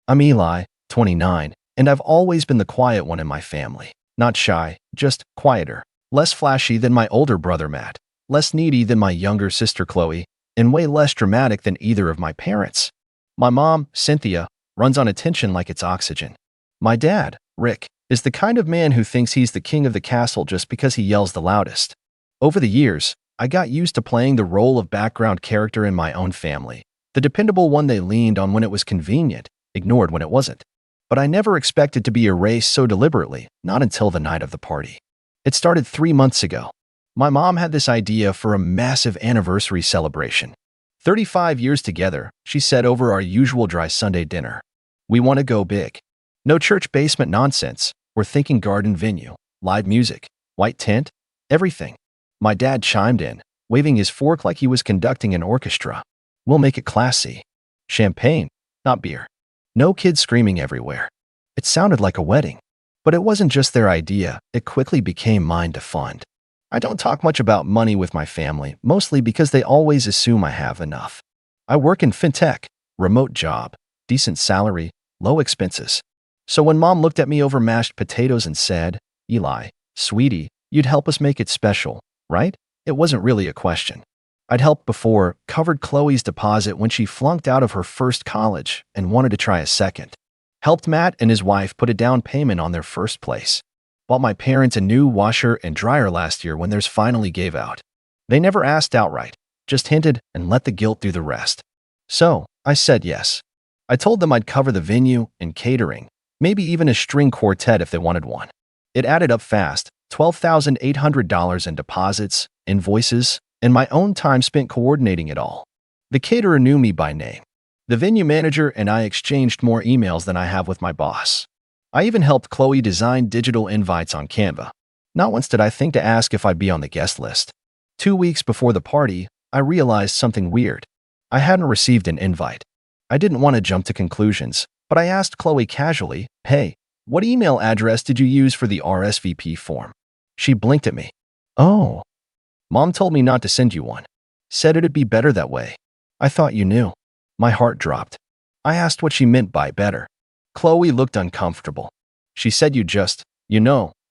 I'm Eli, 29, and I've always been the quiet one in my family. Not shy, just quieter. Less flashy than my older brother Matt, less needy than my younger sister Chloe, and way less dramatic than either of my parents. My mom, Cynthia, runs on attention like it's oxygen. My dad, Rick, is the kind of man who thinks he's the king of the castle just because he yells the loudest. Over the years, I got used to playing the role of background character in my own family, the dependable one they leaned on when it was convenient, ignored when it wasn't. But I never expected to be erased so deliberately, not until the night of the party. It started 3 months ago. My mom had this idea for a massive anniversary celebration. 35 years together, she said over our usual dry Sunday dinner. We want to go big. No church basement nonsense. We're thinking garden venue, live music, white tent, everything. My dad chimed in, waving his fork like he was conducting an orchestra. We'll make it classy. Champagne, not beer. No kids screaming everywhere. It sounded like a wedding. But it wasn't just their idea, it quickly became mine to fund. I don't talk much about money with my family, mostly because they always assume I have enough. I work in fintech, remote job, decent salary, low expenses. So when mom looked at me over mashed potatoes and said, Eli, sweetie, you'd help us make it special, right? It wasn't really a question. I'd helped before, covered Chloe's deposit when she flunked out of her first college and wanted to try a second. Helped Matt and his wife put a down payment on their first place. Bought my parents a new washer and dryer last year when theirs finally gave out. They never asked outright, just hinted and let the guilt do the rest. So, I said yes. I told them I'd cover the venue and catering, maybe even a string quartet if they wanted one. It added up fast, $12,800 in deposits, invoices, and my own time spent coordinating it all. The caterer knew me by name. The venue manager and I exchanged more emails than I have with my boss. I even helped Chloe design digital invites on Canva. Not once did I think to ask if I'd be on the guest list. 2 weeks before the party, I realized something weird. I hadn't received an invite. I didn't want to jump to conclusions, but I asked Chloe casually, hey, what email address did you use for the RSVP form? She blinked at me. Oh. Mom told me not to send you one. Said it'd be better that way. I thought you knew. My heart dropped. I asked what she meant by better. Chloe looked uncomfortable. She said you just,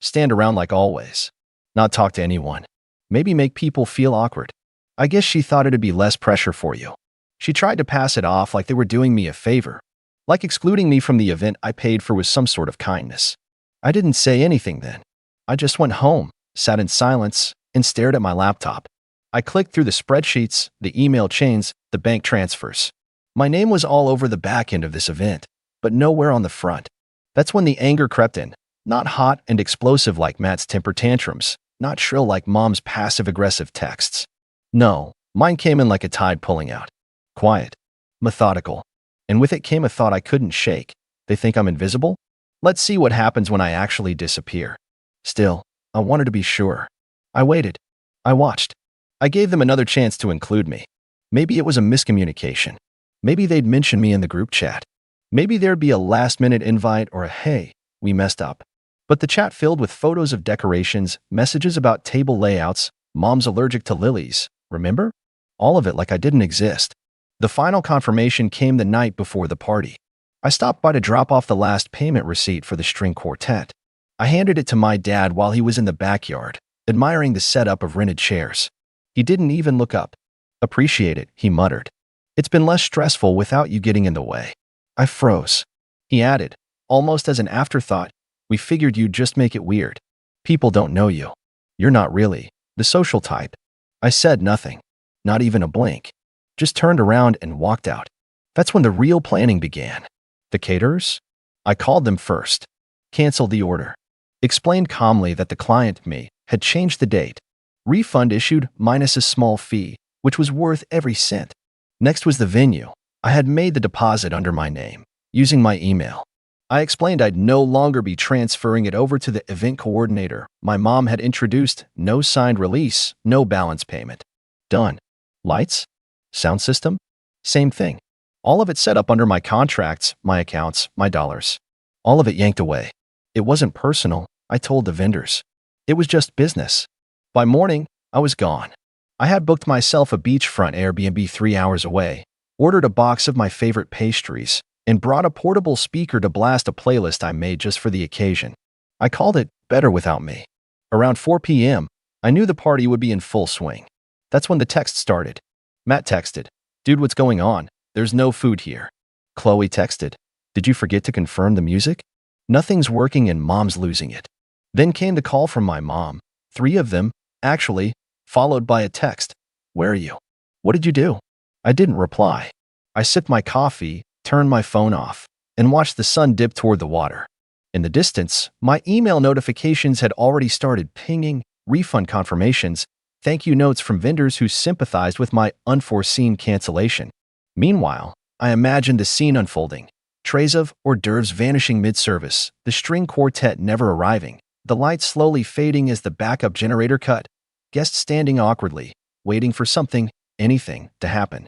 stand around like always. Not talk to anyone. Maybe make people feel awkward. I guess she thought it'd be less pressure for you. She tried to pass it off like they were doing me a favor. Like excluding me from the event I paid for was some sort of kindness. I didn't say anything then. I just went home, sat in silence, and stared at my laptop. I clicked through the spreadsheets, the email chains, the bank transfers. My name was all over the back end of this event, but nowhere on the front. That's when the anger crept in. Not hot and explosive like Matt's temper tantrums, not shrill like mom's passive-aggressive texts. No, mine came in like a tide pulling out. Quiet. Methodical. And with it came a thought I couldn't shake. They think I'm invisible? Let's see what happens when I actually disappear. Still, I wanted to be sure. I waited. I watched. I gave them another chance to include me. Maybe it was a miscommunication. Maybe they'd mention me in the group chat. Maybe there'd be a last-minute invite or a hey, we messed up. But the chat filled with photos of decorations, messages about table layouts, mom's allergic to lilies, remember? All of it like I didn't exist. The final confirmation came the night before the party. I stopped by to drop off the last payment receipt for the string quartet. I handed it to my dad while he was in the backyard, admiring the setup of rented chairs. He didn't even look up. Appreciate it, he muttered. It's been less stressful without you getting in the way. I froze. He added, almost as an afterthought, we figured you'd just make it weird. People don't know you. You're not really the social type. I said nothing, not even a blink. Just turned around and walked out. That's when the real planning began. The caterers? I called them first. Canceled the order. Explained calmly that the client, me, had changed the date. Refund issued minus a small fee, which was worth every cent. Next was the venue. I had made the deposit under my name, using my email. I explained I'd no longer be transferring it over to the event coordinator. My mom had introduced no signed release, no balance payment. Done. Lights? Sound system? Same thing. All of it set up under my contracts, my accounts, my dollars. All of it yanked away. It wasn't personal, I told the vendors. It was just business. By morning, I was gone. I had booked myself a beachfront Airbnb 3 hours away, ordered a box of my favorite pastries, and brought a portable speaker to blast a playlist I made just for the occasion. I called it Better Without Me. Around 4 p.m., I knew the party would be in full swing. That's when the text started. Matt texted, "Dude, what's going on? There's no food here." Chloe texted, "Did you forget to confirm the music? Nothing's working and Mom's losing it." Then came the call from my mom, 3 of them, actually, followed by a text, "Where are you? What did you do?" I didn't reply. I sipped my coffee, turned my phone off, and watched the sun dip toward the water. In the distance, my email notifications had already started pinging, refund confirmations, thank you notes from vendors who sympathized with my unforeseen cancellation. Meanwhile, I imagined the scene unfolding. Trays of hors d'oeuvres vanishing mid-service, the string quartet never arriving, the lights slowly fading as the backup generator cut, guests standing awkwardly, waiting for something, anything, to happen.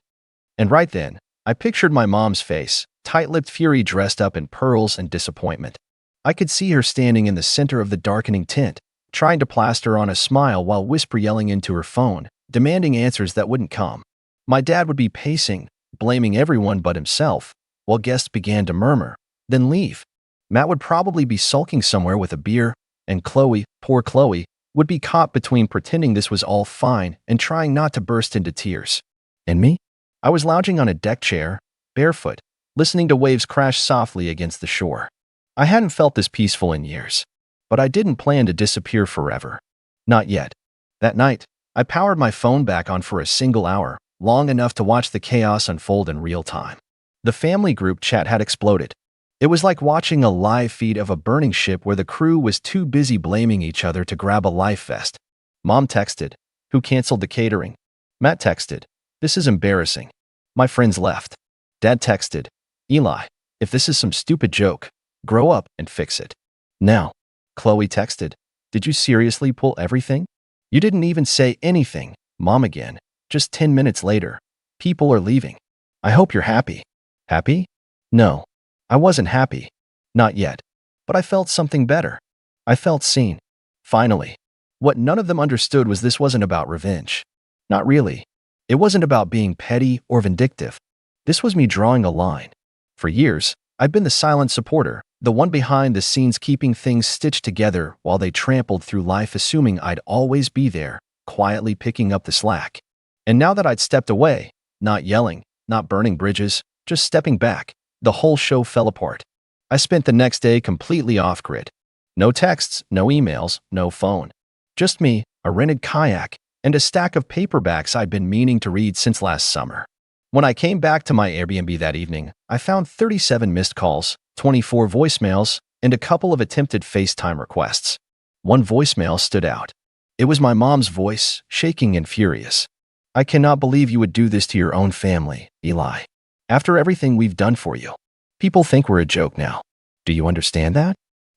And right then, I pictured my mom's face, tight-lipped fury dressed up in pearls and disappointment. I could see her standing in the center of the darkening tent, trying to plaster on a smile while whisper yelling into her phone, demanding answers that wouldn't come. My dad would be pacing, blaming everyone but himself, while guests began to murmur, then leave. Matt would probably be sulking somewhere with a beer, and Chloe, poor Chloe, would be caught between pretending this was all fine and trying not to burst into tears. And me? I was lounging on a deck chair, barefoot, listening to waves crash softly against the shore. I hadn't felt this peaceful in years, but I didn't plan to disappear forever. Not yet. That night, I powered my phone back on for a single hour, long enough to watch the chaos unfold in real time. The family group chat had exploded. It was like watching a live feed of a burning ship where the crew was too busy blaming each other to grab a life vest. Mom texted, "Who canceled the catering?" Matt texted, "This is embarrassing. My friends left." Dad texted, "Eli, if this is some stupid joke, grow up and fix it." Now, Chloe texted, "Did you seriously pull everything? You didn't even say anything." Mom again, just 10 minutes later, "People are leaving. I hope you're happy." Happy? No, I wasn't happy. Not yet. But I felt something better. I felt seen. Finally. What none of them understood was this wasn't about revenge. Not really. It wasn't about being petty or vindictive. This was me drawing a line. For years, I'd been the silent supporter, the one behind the scenes keeping things stitched together while they trampled through life assuming I'd always be there, quietly picking up the slack. And now that I'd stepped away, not yelling, not burning bridges, just stepping back, the whole show fell apart. I spent the next day completely off-grid. No texts, no emails, no phone. Just me, a rented kayak, and a stack of paperbacks I'd been meaning to read since last summer. When I came back to my Airbnb that evening, I found 37 missed calls, 24 voicemails, and a couple of attempted FaceTime requests. One voicemail stood out. It was my mom's voice, shaking and furious. "I cannot believe you would do this to your own family, Eli. After everything we've done for you. People think we're a joke now. Do you understand that?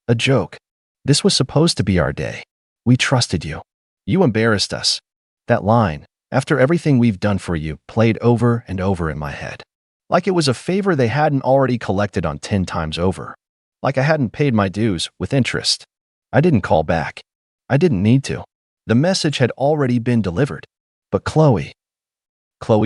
A joke. This was supposed to be our day. We trusted you. You embarrassed us." That line, "after everything we've done for you," played over and over in my head. Like it was a favor they hadn't already collected on 10 times over. Like I hadn't paid my dues with interest. I didn't call back. I didn't need to. The message had already been delivered. But Chloe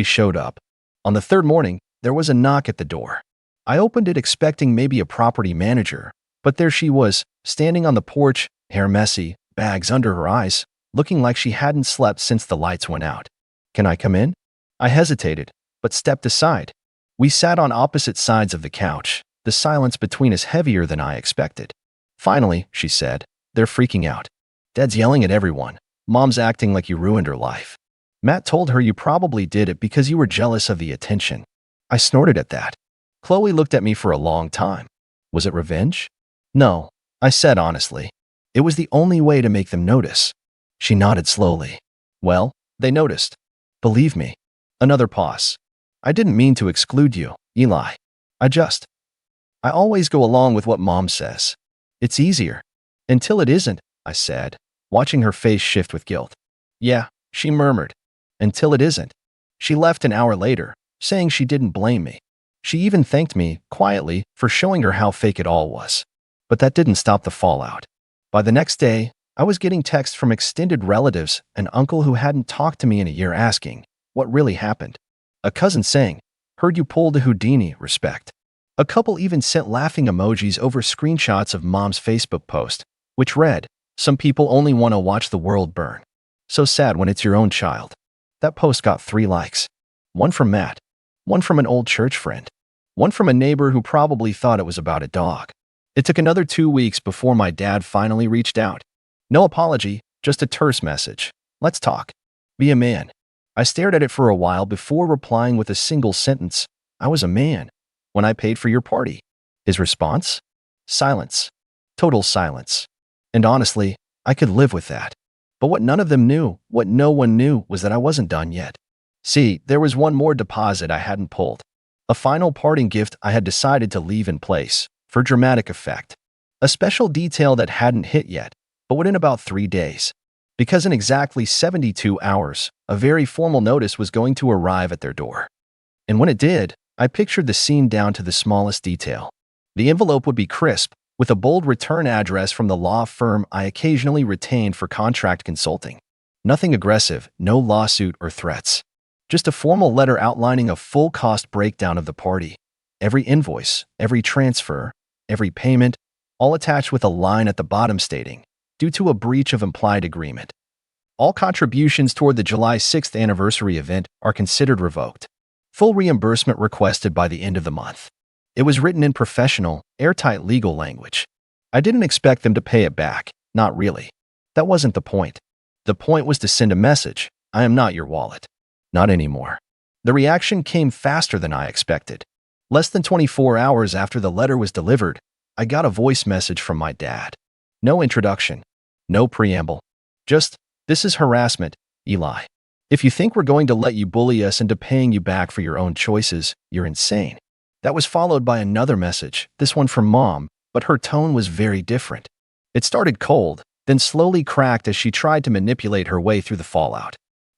showed up. On the third morning, there was a knock at the door. I opened it expecting maybe a property manager, but there she was, standing on the porch, hair messy, bags under her eyes, looking like she hadn't slept since the lights went out. "Can I come in?" I hesitated, but stepped aside. We sat on opposite sides of the couch, the silence between us heavier than I expected. Finally, she said, "They're freaking out. Dad's yelling at everyone. Mom's acting like you ruined her life. Matt told her you probably did it because you were jealous of the attention." I snorted at that. Chloe looked at me for a long time. Was it revenge? No, I said honestly. It was the only way to make them notice. She nodded slowly. "Well, they noticed. Believe me." Another pause. "I didn't mean to exclude you, Eli. I always go along with what Mom says. It's easier. Until it isn't," I said, watching her face shift with guilt. "Yeah," she murmured. "Until it isn't." She left an hour later, saying she didn't blame me. She even thanked me, quietly, for showing her how fake it all was. But that didn't stop the fallout. By the next day, I was getting texts from extended relatives, an uncle who hadn't talked to me in a year asking what really happened. A cousin saying, "Heard you pulled a Houdini, respect." A couple even sent laughing emojis over screenshots of mom's Facebook post, which read, "Some people only want to watch the world burn. So sad when it's your own child." That post got 3 likes. One from Matt, one from an old church friend, one from a neighbor who probably thought it was about a dog. It took another 2 weeks before my dad finally reached out. No apology, just a terse message. "Let's talk. Be a man." I stared at it for a while before replying with a single sentence, "I was a man when I paid for your party." His response? Silence. Total silence. And honestly, I could live with that. But what none of them knew, what no one knew, was that I wasn't done yet. See, there was one more deposit I hadn't pulled. A final parting gift I had decided to leave in place, for dramatic effect. A special detail that hadn't hit yet, but would in about 3 days. Because in exactly 72 hours, a very formal notice was going to arrive at their door. And when it did, I pictured the scene down to the smallest detail. The envelope would be crisp, with a bold return address from the law firm I occasionally retained for contract consulting. Nothing aggressive, no lawsuit or threats. Just a formal letter outlining a full cost breakdown of the party. Every invoice, every transfer, every payment, all attached with a line at the bottom stating, "Due to a breach of implied agreement, all contributions toward the July 6th anniversary event are considered revoked. Full reimbursement requested by the end of the month." It was written in professional, airtight legal language. I didn't expect them to pay it back, not really. That wasn't the point. The point was to send a message, "I am not your wallet. Not anymore." The reaction came faster than I expected. Less than 24 hours after the letter was delivered, I got a voice message from my dad. No introduction, no preamble. Just, "This is harassment, Eli. If you think we're going to let you bully us into paying you back for your own choices, you're insane." That was followed by another message, this one from Mom, but her tone was very different. It started cold, then slowly cracked as she tried to manipulate her way through the fallout.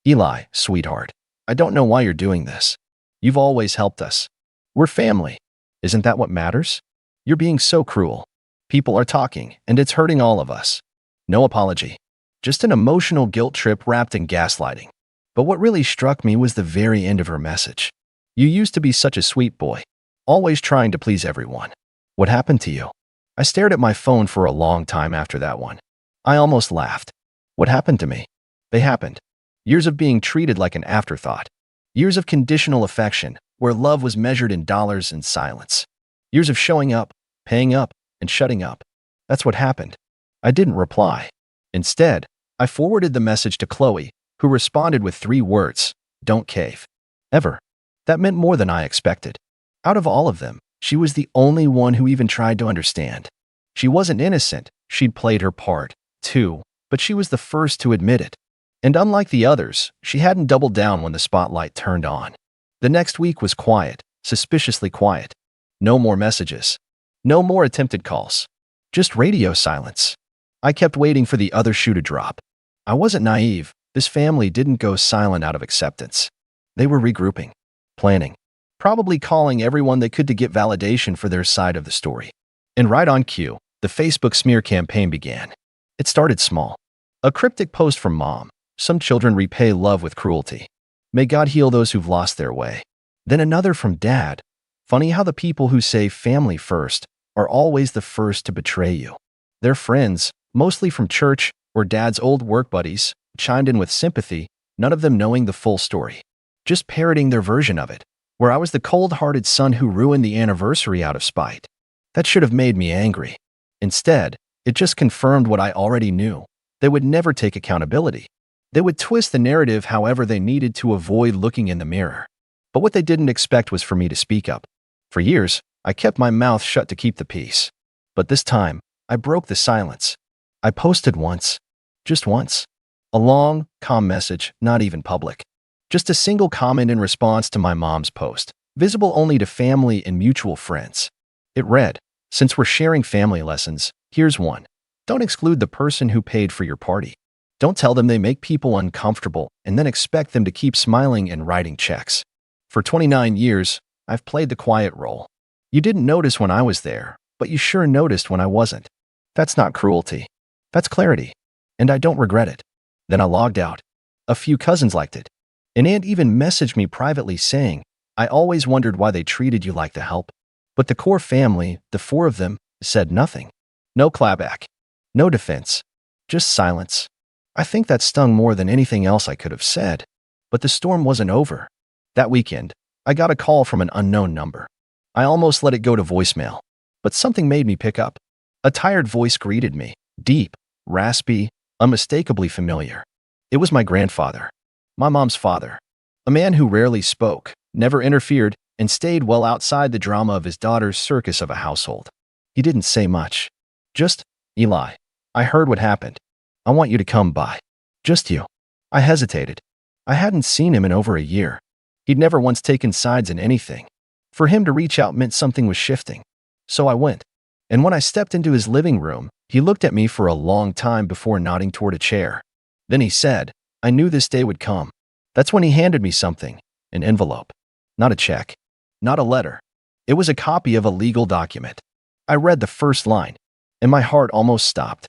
"Eli, sweetheart, I don't know why you're doing this. You've always helped us. We're family. Isn't that what matters? You're being so cruel. People are talking, and it's hurting all of us. No apology. Just an emotional guilt trip wrapped in gaslighting." But what really struck me was the very end of her message. "You used to be such a sweet boy, always trying to please everyone. What happened to you?" I stared at my phone for a long time after that one. I almost laughed. What happened to me? They happened. Years of being treated like an afterthought. Years of conditional affection, where love was measured in dollars and silence. Years of showing up, paying up, and shutting up. That's what happened. I didn't reply. Instead, I forwarded the message to Chloe, who responded with 3 words, "Don't cave. Ever." That meant more than I expected. Out of all of them, she was the only one who even tried to understand. She wasn't innocent, she'd played her part, too, but she was the first to admit it. And unlike the others, she hadn't doubled down when the spotlight turned on. The next week was quiet, suspiciously quiet. No more messages. No more attempted calls. Just radio silence. I kept waiting for the other shoe to drop. I wasn't naive. This family didn't go silent out of acceptance. They were regrouping, planning, probably calling everyone they could to get validation for their side of the story. And right on cue, the Facebook smear campaign began. It started small. A cryptic post from Mom. "Some children repay love with cruelty. May God heal those who've lost their way." Then another from Dad. "Funny how the people who say family first are always the first to betray you." Their friends, mostly from church or Dad's old work buddies, chimed in with sympathy, none of them knowing the full story. Just parroting their version of it, where I was the cold-hearted son who ruined the anniversary out of spite. That should have made me angry. Instead, it just confirmed what I already knew. They would never take accountability. They would twist the narrative however they needed to avoid looking in the mirror. But what they didn't expect was for me to speak up. For years, I kept my mouth shut to keep the peace. But this time, I broke the silence. I posted once. Just once. A long, calm message, not even public. Just a single comment in response to my mom's post, visible only to family and mutual friends. It read, "Since we're sharing family lessons, here's one. Don't exclude the person who paid for your party. Don't tell them they make people uncomfortable and then expect them to keep smiling and writing checks. For 29 years, I've played the quiet role. You didn't notice when I was there, but you sure noticed when I wasn't. That's not cruelty. That's clarity. And I don't regret it." Then I logged out. A few cousins liked it. An aunt even messaged me privately saying, "I always wondered why they treated you like the help." But the core family, the four of them, said nothing. No clapback. No defense. Just silence. I think that stung more than anything else I could have said. But the storm wasn't over. That weekend, I got a call from an unknown number. I almost let it go to voicemail. But something made me pick up. A tired voice greeted me. Deep, raspy, unmistakably familiar. It was my grandfather. My mom's father. A man who rarely spoke, never interfered, and stayed well outside the drama of his daughter's circus of a household. He didn't say much. Just, Eli, I heard what happened. I want you to come by. Just you. I hesitated. I hadn't seen him in over a year. He'd never once taken sides in anything. For him to reach out meant something was shifting. So I went. And when I stepped into his living room, he looked at me for a long time before nodding toward a chair. Then he said, I knew this day would come. That's when he handed me something, an envelope. Not a check. Not a letter. It was a copy of a legal document. I read the first line, and my heart almost stopped.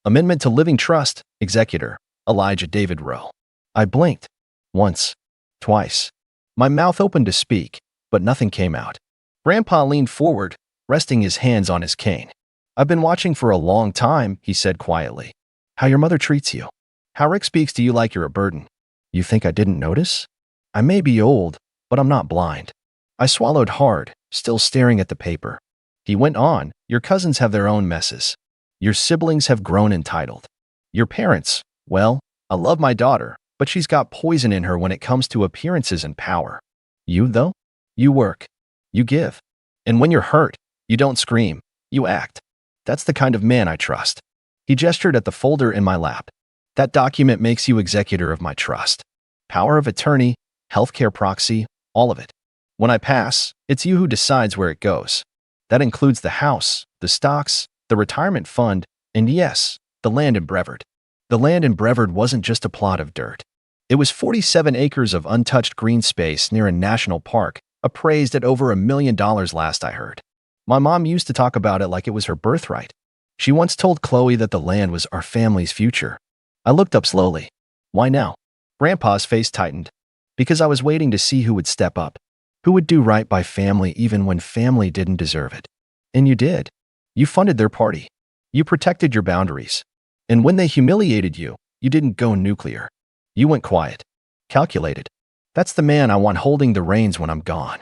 Amendment to Living Trust, Executor, Elijah David Rowe. I blinked. Once. Twice. My mouth opened to speak, but nothing came out. Grandpa leaned forward, resting his hands on his cane. I've been watching for a long time, he said quietly. How your mother treats you. How Rick speaks to you like you're a burden. You think I didn't notice? I may be old, but I'm not blind. I swallowed hard, still staring at the paper. He went on, your cousins have their own messes. Your siblings have grown entitled. Your parents, well, I love my daughter, but she's got poison in her when it comes to appearances and power. You, though? You work. You give. And when you're hurt, you don't scream. You act. That's the kind of man I trust. He gestured at the folder in my lap. That document makes you executor of my trust. Power of attorney, healthcare proxy, all of it. When I pass, it's you who decides where it goes. That includes the house, the stocks, the retirement fund, and yes, the land in Brevard. The land in Brevard wasn't just a plot of dirt. It was 47 acres of untouched green space near a national park, appraised at over $1 million last I heard. My mom used to talk about it like it was her birthright. She once told Chloe that the land was our family's future. I looked up slowly. Why now? Grandpa's face tightened. Because I was waiting to see who would step up. Who would do right by family even when family didn't deserve it. And you did. You funded their party. You protected your boundaries. And when they humiliated you, you didn't go nuclear. You went quiet. Calculated. That's the man I want holding the reins when I'm gone.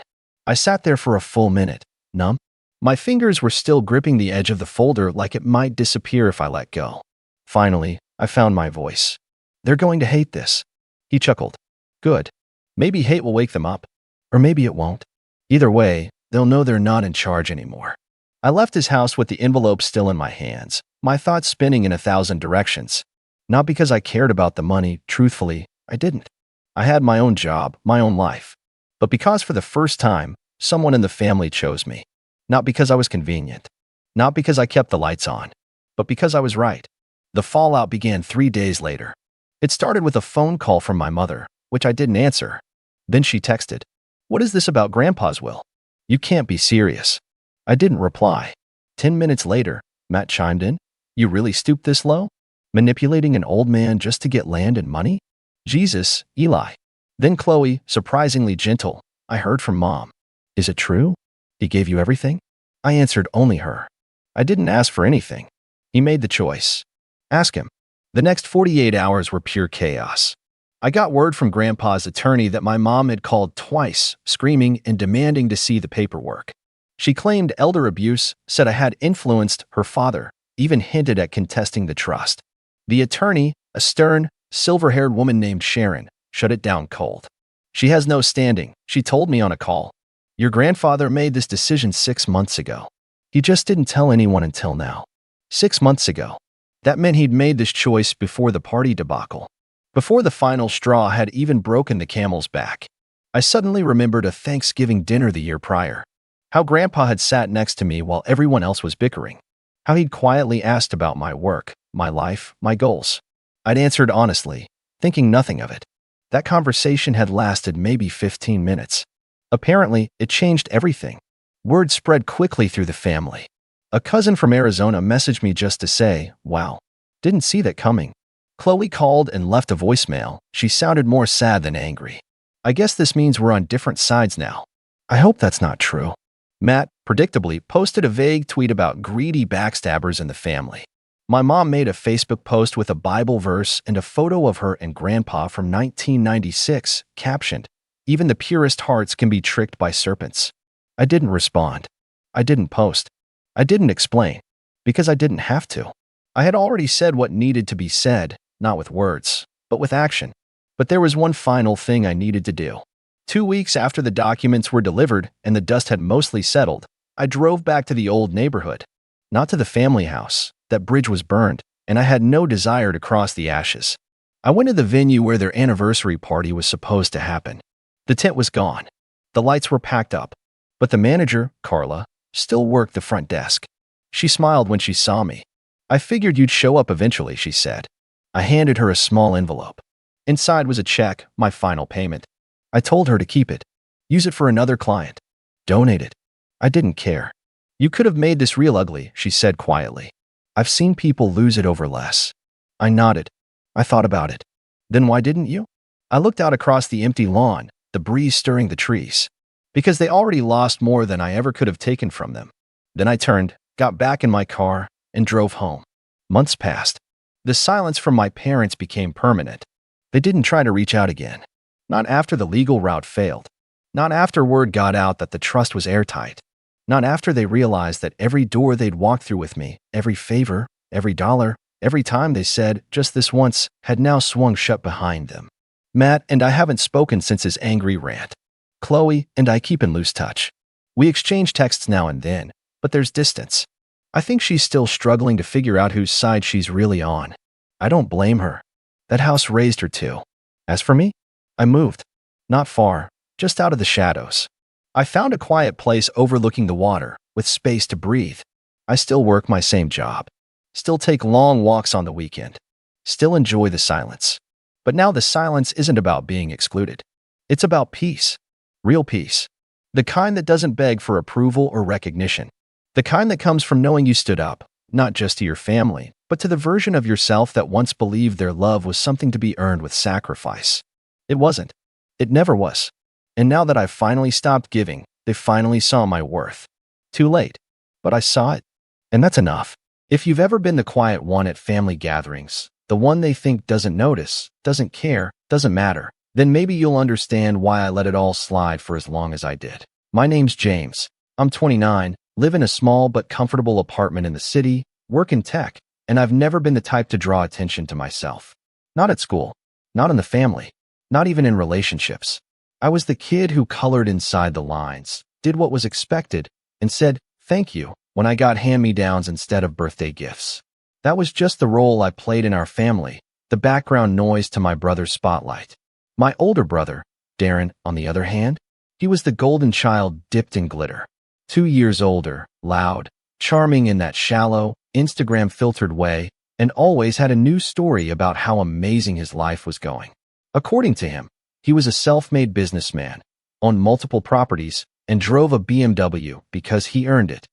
I sat there for a full minute, numb. My fingers were still gripping the edge of the folder like it might disappear if I let go. Finally, I found my voice. They're going to hate this. He chuckled. Good. Maybe hate will wake them up. Or maybe it won't. Either way, they'll know they're not in charge anymore. I left his house with the envelope still in my hands, my thoughts spinning in 1,000 directions. Not because I cared about the money, truthfully, I didn't. I had my own job, my own life. But because for the first time, someone in the family chose me. Not because I was convenient. Not because I kept the lights on. But because I was right. The fallout began 3 days later. It started with a phone call from my mother, which I didn't answer. Then she texted, "What is this about Grandpa's will? You can't be serious." I didn't reply. 10 minutes later, Matt chimed in, "You really stooped this low? Manipulating an old man just to get land and money? Jesus, Eli." Then Chloe, surprisingly gentle, "I heard from Mom. Is it true? He gave you everything?" I answered only her. I didn't ask for anything. He made the choice. Ask him. The next 48 hours were pure chaos. I got word from Grandpa's attorney that my mom had called twice, screaming and demanding to see the paperwork. She claimed elder abuse, said I had influenced her father, even hinted at contesting the trust. The attorney, a stern, silver-haired woman named Sharon, shut it down cold. She has no standing, she told me on a call. Your grandfather made this decision 6 months ago. He just didn't tell anyone until now. 6 months ago. That meant he'd made this choice before the party debacle. Before the final straw had even broken the camel's back. I suddenly remembered a Thanksgiving dinner the year prior. How Grandpa had sat next to me while everyone else was bickering. How he'd quietly asked about my work, my life, my goals. I'd answered honestly, thinking nothing of it. That conversation had lasted maybe 15 minutes. Apparently, it changed everything. Word spread quickly through the family. A cousin from Arizona messaged me just to say, "Wow, didn't see that coming." Chloe called and left a voicemail. She sounded more sad than angry. I guess this means we're on different sides now. I hope that's not true. Matt, predictably, posted a vague tweet about greedy backstabbers in the family. My mom made a Facebook post with a Bible verse and a photo of her and Grandpa from 1996, captioned, "Even the purest hearts can be tricked by serpents." I didn't respond. I didn't post. I didn't explain. Because I didn't have to. I had already said what needed to be said, not with words, but with action. But there was one final thing I needed to do. 2 weeks after the documents were delivered and the dust had mostly settled, I drove back to the old neighborhood. Not to the family house. That bridge was burned, and I had no desire to cross the ashes. I went to the venue where their anniversary party was supposed to happen. The tent was gone. The lights were packed up. But the manager, Carla, still worked the front desk. She smiled when she saw me. "I figured you'd show up eventually," she said. I handed her a small envelope. Inside was a check, my final payment. I told her to keep it. Use it for another client. Donate it. I didn't care. "You could have made this real ugly," she said quietly. "I've seen people lose it over less." I nodded. I thought about it. "Then why didn't you?" I looked out across the empty lawn, the breeze stirring the trees. Because they already lost more than I ever could have taken from them. Then I turned, got back in my car, and drove home. Months passed. The silence from my parents became permanent. They didn't try to reach out again. Not after the legal route failed. Not after word got out that the trust was airtight. Not after they realized that every door they'd walked through with me, every favor, every dollar, every time they said, "just this once," had now swung shut behind them. Matt and I haven't spoken since his angry rant. Chloe and I keep in loose touch. We exchange texts now and then, but there's distance. I think she's still struggling to figure out whose side she's really on. I don't blame her. That house raised her too. As for me, I moved. Not far, just out of the shadows. I found a quiet place overlooking the water, with space to breathe. I still work my same job. Still take long walks on the weekend. Still enjoy the silence. But now the silence isn't about being excluded. It's about peace. Real peace. The kind that doesn't beg for approval or recognition. The kind that comes from knowing you stood up, not just to your family, but to the version of yourself that once believed their love was something to be earned with sacrifice. It wasn't. It never was. And now that I've finally stopped giving, they finally saw my worth. Too late. But I saw it. And that's enough. If you've ever been the quiet one at family gatherings, the one they think doesn't notice, doesn't care, doesn't matter, then maybe you'll understand why I let it all slide for as long as I did. My name's James. I'm 29, live in a small but comfortable apartment in the city, work in tech, and I've never been the type to draw attention to myself. Not at school, not in the family, not even in relationships. I was the kid who colored inside the lines, did what was expected, and said thank you when I got hand-me-downs instead of birthday gifts. That was just the role I played in our family, the background noise to my brother's spotlight. My older brother, Darren, on the other hand, he was the golden child dipped in glitter. 2 years older, loud, charming in that shallow, Instagram-filtered way, and always had a new story about how amazing his life was going. According to him, he was a self-made businessman, owned multiple properties, and drove a BMW because he earned it.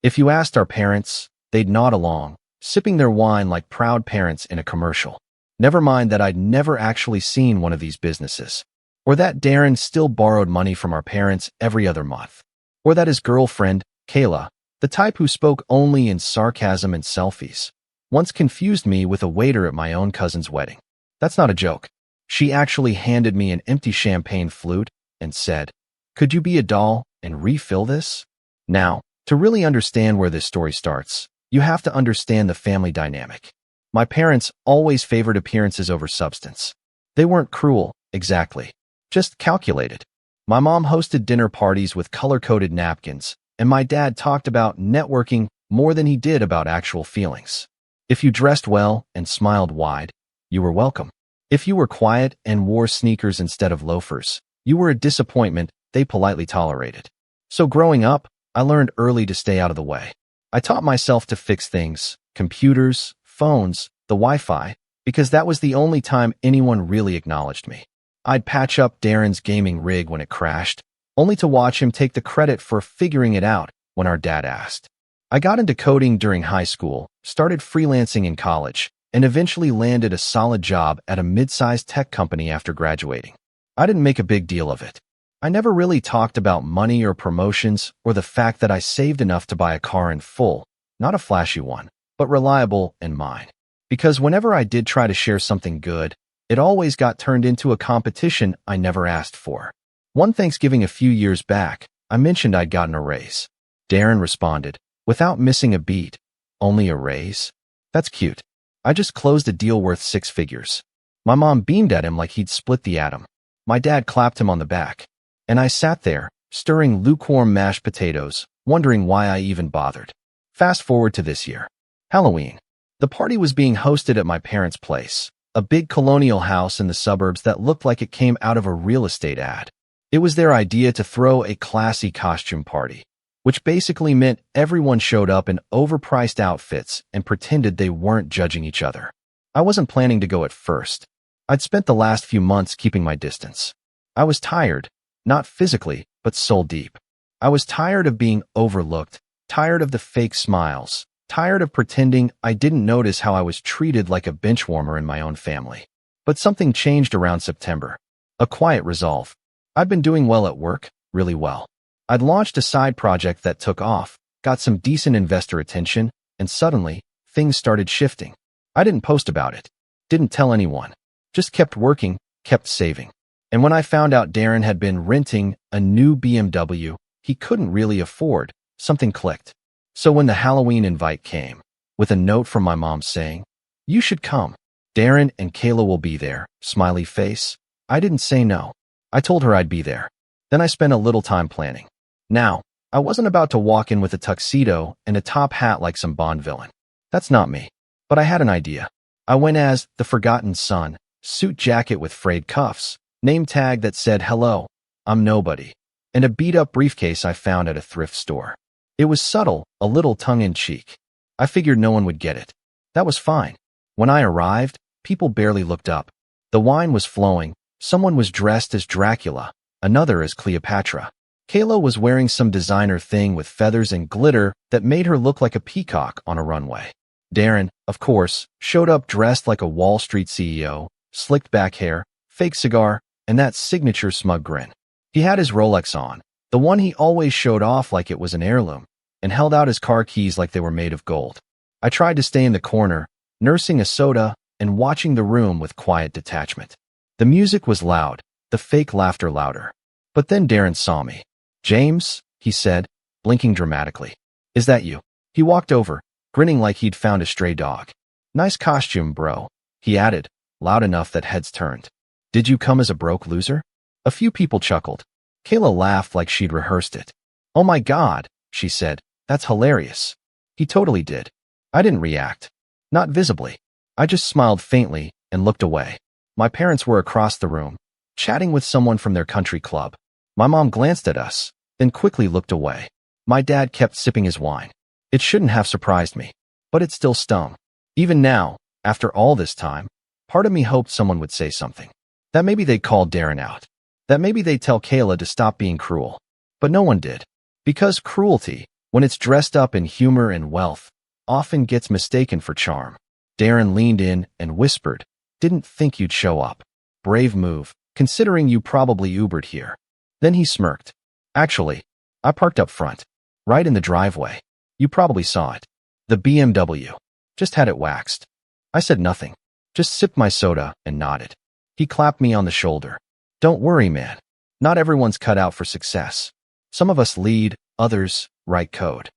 If you asked our parents, they'd nod along, sipping their wine like proud parents in a commercial. Never mind that I'd never actually seen one of these businesses, or that Darren still borrowed money from our parents every other month, or that his girlfriend, Kayla, the type who spoke only in sarcasm and selfies, once confused me with a waiter at my own cousin's wedding. That's not a joke. She actually handed me an empty champagne flute and said, "Could you be a doll and refill this?" Now, to really understand where this story starts, you have to understand the family dynamic. My parents always favored appearances over substance. They weren't cruel, exactly, just calculated. My mom hosted dinner parties with color-coded napkins, and my dad talked about networking more than he did about actual feelings. If you dressed well and smiled wide, you were welcome. If you were quiet and wore sneakers instead of loafers, you were a disappointment they politely tolerated. So growing up, I learned early to stay out of the way. I taught myself to fix things, computers, phones, the Wi-Fi, because that was the only time anyone really acknowledged me. I'd patch up Darren's gaming rig when it crashed, only to watch him take the credit for figuring it out when our dad asked. I got into coding during high school, started freelancing in college, and eventually landed a solid job at a mid-sized tech company after graduating. I didn't make a big deal of it. I never really talked about money or promotions or the fact that I saved enough to buy a car in full, not a flashy one, but reliable and mine. Because whenever I did try to share something good, it always got turned into a competition I never asked for. One Thanksgiving a few years back, I mentioned I'd gotten a raise. Darren responded, without missing a beat, "Only a raise? That's cute. I just closed a deal worth 6 figures." My mom beamed at him like he'd split the atom. My dad clapped him on the back. And I sat there, stirring lukewarm mashed potatoes, wondering why I even bothered. Fast forward to this year. Halloween. The party was being hosted at my parents' place, a big colonial house in the suburbs that looked like it came out of a real estate ad. It was their idea to throw a classy costume party, which basically meant everyone showed up in overpriced outfits and pretended they weren't judging each other. I wasn't planning to go at first. I'd spent the last few months keeping my distance. I was tired, not physically, but soul deep. I was tired of being overlooked, tired of the fake smiles, tired of pretending I didn't notice how I was treated like a benchwarmer in my own family. But something changed around September. A quiet resolve. I'd been doing well at work, really well. I'd launched a side project that took off, got some decent investor attention, and suddenly, things started shifting. I didn't post about it. Didn't tell anyone. Just kept working, kept saving. And when I found out Darren had been renting a new BMW he couldn't really afford, something clicked. So when the Halloween invite came, with a note from my mom saying, "You should come. Darren and Kayla will be there," smiley face, I didn't say no. I told her I'd be there. Then I spent a little time planning. Now, I wasn't about to walk in with a tuxedo and a top hat like some Bond villain. That's not me. But I had an idea. I went as the Forgotten Son, suit jacket with frayed cuffs, name tag that said, "Hello, I'm nobody," and a beat-up briefcase I found at a thrift store. It was subtle, a little tongue-in-cheek. I figured no one would get it. That was fine. When I arrived, people barely looked up. The wine was flowing. Someone was dressed as Dracula, another as Cleopatra. Kayla was wearing some designer thing with feathers and glitter that made her look like a peacock on a runway. Darren, of course, showed up dressed like a Wall Street CEO, slicked back hair, fake cigar, and that signature smug grin. He had his Rolex on, the one he always showed off like it was an heirloom, and held out his car keys like they were made of gold. I tried to stay in the corner, nursing a soda and watching the room with quiet detachment. The music was loud, the fake laughter louder. But then Darren saw me. "James," he said, blinking dramatically. "Is that you?" He walked over, grinning like he'd found a stray dog. "Nice costume, bro," he added, loud enough that heads turned. "Did you come as a broke loser?" A few people chuckled. Kayla laughed like she'd rehearsed it. "Oh my God," she said, "that's hilarious." He totally did. I didn't react. Not visibly. I just smiled faintly and looked away. My parents were across the room, chatting with someone from their country club. My mom glanced at us, then quickly looked away. My dad kept sipping his wine. It shouldn't have surprised me, but it still stung. Even now, after all this time, part of me hoped someone would say something. That maybe they'd call Darren out. That maybe they'd tell Kayla to stop being cruel. But no one did. Because cruelty, when it's dressed up in humor and wealth, often gets mistaken for charm. Darren leaned in and whispered, "Didn't think you'd show up. Brave move, considering you probably Ubered here." Then he smirked. "Actually, I parked up front, right in the driveway. You probably saw it. The BMW. Just had it waxed." I said nothing, just sipped my soda and nodded. He clapped me on the shoulder. "Don't worry, man. Not everyone's cut out for success. Some of us lead, others write code."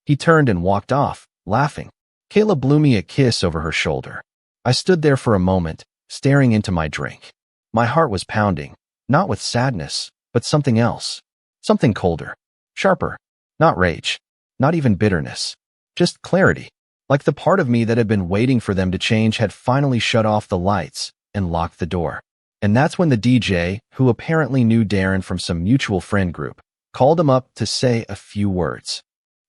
He turned and walked off, laughing. Kayla blew me a kiss over her shoulder. I stood there for a moment, staring into my drink. My heart was pounding, not with sadness, but something else. Something colder, sharper. Not rage, not even bitterness. Just clarity. Like the part of me that had been waiting for them to change had finally shut off the lights and locked the door. And that's when the DJ, who apparently knew Darren from some mutual friend group, called him up to say a few words.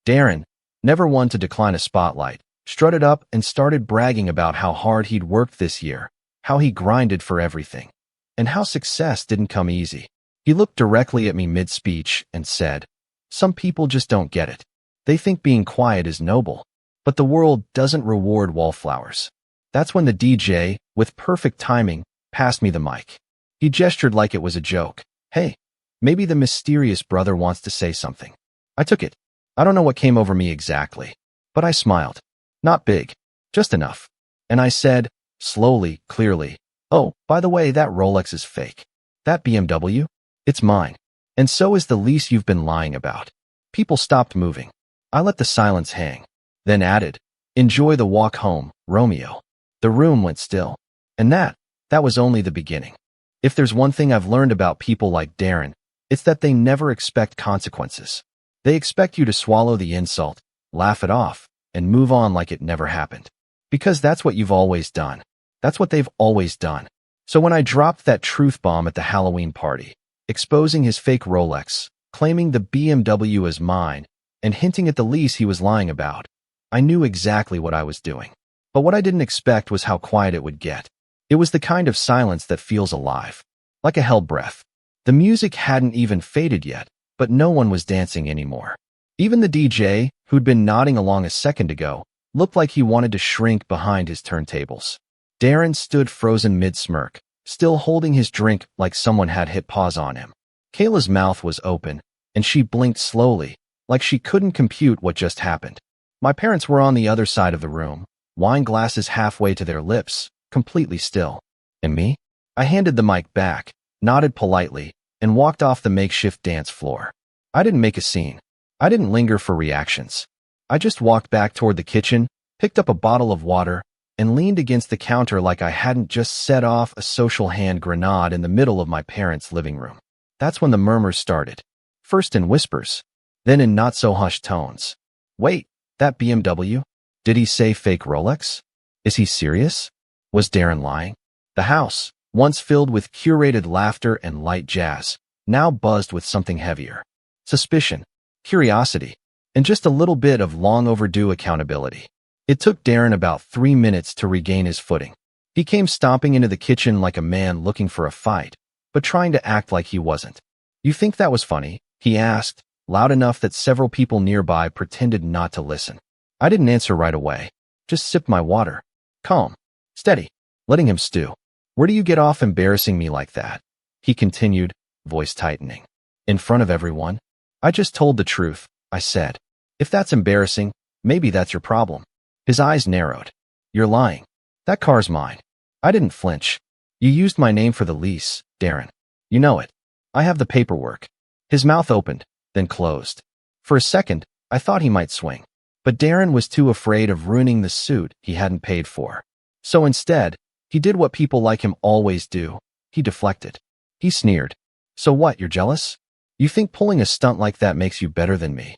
Darren, never one to decline a spotlight, strutted up and started bragging about how hard he'd worked this year, how he grinded for everything, and how success didn't come easy. He looked directly at me mid-speech and said, "Some people just don't get it. They think being quiet is noble, but the world doesn't reward wallflowers." That's when the DJ, with perfect timing, passed me the mic. He gestured like it was a joke. "Hey, Maybe the mysterious brother wants to say something. I took it. I don't know what came over me exactly, but I smiled. Not big, just enough. And I said, slowly, clearly, "Oh, by the way, that Rolex is fake. That BMW? It's mine. And so is the lease you've been lying about." People stopped moving. I let the silence hang, then added, "Enjoy the walk home, Romeo." The room went still. And that was only the beginning. If there's one thing I've learned about people like Darren, it's that they never expect consequences. They expect you to swallow the insult, laugh it off, and move on like it never happened. Because that's what you've always done. That's what they've always done. So when I dropped that truth bomb at the Halloween party, exposing his fake Rolex, claiming the BMW as mine, and hinting at the lease he was lying about, I knew exactly what I was doing. But what I didn't expect was how quiet it would get. It was the kind of silence that feels alive, like a held breath. The music hadn't even faded yet, but no one was dancing anymore. Even the DJ, who'd been nodding along a second ago, looked like he wanted to shrink behind his turntables. Darren stood frozen mid-smirk, still holding his drink like someone had hit pause on him. Kayla's mouth was open, and she blinked slowly, like she couldn't compute what just happened. My parents were on the other side of the room, wine glasses halfway to their lips, completely still. And me? I handed the mic back, nodded politely, and walked off the makeshift dance floor. I didn't make a scene. I didn't linger for reactions. I just walked back toward the kitchen, picked up a bottle of water, and leaned against the counter like I hadn't just set off a social hand grenade in the middle of my parents' living room. That's when the murmurs started. First in whispers, then in not-so-hushed tones. "Wait, that BMW? Did he say fake Rolex? Is he serious? Was Darren lying?" The house, once filled with curated laughter and light jazz, now buzzed with something heavier. Suspicion, curiosity, and just a little bit of long-overdue accountability. It took Darren about 3 minutes to regain his footing. He came stomping into the kitchen like a man looking for a fight, but trying to act like he wasn't. "You think that was funny?" he asked, loud enough that several people nearby pretended not to listen. I didn't answer right away, just sipped my water. Calm, steady, letting him stew. "Where do you get off embarrassing me like that?" he continued, voice tightening. "In front of everyone?" "I just told the truth," I said. "If that's embarrassing, maybe that's your problem." His eyes narrowed. "You're lying. That car's mine." I didn't flinch. "You used my name for the lease, Darren. You know it. I have the paperwork." His mouth opened, then closed. For a second, I thought he might swing. But Darren was too afraid of ruining the suit he hadn't paid for. So instead, he did what people like him always do. He deflected. He sneered. "So what, you're jealous? You think pulling a stunt like that makes you better than me?"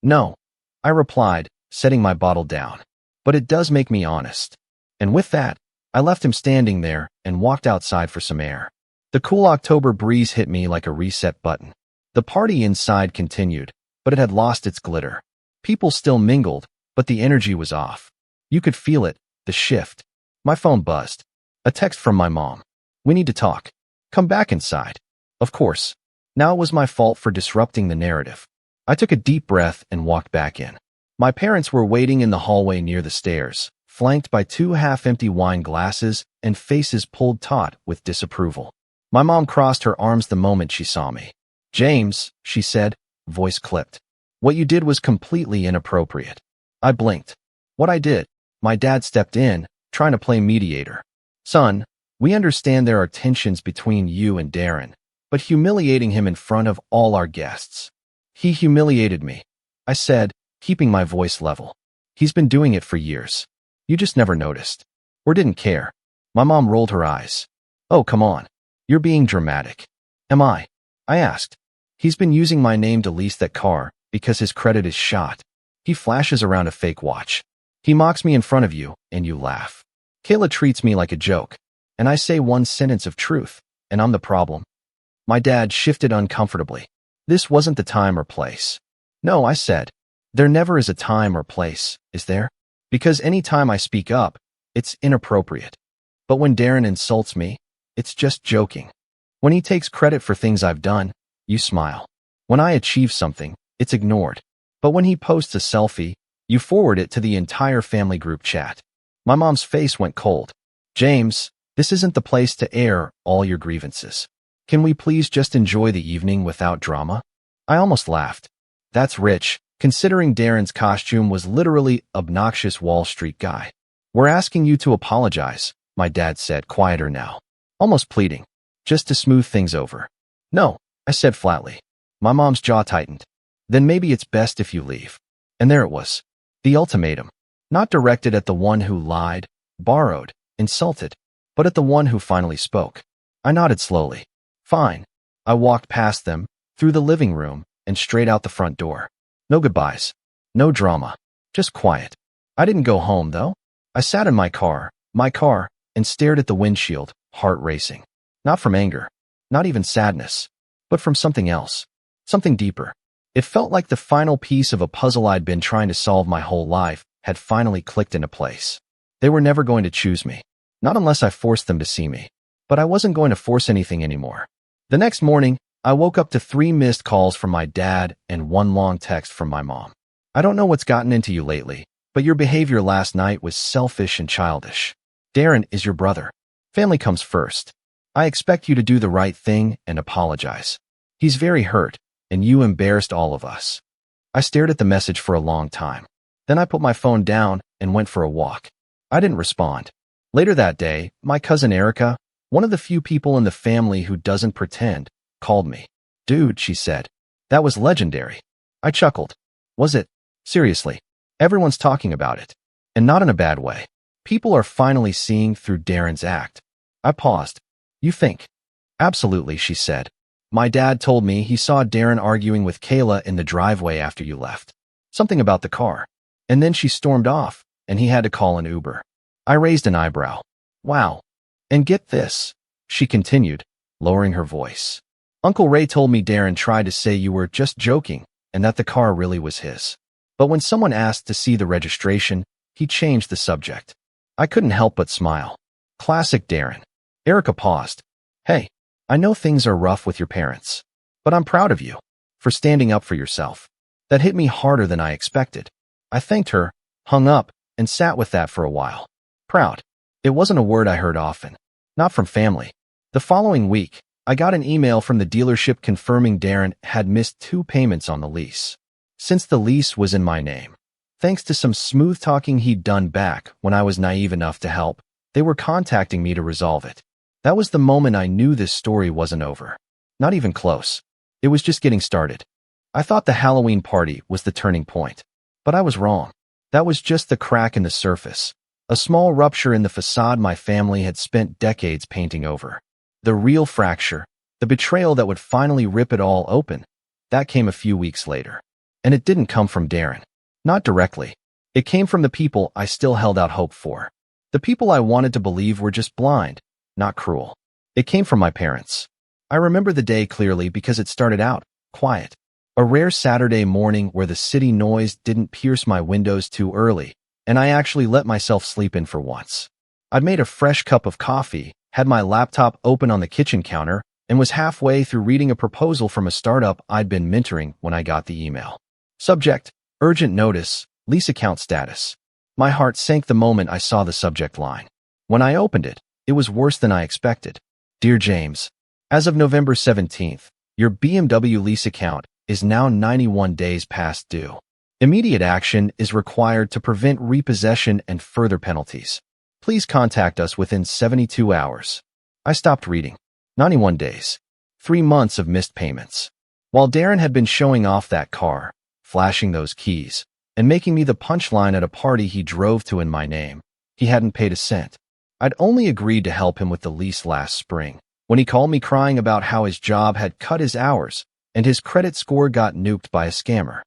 "No," I replied, setting my bottle down. "But it does make me honest." And with that, I left him standing there and walked outside for some air. The cool October breeze hit me like a reset button. The party inside continued, but it had lost its glitter. People still mingled, but the energy was off. You could feel it, the shift. My phone buzzed. A text from my mom. "We need to talk. Come back inside." Of course. Now it was my fault for disrupting the narrative. I took a deep breath and walked back in. My parents were waiting in the hallway near the stairs, flanked by 2 half-empty wine glasses and faces pulled taut with disapproval. My mom crossed her arms the moment she saw me. "James," she said, voice clipped. "What you did was completely inappropriate." I blinked. What I did? My dad stepped in, trying to play mediator. "Son, we understand there are tensions between you and Darren, but humiliating him in front of all our guests." "He humiliated me," I said, keeping my voice level. "He's been doing it for years. You just never noticed. Or didn't care." My mom rolled her eyes. "Oh, come on. You're being dramatic." "Am I?" I asked. "He's been using my name to lease that car because his credit is shot. He flashes around a fake watch. He mocks me in front of you, and you laugh. Kayla treats me like a joke, and I say one sentence of truth, and I'm the problem." My dad shifted uncomfortably. This wasn't the time or place. "No," I said. "There never is a time or place, is there? Because any time I speak up, it's inappropriate. But when Darren insults me, it's just joking. When he takes credit for things I've done, you smile. When I achieve something, it's ignored. But when he posts a selfie, you forward it to the entire family group chat." My mom's face went cold. "James, this isn't the place to air all your grievances." Can we please just enjoy the evening without drama? I almost laughed. That's rich, considering Darren's costume was literally obnoxious Wall Street guy. We're asking you to apologize, my dad said, quieter now, almost pleading, just to smooth things over. No, I said flatly. My mom's jaw tightened. Then maybe it's best if you leave. And there it was. The ultimatum. Not directed at the one who lied, borrowed, insulted, but at the one who finally spoke. I nodded slowly. Fine. I walked past them, through the living room, and straight out the front door. No goodbyes. No drama. Just quiet. I didn't go home, though. I sat in my car, and stared at the windshield, heart racing. Not from anger. Not even sadness. But from something else. Something deeper. It felt like the final piece of a puzzle I'd been trying to solve my whole life had finally clicked into place. They were never going to choose me. Not unless I forced them to see me. But I wasn't going to force anything anymore. The next morning, I woke up to 3 missed calls from my dad and 1 long text from my mom. I don't know what's gotten into you lately, but your behavior last night was selfish and childish. Darren is your brother. Family comes first. I expect you to do the right thing and apologize. He's very hurt, and you embarrassed all of us. I stared at the message for a long time. Then I put my phone down and went for a walk. I didn't respond. Later that day, my cousin Erica, one of the few people in the family who doesn't pretend, called me. Dude, she said. That was legendary. I chuckled. Was it? Seriously. Everyone's talking about it. And not in a bad way. People are finally seeing through Darren's act. I paused. You think? Absolutely, she said. My dad told me he saw Darren arguing with Kayla in the driveway after you left. Something about the car. And then she stormed off, and he had to call an Uber. I raised an eyebrow. Wow. And get this, she continued, lowering her voice. Uncle Ray told me Darren tried to say you were just joking and that the car really was his. But when someone asked to see the registration, he changed the subject. I couldn't help but smile. Classic Darren. Erica paused. Hey, I know things are rough with your parents, but I'm proud of you for standing up for yourself. That hit me harder than I expected. I thanked her, hung up, and sat with that for a while. Proud. It wasn't a word I heard often. Not from family. The following week, I got an email from the dealership confirming Darren had missed 2 payments on the lease. Since the lease was in my name, thanks to some smooth talking he'd done back when I was naive enough to help, they were contacting me to resolve it. That was the moment I knew this story wasn't over. Not even close. It was just getting started. I thought the Halloween party was the turning point. But I was wrong. That was just the crack in the surface. A small rupture in the facade my family had spent decades painting over. The real fracture, the betrayal that would finally rip it all open, that came a few weeks later. And it didn't come from Darren. Not directly. It came from the people I still held out hope for. The people I wanted to believe were just blind, not cruel. It came from my parents. I remember the day clearly because it started out quiet. A rare Saturday morning where the city noise didn't pierce my windows too early, and I actually let myself sleep in for once. I'd made a fresh cup of coffee, had my laptop open on the kitchen counter, and was halfway through reading a proposal from a startup I'd been mentoring when I got the email. Subject, urgent notice, lease account status. My heart sank the moment I saw the subject line. When I opened it, it was worse than I expected. Dear James, as of November 17th, your BMW lease account is now 91 days past due. Immediate action is required to prevent repossession and further penalties. Please contact us within 72 hours. I stopped reading. 91 days. 3 months of missed payments. While Darren had been showing off that car, flashing those keys, and making me the punchline at a party he drove to in my name, he hadn't paid a cent. I'd only agreed to help him with the lease last spring, when he called me crying about how his job had cut his hours, and his credit score got nuked by a scammer.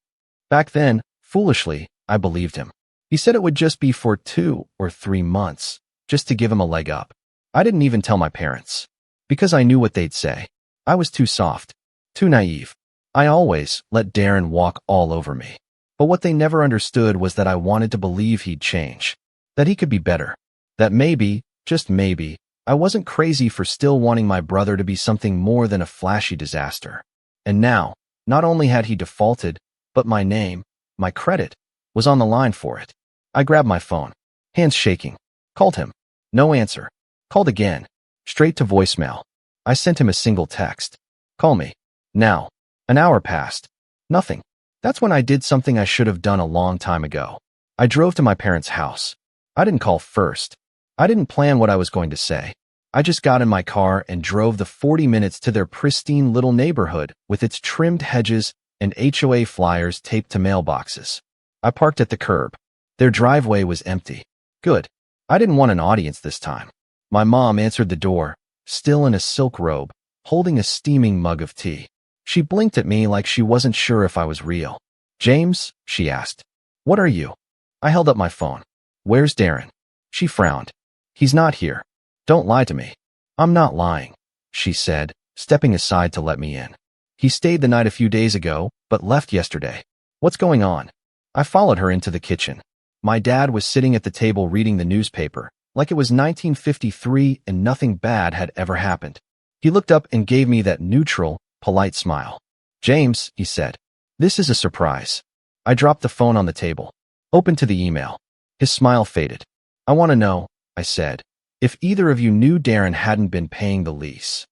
Back then, foolishly, I believed him. He said it would just be for 2 or 3 months, just to give him a leg up. I didn't even tell my parents, because I knew what they'd say. I was too soft, too naive. I always let Darren walk all over me. But what they never understood was that I wanted to believe he'd change, that he could be better, that maybe, just maybe, I wasn't crazy for still wanting my brother to be something more than a flashy disaster. And now, not only had he defaulted, but my name, my credit, was on the line for it. I grabbed my phone, hands shaking, called him. No answer. Called again, straight to voicemail. I sent him a single text. Call me. Now. An hour passed. Nothing. That's when I did something I should have done a long time ago. I drove to my parents' house. I didn't call first. I didn't plan what I was going to say. I just got in my car and drove the 40 minutes to their pristine little neighborhood with its trimmed hedges and HOA flyers taped to mailboxes. I parked at the curb. Their driveway was empty. Good. I didn't want an audience this time. My mom answered the door, still in a silk robe, holding a steaming mug of tea. She blinked at me like she wasn't sure if I was real. James, she asked. What are you? I held up my phone. Where's Darren? She frowned. He's not here. Don't lie to me. I'm not lying, she said, stepping aside to let me in. He stayed the night a few days ago, but left yesterday. What's going on? I followed her into the kitchen. My dad was sitting at the table reading the newspaper, like it was 1953 and nothing bad had ever happened. He looked up and gave me that neutral, polite smile. James, he said, this is a surprise. I dropped the phone on the table, opened to the email. His smile faded. I want to know, I said, if either of you knew Darren hadn't been paying the lease.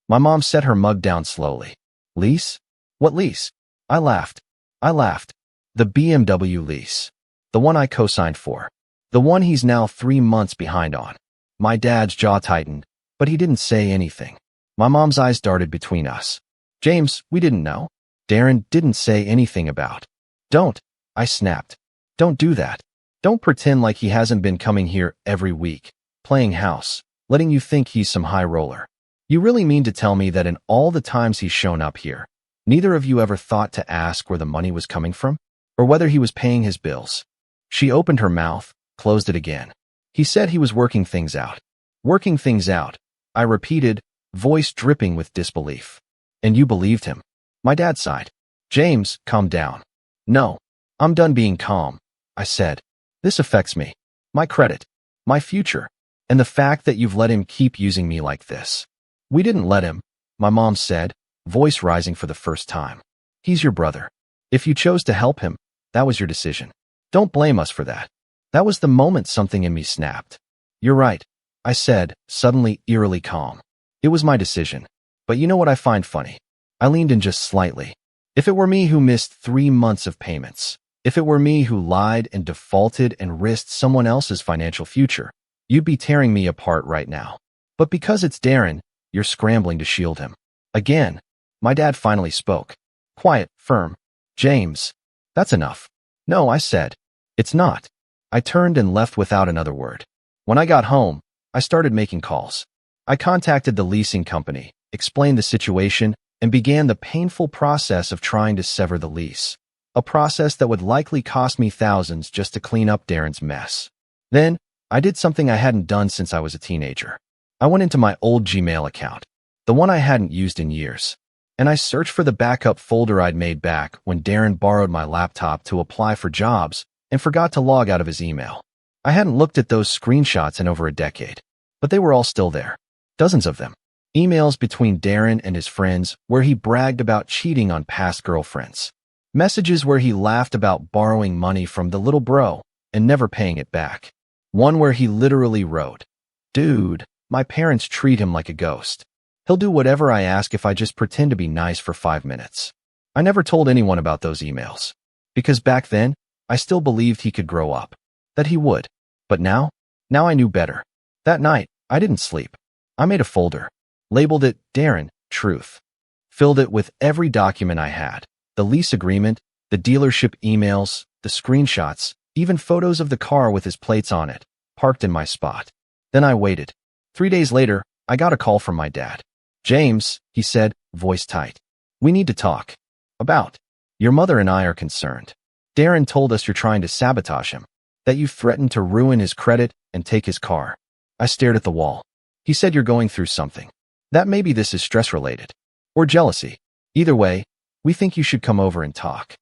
My mom set her mug down slowly. Lease? What lease? I laughed. The BMW lease. The one I co-signed for. The one he's now 3 months behind on. My dad's jaw tightened, but he didn't say anything. My mom's eyes darted between us. James, we didn't know. Darren didn't say anything about. Don't, I snapped. Don't do that. Don't pretend like he hasn't been coming here every week, playing house, letting you think he's some high roller. You really mean to tell me that in all the times he's shown up here, neither of you ever thought to ask where the money was coming from? Or whether he was paying his bills? She opened her mouth, closed it again. He said he was working things out. Working things out, I repeated, voice dripping with disbelief. And you believed him? My dad sighed. James, calm down. No, I'm done being calm, I said. This affects me, my credit, my future, and the fact that you've let him keep using me like this. We didn't let him, my mom said, voice rising for the first time. He's your brother. If you chose to help him, that was your decision. Don't blame us for that. That was the moment something in me snapped. You're right, I said, suddenly eerily calm. It was my decision. But you know what I find funny? I leaned in just slightly. If it were me who missed 3 months of payments, if it were me who lied and defaulted and risked someone else's financial future, you'd be tearing me apart right now. But because it's Darren, you're scrambling to shield him. Again, my dad finally spoke. Quiet, firm. James, that's enough. No, I said. It's not. I turned and left without another word. When I got home, I started making calls. I contacted the leasing company, explained the situation, and began the painful process of trying to sever the lease. A process that would likely cost me thousands just to clean up Darren's mess. Then, I did something I hadn't done since I was a teenager. I went into my old Gmail account, the one I hadn't used in years, and I searched for the backup folder I'd made back when Darren borrowed my laptop to apply for jobs and forgot to log out of his email. I hadn't looked at those screenshots in over a decade, but they were all still there. Dozens of them. Emails between Darren and his friends where he bragged about cheating on past girlfriends. Messages where he laughed about borrowing money from the little bro and never paying it back. One where he literally wrote, "Dude, my parents treat him like a ghost. He'll do whatever I ask if I just pretend to be nice for 5 minutes." I never told anyone about those emails, because back then, I still believed he could grow up, that he would. But now I knew better. That night, I didn't sleep. I made a folder, labeled it Darren, Truth, filled it with every document I had, the lease agreement, the dealership emails, the screenshots, even photos of the car with his plates on it, parked in my spot. Then I waited. 3 days later, I got a call from my dad. "James," he said, voice tight. "We need to talk. About. Your mother and I are concerned. Darren told us you're trying to sabotage him, that you threatened to ruin his credit and take his car." I stared at the wall. "He said you're going through something. That maybe this is stress-related. Or jealousy. Either way, we think you should come over and talk."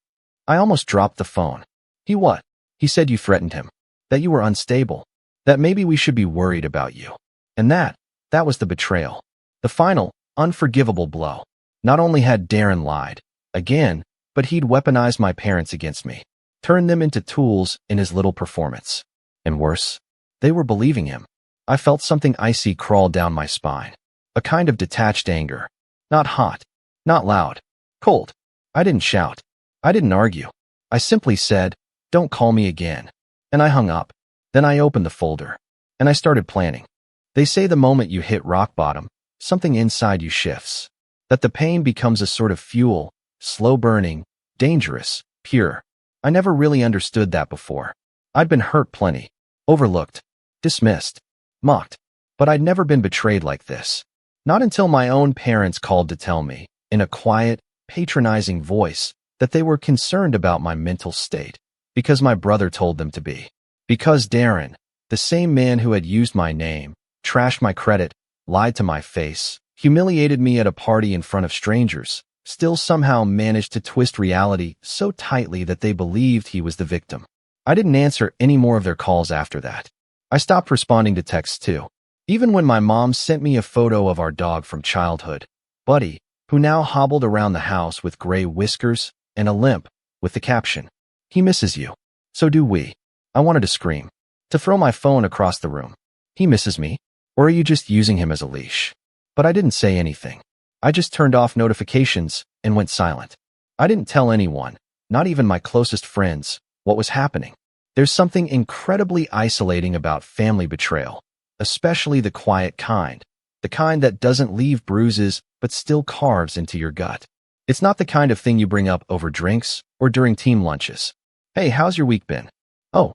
I almost dropped the phone. "He what?" "He said you threatened him. That you were unstable. That maybe we should be worried about you." And that was the betrayal. The final, unforgivable blow. Not only had Darren lied, again, but he'd weaponized my parents against me, turned them into tools in his little performance. And worse, they were believing him. I felt something icy crawl down my spine. A kind of detached anger. Not hot. Not loud. Cold. I didn't shout. I didn't argue. I simply said, "Don't call me again." And I hung up. Then I opened the folder. And I started planning. They say the moment you hit rock bottom, something inside you shifts. That the pain becomes a sort of fuel, slow burning, dangerous, pure. I never really understood that before. I'd been hurt plenty. Overlooked. Dismissed. Mocked. But I'd never been betrayed like this. Not until my own parents called to tell me, in a quiet, patronizing voice, that they were concerned about my mental state. Because my brother told them to be. Because Darren, the same man who had used my name, trashed my credit, lied to my face, humiliated me at a party in front of strangers, still somehow managed to twist reality so tightly that they believed he was the victim. I didn't answer any more of their calls after that. I stopped responding to texts too. Even when my mom sent me a photo of our dog from childhood, Buddy, who now hobbled around the house with gray whiskers and a limp, with the caption, "He misses you. So do we." I wanted to scream, to throw my phone across the room. He misses me? Or are you just using him as a leash? But I didn't say anything. I just turned off notifications and went silent. I didn't tell anyone, not even my closest friends, what was happening. There's something incredibly isolating about family betrayal, especially the quiet kind, the kind that doesn't leave bruises but still carves into your gut. It's not the kind of thing you bring up over drinks or during team lunches. "Hey, how's your week been?" "Oh,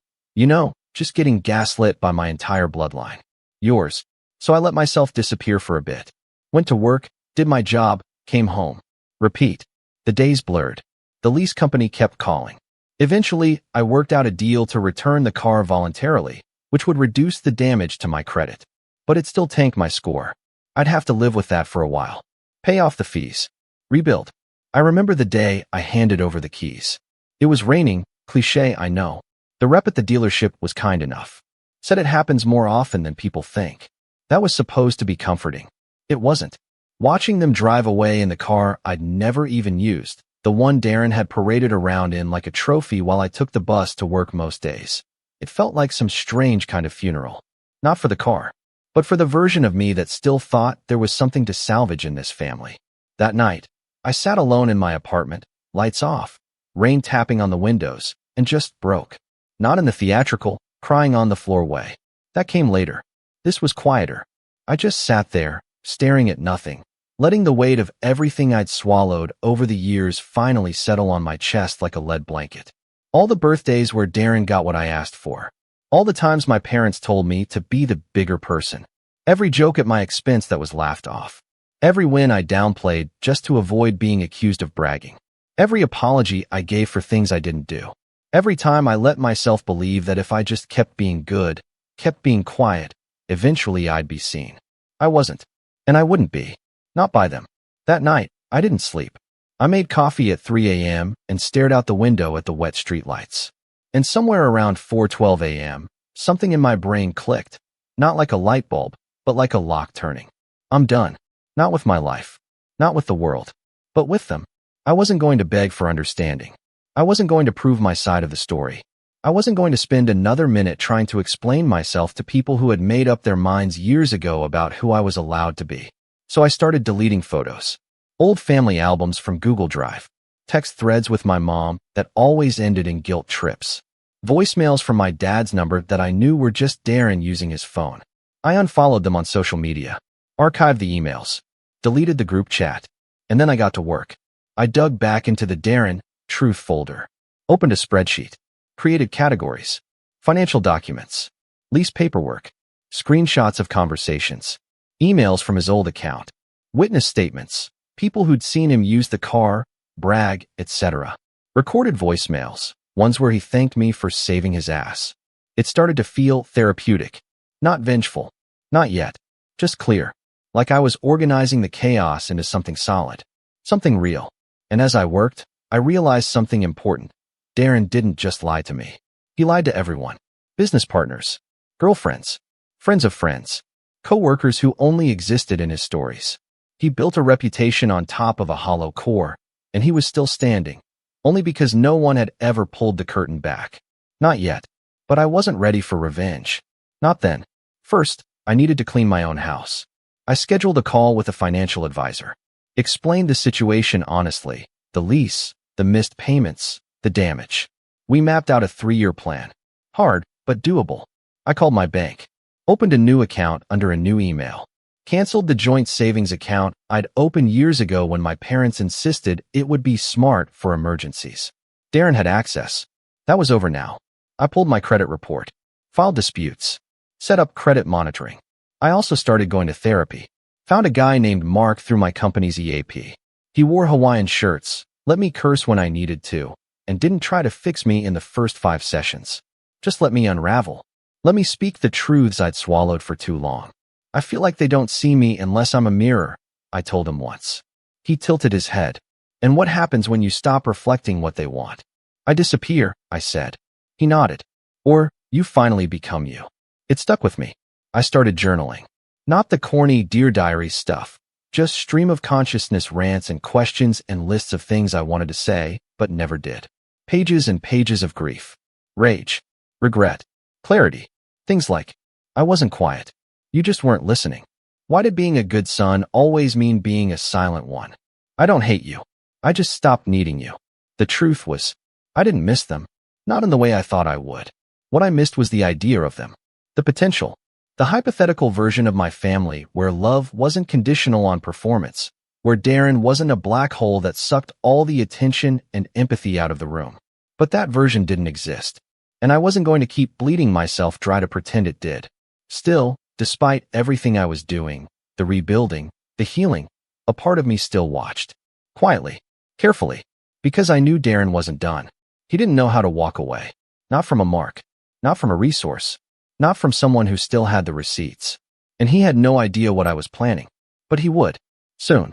just getting gaslit by my entire bloodline." "Yours." So I let myself disappear for a bit. Went to work, did my job, came home. Repeat. The days blurred. The lease company kept calling. Eventually, I worked out a deal to return the car voluntarily, which would reduce the damage to my credit. But it still tanked my score. I'd have to live with that for a while. Pay off the fees. Rebuild. I remember the day I handed over the keys. It was raining, cliché, I know. The rep at the dealership was kind enough. Said it happens more often than people think. That was supposed to be comforting. It wasn't. Watching them drive away in the car I'd never even used, the one Darren had paraded around in like a trophy while I took the bus to work most days. It felt like some strange kind of funeral. Not for the car, but for the version of me that still thought there was something to salvage in this family. That night, I sat alone in my apartment, lights off, rain tapping on the windows, and just broke. Not in the theatrical, crying on the floor way. That came later. This was quieter. I just sat there, staring at nothing, letting the weight of everything I'd swallowed over the years finally settle on my chest like a lead blanket. All the birthdays where Darren got what I asked for. All the times my parents told me to be the bigger person. Every joke at my expense that was laughed off. Every win I downplayed just to avoid being accused of bragging. Every apology I gave for things I didn't do. Every time I let myself believe that if I just kept being good, kept being quiet, eventually I'd be seen. I wasn't. And I wouldn't be. Not by them. That night, I didn't sleep. I made coffee at 3 a.m. and stared out the window at the wet streetlights. And somewhere around 4:12 a.m., something in my brain clicked. Not like a light bulb, but like a lock turning. I'm done. Not with my life. Not with the world. But with them. I wasn't going to beg for understanding. I wasn't going to prove my side of the story. I wasn't going to spend another minute trying to explain myself to people who had made up their minds years ago about who I was allowed to be. So I started deleting photos. Old family albums from Google Drive. Text threads with my mom that always ended in guilt trips. Voicemails from my dad's number that I knew were just Darren using his phone. I unfollowed them on social media. Archived the emails. Deleted the group chat. And then I got to work. I dug back into the Darren Truth folder. Opened a spreadsheet. Created categories. Financial documents. Lease paperwork. Screenshots of conversations. Emails from his old account. Witness statements. People who'd seen him use the car, brag, etc. Recorded voicemails. Ones where he thanked me for saving his ass. It started to feel therapeutic. Not vengeful. Not yet. Just clear. Like I was organizing the chaos into something solid. Something real. And as I worked, I realized something important. Darren didn't just lie to me. He lied to everyone. Business partners, girlfriends, friends of friends, co-workers who only existed in his stories. He built a reputation on top of a hollow core, and he was still standing, only because no one had ever pulled the curtain back. Not yet, but I wasn't ready for revenge. Not then. First, I needed to clean my own house. I scheduled a call with a financial advisor, explained the situation honestly, the lease, the missed payments, the damage. We mapped out a 3-year plan. Hard, but doable. I called my bank, opened a new account under a new email, canceled the joint savings account I'd opened years ago when my parents insisted it would be smart for emergencies. Darren had access. That was over now. I pulled my credit report, filed disputes, set up credit monitoring. I also started going to therapy. Found a guy named Mark through my company's EAP. He wore Hawaiian shirts, let me curse when I needed to, and didn't try to fix me in the first 5 sessions. Just let me unravel. Let me speak the truths I'd swallowed for too long. I feel like they don't see me unless I'm a mirror, I told him once. He tilted his head. And what happens when you stop reflecting what they want? I disappear, I said. He nodded. Or, you finally become you. It stuck with me. I started journaling. Not the corny Dear Diary stuff, just stream of consciousness rants and questions and lists of things I wanted to say, but never did. Pages and pages of grief, rage, regret, clarity. Things like, I wasn't quiet. You just weren't listening. Why did being a good son always mean being a silent one? I don't hate you. I just stopped needing you. The truth was, I didn't miss them. Not in the way I thought I would. What I missed was the idea of them. The potential. The hypothetical version of my family where love wasn't conditional on performance, where Darren wasn't a black hole that sucked all the attention and empathy out of the room. But that version didn't exist, and I wasn't going to keep bleeding myself dry to pretend it did. Still, despite everything I was doing, the rebuilding, the healing, a part of me still watched. Quietly, carefully, because I knew Darren wasn't done. He didn't know how to walk away. Not from a mark, not from a resource, not from someone who still had the receipts. And he had no idea what I was planning. But he would. Soon.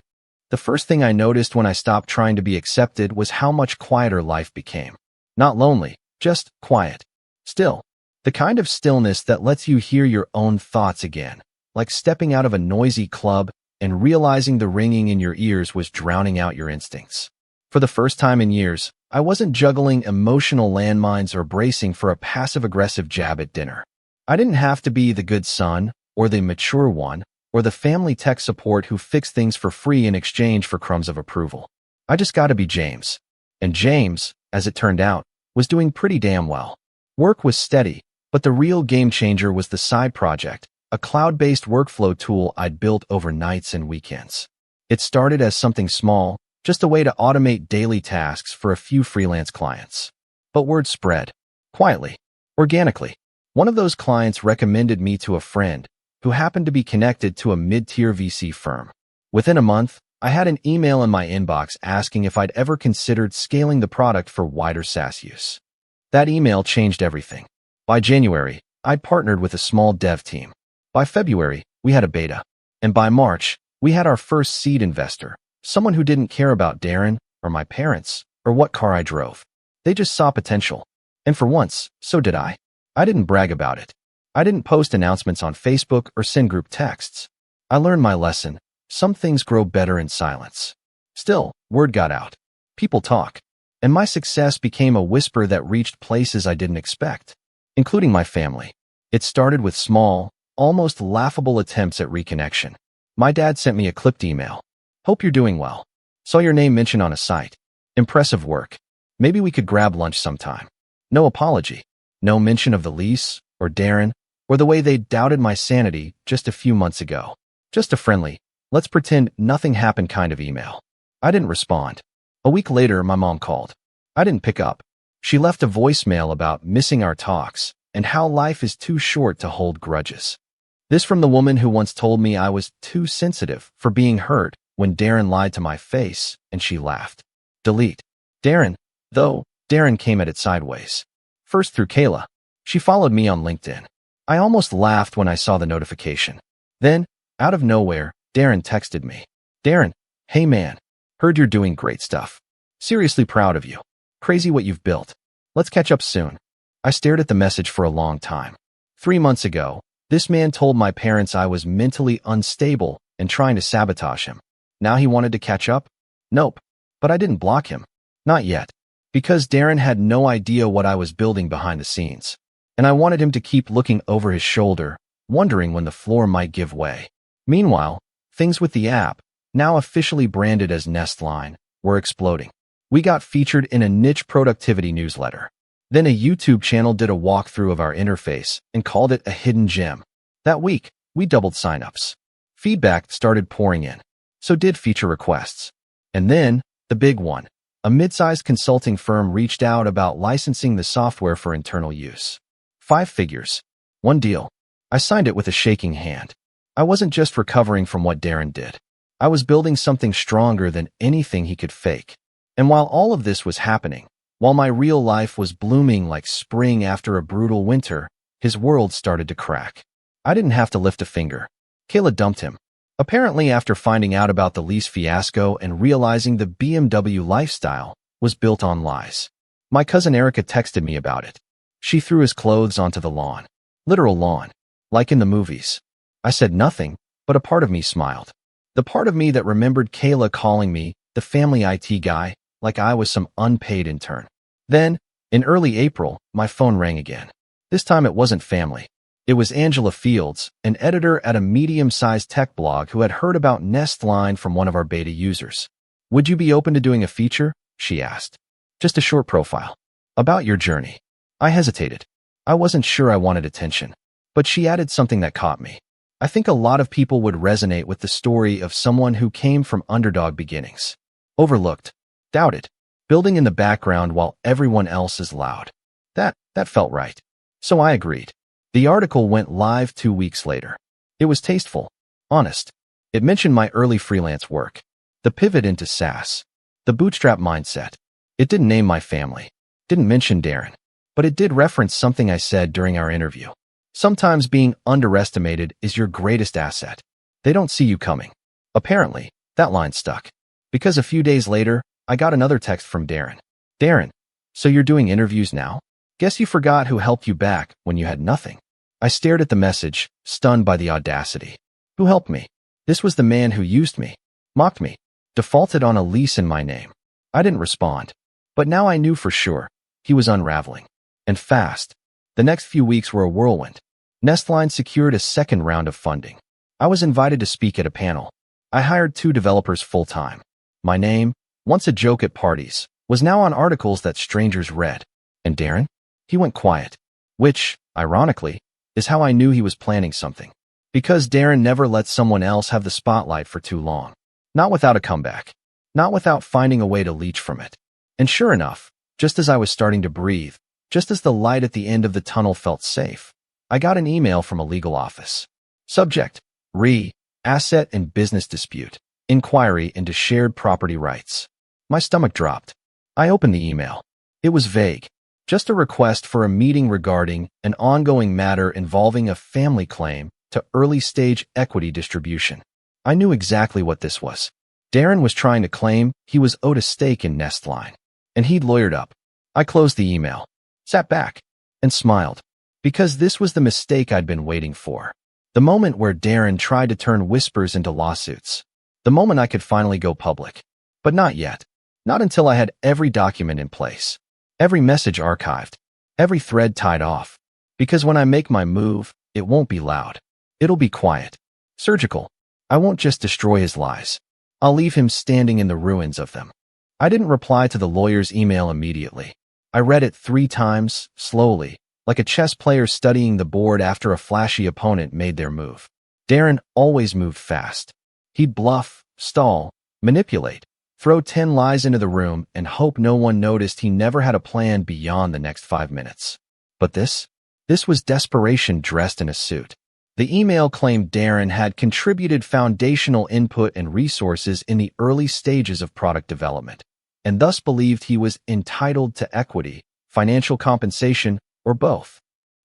The first thing I noticed when I stopped trying to be accepted was how much quieter life became. Not lonely, just quiet. Still. The kind of stillness that lets you hear your own thoughts again, like stepping out of a noisy club and realizing the ringing in your ears was drowning out your instincts. For the first time in years, I wasn't juggling emotional landmines or bracing for a passive-aggressive jab at dinner. I didn't have to be the good son, or the mature one, or the family tech support who fixed things for free in exchange for crumbs of approval. I just got to be James. And James, as it turned out, was doing pretty damn well. Work was steady, but the real game changer was the side project, a cloud-based workflow tool I'd built over nights and weekends. It started as something small, just a way to automate daily tasks for a few freelance clients. But word spread. Quietly. Organically. One of those clients recommended me to a friend who happened to be connected to a mid-tier VC firm. Within a month, I had an email in my inbox asking if I'd ever considered scaling the product for wider SaaS use. That email changed everything. By January, I'd partnered with a small dev team. By February, we had a beta. And by March, we had our first seed investor, someone who didn't care about Darren or my parents or what car I drove. They just saw potential. And for once, so did I. I didn't brag about it. I didn't post announcements on Facebook or send group texts. I learned my lesson. Some things grow better in silence. Still, word got out. People talk. And my success became a whisper that reached places I didn't expect, including my family. It started with small, almost laughable attempts at reconnection. My dad sent me a clipped email. Hope you're doing well. Saw your name mentioned on a site. Impressive work. Maybe we could grab lunch sometime. No apology. No mention of the lease, or Darren, or the way they doubted my sanity just a few months ago. Just a friendly, let's pretend nothing happened kind of email. I didn't respond. A week later, my mom called. I didn't pick up. She left a voicemail about missing our talks and how life is too short to hold grudges. This from the woman who once told me I was too sensitive for being hurt when Darren lied to my face, and she laughed. Delete. Darren, though, Darren came at it sideways. First through Kayla. She followed me on LinkedIn. I almost laughed when I saw the notification. Then, out of nowhere, Darren texted me. Darren, hey man, heard you're doing great stuff. Seriously proud of you. Crazy what you've built. Let's catch up soon. I stared at the message for a long time. 3 months ago, this man told my parents I was mentally unstable and trying to sabotage him. Now he wanted to catch up? Nope. But I didn't block him. Not yet. Because Darren had no idea what I was building behind the scenes. And I wanted him to keep looking over his shoulder, wondering when the floor might give way. Meanwhile, Things with the app, now officially branded as Nestline, were exploding. We got featured in a niche productivity newsletter. Then a YouTube channel did a walkthrough of our interface and called it a hidden gem. That week, we doubled signups. Feedback started pouring in. So did feature requests. And then, the big one. A mid-sized consulting firm reached out about licensing the software for internal use. 5 figures. One deal. I signed it with a shaking hand. I wasn't just recovering from what Darren did. I was building something stronger than anything he could fake. And while all of this was happening, while my real life was blooming like spring after a brutal winter, his world started to crack. I didn't have to lift a finger. Kayla dumped him. Apparently, after finding out about the lease fiasco and realizing the BMW lifestyle was built on lies. My cousin Erica texted me about it. She threw his clothes onto the lawn. Literal lawn. Like in the movies. I said nothing, but a part of me smiled. The part of me that remembered Kayla calling me the family IT guy, like I was some unpaid intern. Then, in early April, my phone rang again. This time it wasn't family. It was Angela Fields, an editor at a medium-sized tech blog who had heard about Nestline from one of our beta users. "Would you be open to doing a feature?" she asked. "Just a short profile. About your journey." I hesitated. I wasn't sure I wanted attention. But she added something that caught me. "I think a lot of people would resonate with the story of someone who came from underdog beginnings. Overlooked. Doubted. Building in the background while everyone else is loud." That felt right. So I agreed. The article went live 2 weeks later. It was tasteful. Honest. It mentioned my early freelance work. The pivot into SaaS. The bootstrap mindset. It didn't name my family. Didn't mention Darren. But it did reference something I said during our interview. Sometimes being underestimated is your greatest asset. They don't see you coming. Apparently, that line stuck. Because a few days later, I got another text from Darren. "Darren, so you're doing interviews now? Guess you forgot who helped you back when you had nothing." I stared at the message, stunned by the audacity. Who helped me? This was the man who used me, mocked me, defaulted on a lease in my name. I didn't respond. But now I knew for sure. He was unraveling. And fast. The next few weeks were a whirlwind. Nestline secured a second round of funding. I was invited to speak at a panel. I hired 2 developers full-time. My name, once a joke at parties, was now on articles that strangers read. And Darren? He went quiet. Which, ironically, is how I knew he was planning something. Because Darren never let someone else have the spotlight for too long. Not without a comeback. Not without finding a way to leech from it. And sure enough, just as I was starting to breathe, just as the light at the end of the tunnel felt safe, I got an email from a legal office. Subject: Asset and business dispute. Inquiry into shared property rights. My stomach dropped. I opened the email. It was vague. Just a request for a meeting regarding an ongoing matter involving a family claim to early-stage equity distribution. I knew exactly what this was. Darren was trying to claim he was owed a stake in Nestline, and he'd lawyered up. I closed the email, sat back, and smiled, because this was the mistake I'd been waiting for. The moment where Darren tried to turn whispers into lawsuits. The moment I could finally go public. But not yet. Not until I had every document in place. Every message archived. Every thread tied off. Because when I make my move, it won't be loud. It'll be quiet. Surgical. I won't just destroy his lies. I'll leave him standing in the ruins of them. I didn't reply to the lawyer's email immediately. I read it 3 times, slowly, like a chess player studying the board after a flashy opponent made their move. Darren always moved fast. He'd bluff, stall, manipulate, throw 10 lies into the room and hope no one noticed he never had a plan beyond the next 5 minutes. But this was desperation dressed in a suit. The email claimed Darren had contributed foundational input and resources in the early stages of product development, and thus believed he was entitled to equity, financial compensation, or both.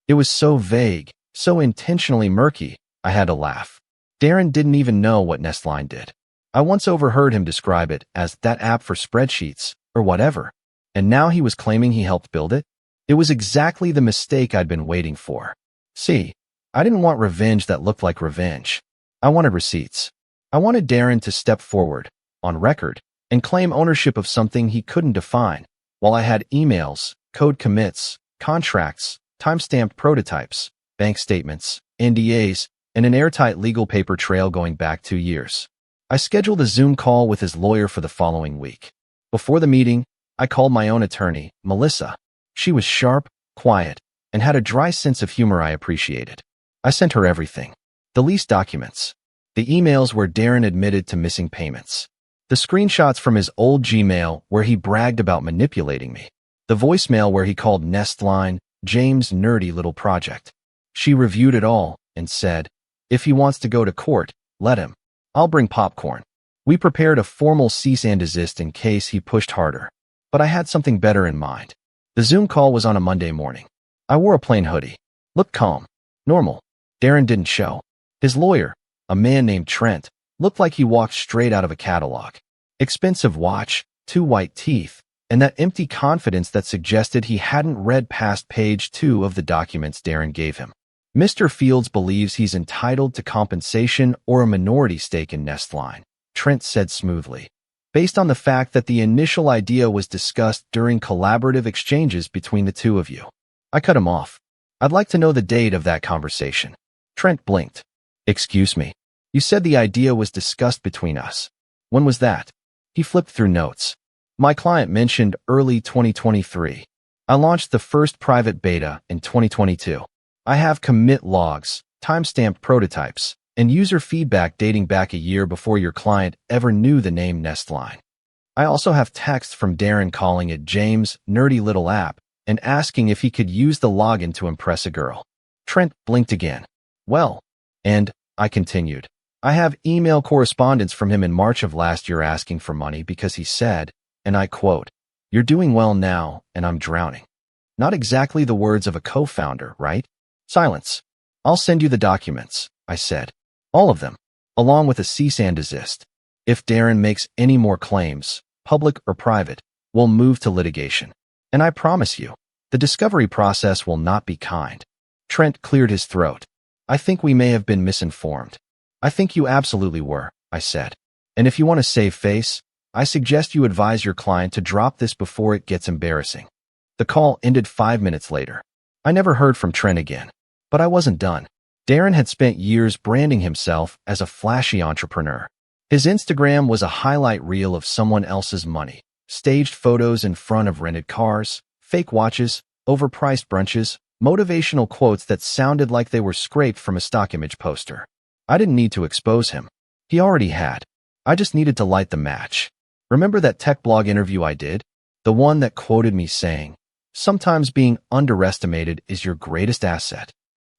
It was so vague, so intentionally murky, I had to laugh. Darren didn't even know what Nestline did. I once overheard him describe it as that app for spreadsheets, or whatever, and now he was claiming he helped build it? It was exactly the mistake I'd been waiting for. See, I didn't want revenge that looked like revenge. I wanted receipts. I wanted Darren to step forward, on record, and claim ownership of something he couldn't define, while I had emails, code commits, contracts, timestamped prototypes, bank statements, NDAs, and an airtight legal paper trail going back 2 years. I scheduled a Zoom call with his lawyer for the following week. Before the meeting, I called my own attorney, Melissa. She was sharp, quiet, and had a dry sense of humor I appreciated. I sent her everything. The lease documents. The emails where Darren admitted to missing payments. The screenshots from his old Gmail where he bragged about manipulating me. The voicemail where he called Nestline James' nerdy little project. She reviewed it all and said, if he wants to go to court, let him. I'll bring popcorn. We prepared a formal cease and desist in case he pushed harder. But I had something better in mind. The Zoom call was on a Monday morning. I wore a plain hoodie. Looked calm. Normal. Darren didn't show. His lawyer, a man named Trent, looked like he walked straight out of a catalog. Expensive watch, 2 white teeth, and that empty confidence that suggested he hadn't read past page 2 of the documents Darren gave him. Mr. Fields believes he's entitled to compensation or a minority stake in Nestline, Trent said smoothly, based on the fact that the initial idea was discussed during collaborative exchanges between the two of you. I cut him off. I'd like to know the date of that conversation. Trent blinked. Excuse me. You said the idea was discussed between us. When was that? He flipped through notes. My client mentioned early 2023. I launched the first private beta in 2022. I have commit logs, timestamped prototypes, and user feedback dating back a year before your client ever knew the name Nestline. I also have texts from Darren calling it James' nerdy little app and asking if he could use the login to impress a girl. Trent blinked again. Well, and, I continued, I have email correspondence from him in March of last year asking for money because he said, and I quote, "You're doing well now, and I'm drowning." Not exactly the words of a co-founder, right? Silence. I'll send you the documents, I said. All of them, along with a cease and desist. If Darren makes any more claims, public or private, we'll move to litigation. And I promise you, the discovery process will not be kind. Trent cleared his throat. I think we may have been misinformed. I think you absolutely were, I said. And if you want to save face, I suggest you advise your client to drop this before it gets embarrassing. The call ended 5 minutes later. I never heard from Trent again. But I wasn't done. Darren had spent years branding himself as a flashy entrepreneur. His Instagram was a highlight reel of someone else's money, staged photos in front of rented cars, fake watches, overpriced brunches, motivational quotes that sounded like they were scraped from a stock image poster. I didn't need to expose him. He already had. I just needed to light the match. Remember that tech blog interview I did? The one that quoted me saying, "Sometimes being underestimated is your greatest asset."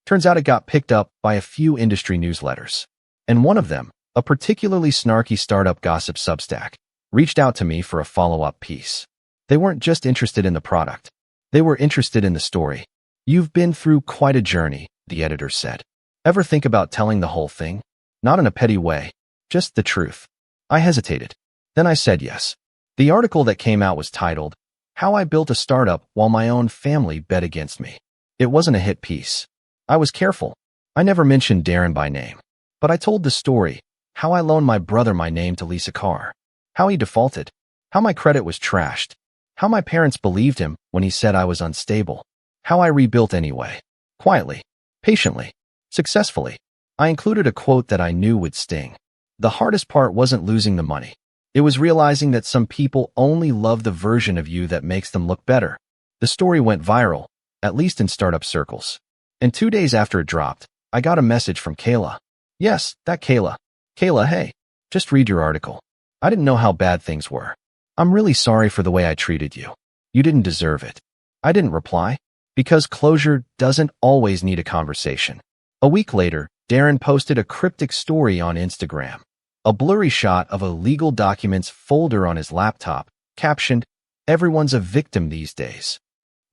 Turns out it got picked up by a few industry newsletters. And one of them, a particularly snarky startup gossip Substack, reached out to me for a follow-up piece. They weren't just interested in the product. They were interested in the story. You've been through quite a journey, the editor said. Ever think about telling the whole thing? Not in a petty way, just the truth. I hesitated. Then I said yes. The article that came out was titled, "How I Built a Startup While My Own Family Bet Against Me." It wasn't a hit piece. I was careful. I never mentioned Darren by name. But I told the story, how I loaned my brother my name to lease a car, how he defaulted, how my credit was trashed, how my parents believed him when he said I was unstable, how I rebuilt anyway, quietly, patiently, successfully. I included a quote that I knew would sting. The hardest part wasn't losing the money. It was realizing that some people only love the version of you that makes them look better. The story went viral, at least in startup circles. And 2 days after it dropped, I got a message from Kayla. Yes, that Kayla. Kayla, hey, just read your article. I didn't know how bad things were. I'm really sorry for the way I treated you. You didn't deserve it. I didn't reply, because closure doesn't always need a conversation. A week later, Darren posted a cryptic story on Instagram. A blurry shot of a legal documents folder on his laptop, captioned, "Everyone's a victim these days."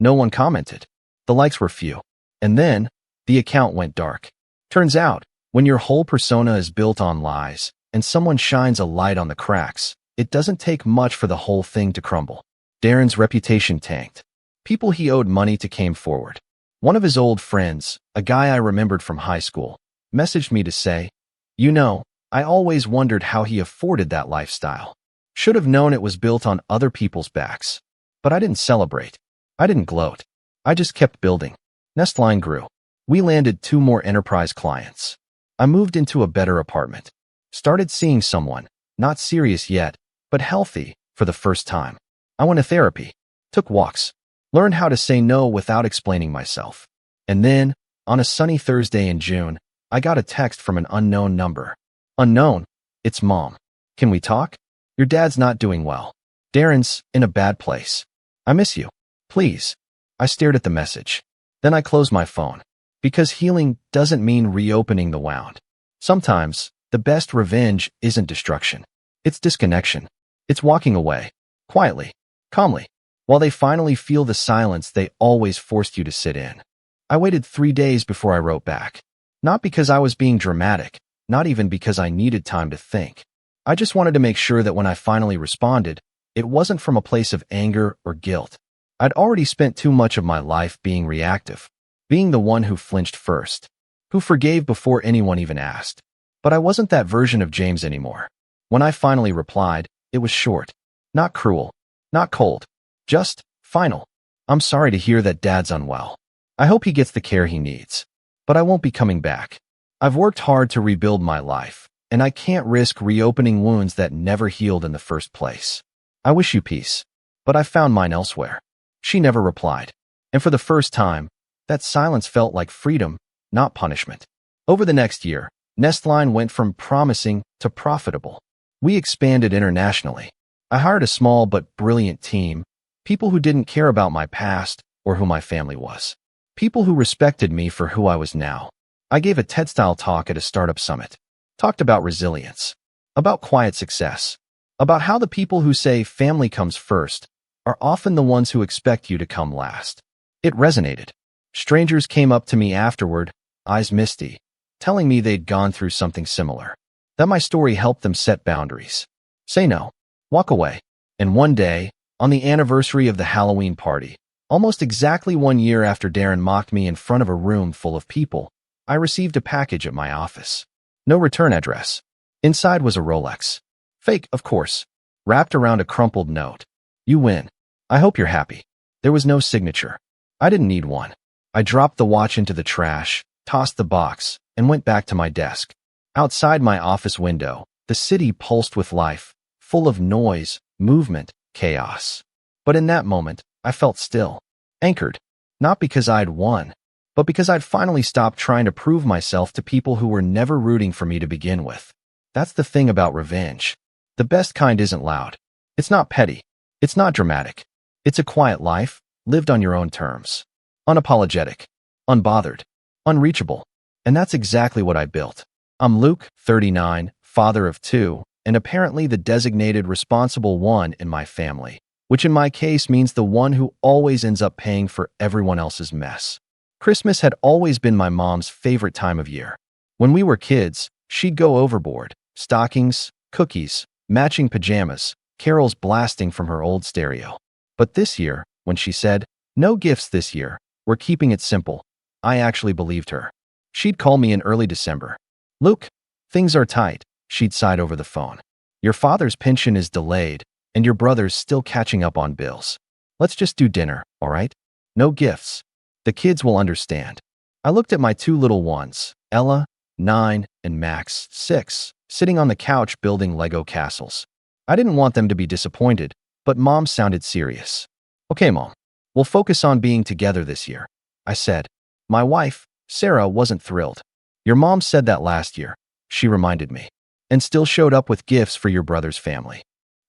No one commented. The likes were few. And then, the account went dark. Turns out, when your whole persona is built on lies, and someone shines a light on the cracks, it doesn't take much for the whole thing to crumble. Darren's reputation tanked. People he owed money to came forward. One of his old friends, a guy I remembered from high school, messaged me to say, "You know, I always wondered how he afforded that lifestyle. Should have known it was built on other people's backs." But I didn't celebrate. I didn't gloat. I just kept building. Nestline grew. We landed 2 more enterprise clients. I moved into a better apartment. Started seeing someone, not serious yet, but healthy, for the first time. I went to therapy, took walks, learned how to say no without explaining myself. And then, on a sunny Thursday in June, I got a text from an unknown number. Unknown, it's Mom. Can we talk? Your dad's not doing well. Darren's in a bad place. I miss you. Please. I stared at the message. Then I closed my phone. Because healing doesn't mean reopening the wound. Sometimes, the best revenge isn't destruction. It's disconnection. It's walking away. Quietly. Calmly. While they finally feel the silence they always forced you to sit in. I waited 3 days before I wrote back. Not because I was being dramatic. Not even because I needed time to think. I just wanted to make sure that when I finally responded, it wasn't from a place of anger or guilt. I'd already spent too much of my life being reactive. Being the one who flinched first. Who forgave before anyone even asked. But I wasn't that version of James anymore. When I finally replied, it was short. Not cruel. Not cold. Just, final. I'm sorry to hear that Dad's unwell. I hope he gets the care he needs. But I won't be coming back. I've worked hard to rebuild my life, and I can't risk reopening wounds that never healed in the first place. I wish you peace. But I found mine elsewhere. She never replied. And for the first time, that silence felt like freedom, not punishment. Over the next year, Nestline went from promising to profitable. We expanded internationally. I hired a small but brilliant team, people who didn't care about my past or who my family was. People who respected me for who I was now. I gave a TED-style talk at a startup summit. Talked about resilience. About quiet success. About how the people who say family comes first are often the ones who expect you to come last. It resonated. Strangers came up to me afterward, eyes misty, telling me they'd gone through something similar. That my story helped them set boundaries. Say no. Walk away. And one day, on the anniversary of the Halloween party, almost exactly 1 year after Darren mocked me in front of a room full of people, I received a package at my office. No return address. Inside was a Rolex. Fake, of course. Wrapped around a crumpled note. You win. I hope you're happy. There was no signature. I didn't need one. I dropped the watch into the trash, tossed the box, and went back to my desk. Outside my office window, the city pulsed with life, full of noise, movement, chaos. But in that moment, I felt still, anchored. Not because I'd won, but because I'd finally stopped trying to prove myself to people who were never rooting for me to begin with. That's the thing about revenge. The best kind isn't loud. It's not petty. It's not dramatic. It's a quiet life, lived on your own terms. Unapologetic, unbothered, unreachable. And that's exactly what I built. I'm Luke, 39, father of 2, and apparently the designated responsible one in my family, which in my case means the one who always ends up paying for everyone else's mess. Christmas had always been my mom's favorite time of year. When we were kids, she'd go overboard. Stockings, cookies, matching pajamas, carols blasting from her old stereo. But this year, when she said, "No gifts this year, we're keeping it simple," I actually believed her. She'd call me in early December. "Luke, things are tight," she'd sighed over the phone. "Your father's pension is delayed, and your brother's still catching up on bills. Let's just do dinner, all right? No gifts. The kids will understand." I looked at my 2 little ones, Ella, 9, and Max, 6, sitting on the couch building Lego castles. I didn't want them to be disappointed, but Mom sounded serious. "Okay, Mom, we'll focus on being together this year," I said. My wife, Sarah, wasn't thrilled. "Your mom said that last year," she reminded me, "and still showed up with gifts for your brother's family."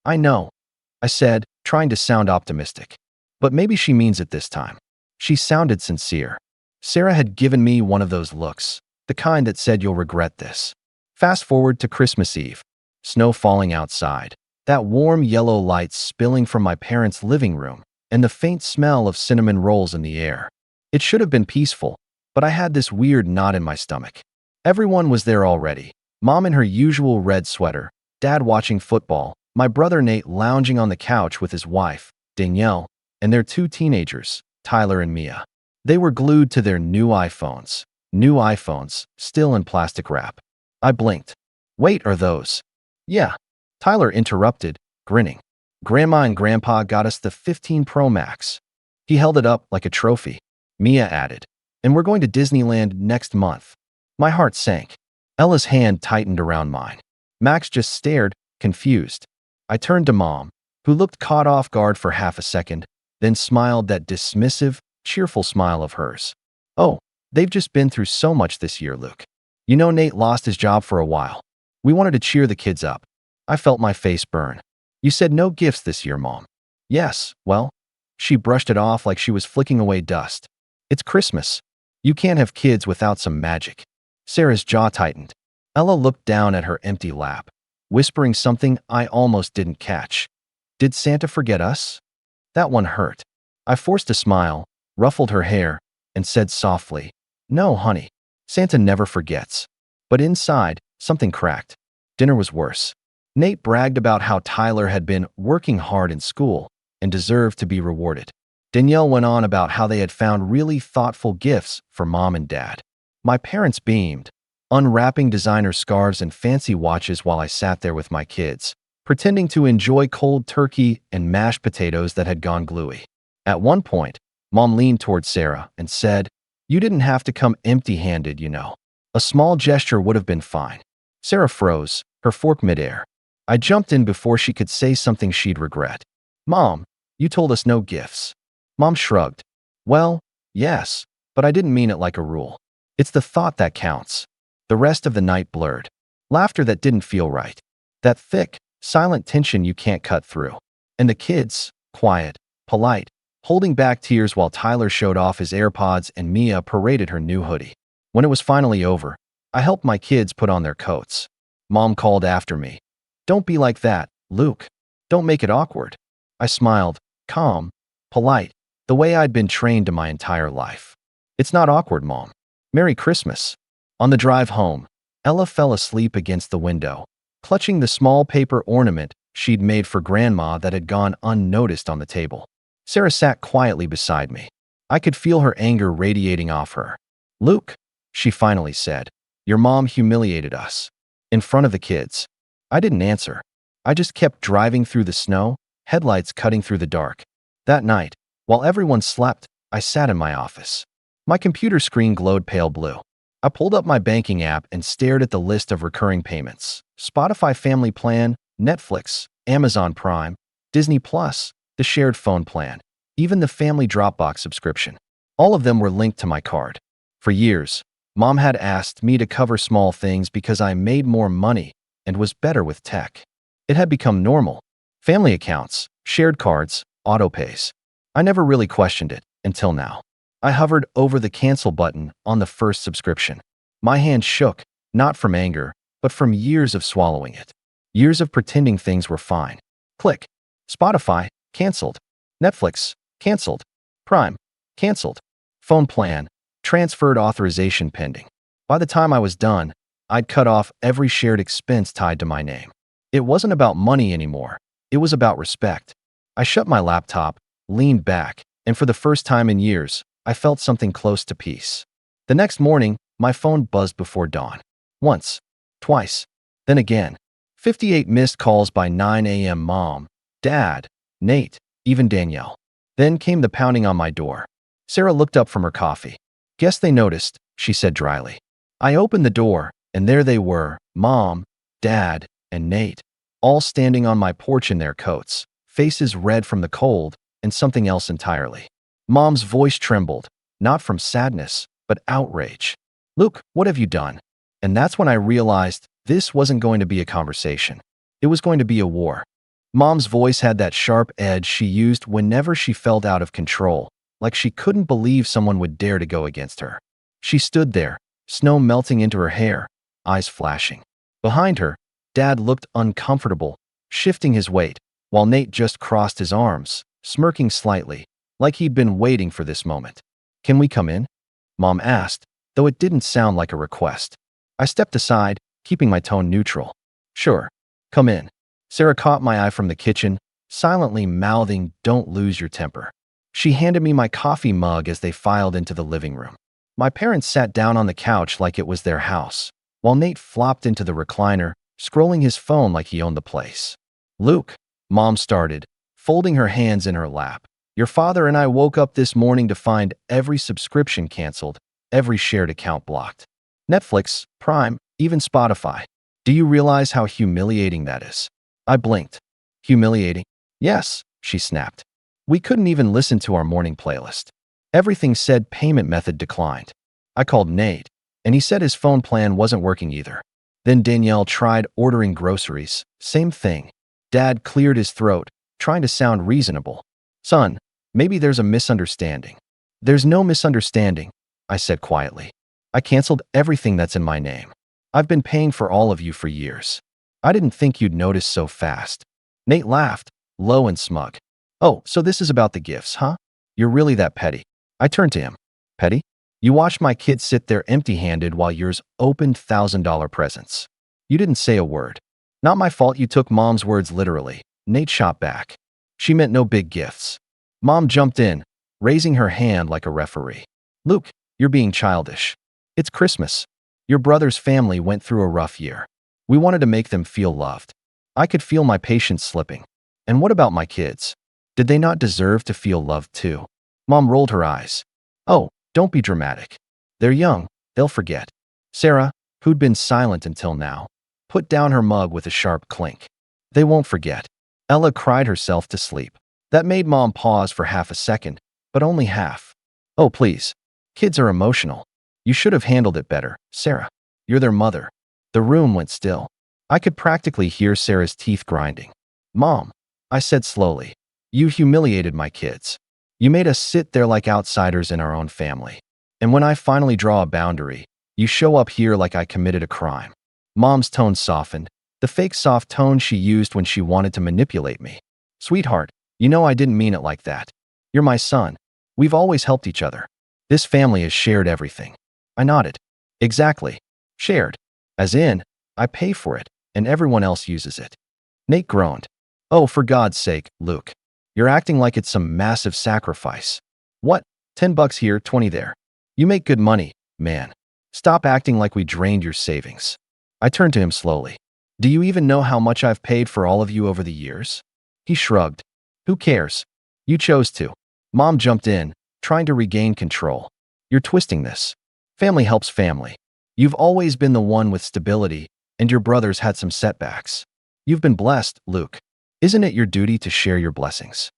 "I know," I said, trying to sound optimistic. "But maybe she means it this time." She sounded sincere. Sarah had given me one of those looks, the kind that said you'll regret this. Fast forward to Christmas Eve. Snow falling outside, that warm yellow light spilling from my parents' living room, and the faint smell of cinnamon rolls in the air. It should have been peaceful, but I had this weird knot in my stomach. Everyone was there already. Mom in her usual red sweater, Dad watching football, my brother Nate lounging on the couch with his wife, Danielle, and their 2 teenagers, Tyler and Mia. They were glued to their new iPhones, still in plastic wrap. I blinked. "Wait, are those?" "Yeah," Tyler interrupted, grinning. "Grandma and Grandpa got us the 15 Pro Max." He held it up like a trophy. Mia added, "And we're going to Disneyland next month." My heart sank. Ella's hand tightened around mine. Max just stared, confused. I turned to Mom, who looked caught off guard for half a second, then smiled that dismissive, cheerful smile of hers. Oh, they've just been through so much this year, Luke. You know, Nate lost his job for a while. We wanted to cheer the kids up. I felt my face burn. You said no gifts this year, Mom. Yes, well, she brushed it off like she was flicking away dust. It's Christmas. You can't have kids without some magic. Sarah's jaw tightened. Ella looked down at her empty lap, whispering something I almost didn't catch. Did Santa forget us? That one hurt. I forced a smile, ruffled her hair, and said softly, No, honey, Santa never forgets. But inside, something cracked. Dinner was worse. Nate bragged about how Tyler had been working hard in school and deserved to be rewarded. Danielle went on about how they had found really thoughtful gifts for Mom and Dad. My parents beamed, unwrapping designer scarves and fancy watches while I sat there with my kids, pretending to enjoy cold turkey and mashed potatoes that had gone gluey. At one point, Mom leaned toward Sarah and said, You didn't have to come empty-handed, you know. A small gesture would have been fine. Sarah froze, her fork midair. I jumped in before she could say something she'd regret. Mom, you told us no gifts. Mom shrugged. Well, yes, but I didn't mean it like a rule. It's the thought that counts. The rest of the night blurred. Laughter that didn't feel right. That thick, silent tension you can't cut through. And the kids, quiet, polite, holding back tears while Tyler showed off his AirPods and Mia paraded her new hoodie. When it was finally over, I helped my kids put on their coats. Mom called after me. Don't be like that, Luke. Don't make it awkward. I smiled, calm, polite, the way I'd been trained in my entire life. It's not awkward, Mom. Merry Christmas. On the drive home, Ella fell asleep against the window, clutching the small paper ornament she'd made for Grandma that had gone unnoticed on the table. Sarah sat quietly beside me. I could feel her anger radiating off her. Luke, she finally said, your mom humiliated us. In front of the kids. I didn't answer. I just kept driving through the snow, headlights cutting through the dark. That night, while everyone slept, I sat in my office. My computer screen glowed pale blue. I pulled up my banking app and stared at the list of recurring payments. Spotify Family Plan, Netflix, Amazon Prime, Disney Plus, the shared phone plan, even the family Dropbox subscription. All of them were linked to my card. For years, Mom had asked me to cover small things because I made more money and was better with tech. It had become normal. Family accounts, shared cards, autopays. I never really questioned it until now. I hovered over the cancel button on the first subscription. My hand shook, not from anger, but from years of swallowing it. Years of pretending things were fine. Click. Spotify, canceled. Netflix, canceled. Prime, canceled. Phone plan, transferred authorization pending. By the time I was done, I'd cut off every shared expense tied to my name. It wasn't about money anymore. It was about respect. I shut my laptop, leaned back, and for the first time in years, I felt something close to peace. The next morning, my phone buzzed before dawn. Once, twice, then again. 58 missed calls by 9 a.m. Mom, Dad, Nate, even Danielle. Then came the pounding on my door. Sarah looked up from her coffee. Guess they noticed, she said dryly. I opened the door, and there they were, Mom, Dad, and Nate, all standing on my porch in their coats, faces red from the cold, and something else entirely. Mom's voice trembled, not from sadness, but outrage. Luke, what have you done? And that's when I realized this wasn't going to be a conversation. It was going to be a war. Mom's voice had that sharp edge she used whenever she felt out of control, like she couldn't believe someone would dare to go against her. She stood there, snow melting into her hair, eyes flashing. Behind her, Dad looked uncomfortable, shifting his weight, while Nate just crossed his arms, smirking slightly, like he'd been waiting for this moment. Can we come in? Mom asked, though it didn't sound like a request. I stepped aside, keeping my tone neutral. Sure, come in. Sarah caught my eye from the kitchen, silently mouthing, Don't lose your temper. She handed me my coffee mug as they filed into the living room. My parents sat down on the couch like it was their house, while Nate flopped into the recliner, scrolling his phone like he owned the place. Luke, Mom started, folding her hands in her lap. Your father and I woke up this morning to find every subscription canceled, every shared account blocked. Netflix, Prime, even Spotify. Do you realize how humiliating that is? I blinked. Humiliating? Yes, she snapped. We couldn't even listen to our morning playlist. Everything said payment method declined. I called Nate, and he said his phone plan wasn't working either. Then Danielle tried ordering groceries. Same thing. Dad cleared his throat, trying to sound reasonable. Son, maybe there's a misunderstanding. There's no misunderstanding, I said quietly. I canceled everything that's in my name. I've been paying for all of you for years. I didn't think you'd notice so fast. Nate laughed, low and smug. Oh, so this is about the gifts, huh? You're really that petty. I turned to him. Petty? You watched my kids sit there empty-handed while yours opened $1,000 presents. You didn't say a word. Not my fault you took Mom's words literally. Nate shot back. She meant no big gifts. Mom jumped in, raising her hand like a referee. Luke, you're being childish. It's Christmas. Your brother's family went through a rough year. We wanted to make them feel loved. I could feel my patience slipping. And what about my kids? Did they not deserve to feel loved too? Mom rolled her eyes. Oh, don't be dramatic. They're young. They'll forget. Sarah, who'd been silent until now, put down her mug with a sharp clink. They won't forget. Ella cried herself to sleep. That made Mom pause for half a second, but only half. Oh, please. Kids are emotional. You should have handled it better, Sarah. You're their mother. The room went still. I could practically hear Sarah's teeth grinding. Mom, I said slowly, you humiliated my kids. You made us sit there like outsiders in our own family. And when I finally draw a boundary, you show up here like I committed a crime. Mom's tone softened, the fake soft tone she used when she wanted to manipulate me. Sweetheart, you know I didn't mean it like that. You're my son. We've always helped each other. This family has shared everything. I nodded. Exactly. Shared. As in, I pay for it, and everyone else uses it. Nate groaned. Oh, for God's sake, Luke. You're acting like it's some massive sacrifice. What? $10 here, 20 there. You make good money, man. Stop acting like we drained your savings. I turned to him slowly. Do you even know how much I've paid for all of you over the years? He shrugged. Who cares? You chose to. Mom jumped in, trying to regain control. You're twisting this. Family helps family. You've always been the one with stability, and your brothers had some setbacks. You've been blessed, Luke. Isn't it your duty to share your blessings?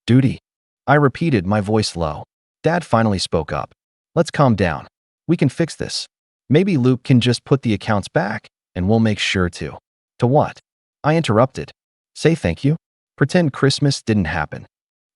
Duty? I repeated, my voice low. Dad finally spoke up. Let's calm down. We can fix this. Maybe Luke can just put the accounts back, and we'll make sure to. To what? I interrupted. Say thank you. Pretend Christmas didn't happen.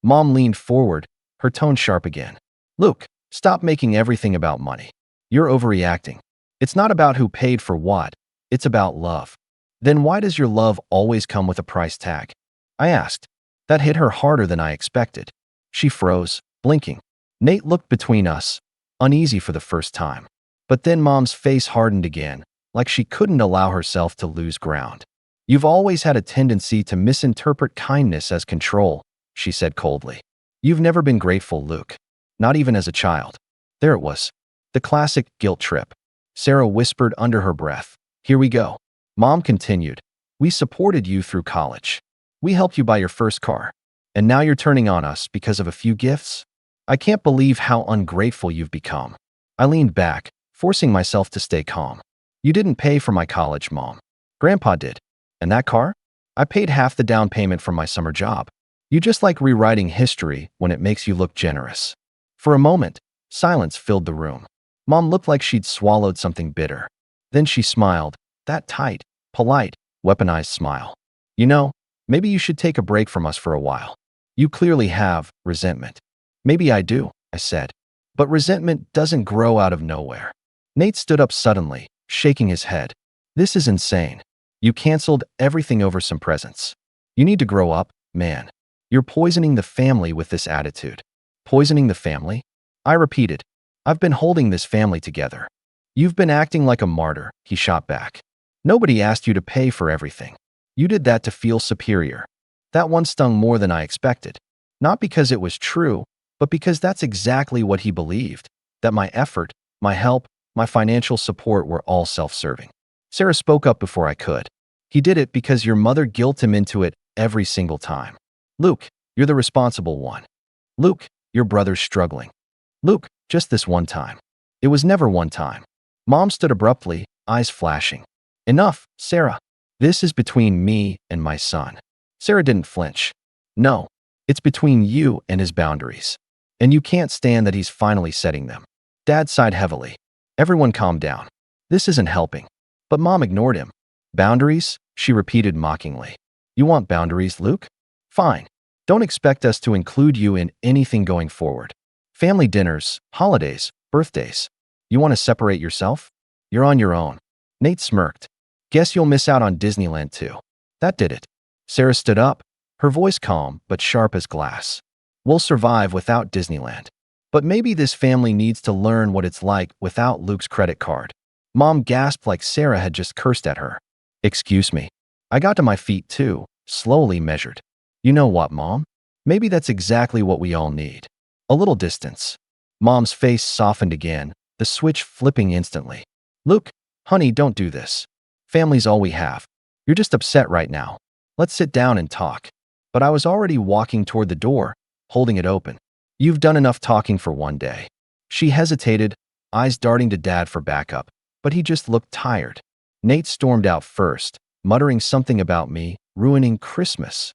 Mom leaned forward, her tone sharp again. Luke, stop making everything about money. You're overreacting. It's not about who paid for what. It's about love. Then why does your love always come with a price tag? I asked. That hit her harder than I expected. She froze, blinking. Nate looked between us, uneasy for the first time. But then Mom's face hardened again, like she couldn't allow herself to lose ground. You've always had a tendency to misinterpret kindness as control, she said coldly. You've never been grateful, Luke. Not even as a child. There it was. The classic guilt trip. Sarah whispered under her breath. Here we go. Mom continued. We supported you through college. We helped you buy your first car. And now you're turning on us because of a few gifts? I can't believe how ungrateful you've become. I leaned back, forcing myself to stay calm. You didn't pay for my college, Mom. Grandpa did. And that car? I paid half the down payment from my summer job. You just like rewriting history when it makes you look generous. For a moment, silence filled the room. Mom looked like she'd swallowed something bitter. Then she smiled, that tight, polite, weaponized smile. You know, maybe you should take a break from us for a while. You clearly have resentment. Maybe I do, I said. But resentment doesn't grow out of nowhere. Nate stood up suddenly, shaking his head. This is insane. You canceled everything over some presents. You need to grow up, man. You're poisoning the family with this attitude. Poisoning the family? I repeated. I've been holding this family together. You've been acting like a martyr, he shot back. Nobody asked you to pay for everything. You did that to feel superior. That one stung more than I expected. Not because it was true, but because that's exactly what he believed. That my effort, my help, my financial support were all self-serving. Sarah spoke up before I could. He did it because your mother guilted him into it every single time. Luke, you're the responsible one. Luke, your brother's struggling. Luke, just this one time. It was never one time. Mom stood abruptly, eyes flashing. Enough, Sarah. This is between me and my son. Sarah didn't flinch. No, it's between you and his boundaries. And you can't stand that he's finally setting them. Dad sighed heavily. Everyone calmed down. This isn't helping. But Mom ignored him. Boundaries? She repeated mockingly. You want boundaries, Luke? Fine. Don't expect us to include you in anything going forward. Family dinners, holidays, birthdays. You want to separate yourself? You're on your own. Nate smirked. Guess you'll miss out on Disneyland too. That did it. Sarah stood up, her voice calm but sharp as glass. We'll survive without Disneyland. But maybe this family needs to learn what it's like without Luke's credit card. Mom gasped like Sarah had just cursed at her. Excuse me. I got to my feet too, slowly measured. You know what, Mom? Maybe that's exactly what we all need. A little distance. Mom's face softened again, the switch flipping instantly. Luke, honey, don't do this. Family's all we have. You're just upset right now. Let's sit down and talk. But I was already walking toward the door, holding it open. You've done enough talking for one day. She hesitated, eyes darting to Dad for backup, but he just looked tired. Nate stormed out first, muttering something about me ruining Christmas.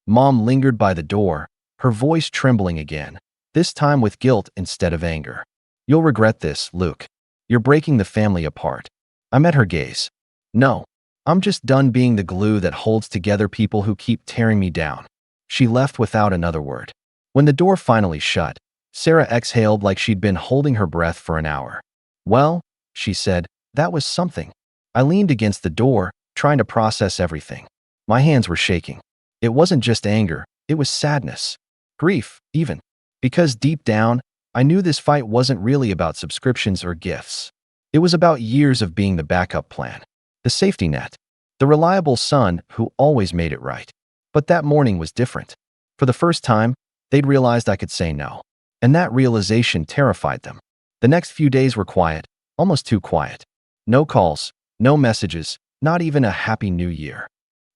Mom lingered by the door, her voice trembling again, this time with guilt instead of anger. You'll regret this, Luke. You're breaking the family apart. I met her gaze. No, I'm just done being the glue that holds together people who keep tearing me down. She left without another word. When the door finally shut, Sarah exhaled like she'd been holding her breath for an hour. Well, she said, that was something. I leaned against the door, trying to process everything. My hands were shaking. It wasn't just anger, it was sadness. Grief, even. Because deep down, I knew this fight wasn't really about subscriptions or gifts. It was about years of being the backup plan, the safety net, the reliable son who always made it right. But that morning was different. For the first time, they'd realized I could say no. And that realization terrified them. The next few days were quiet, almost too quiet. No calls, no messages, not even a happy new year.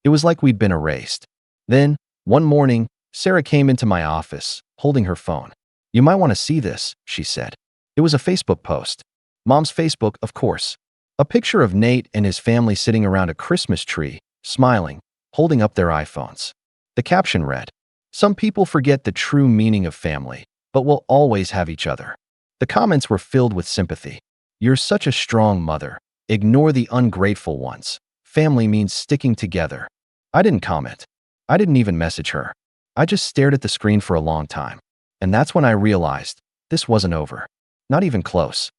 It was like we'd been erased. Then, one morning, Sarah came into my office, holding her phone. You might want to see this, she said. It was a Facebook post. Mom's Facebook, of course. A picture of Nate and his family sitting around a Christmas tree, smiling, holding up their iPhones. The caption read, "Some people forget the true meaning of family, but will always have each other." The comments were filled with sympathy. You're such a strong mother. Ignore the ungrateful ones. Family means sticking together. I didn't comment. I didn't even message her. I just stared at the screen for a long time. And that's when I realized this wasn't over. Not even close.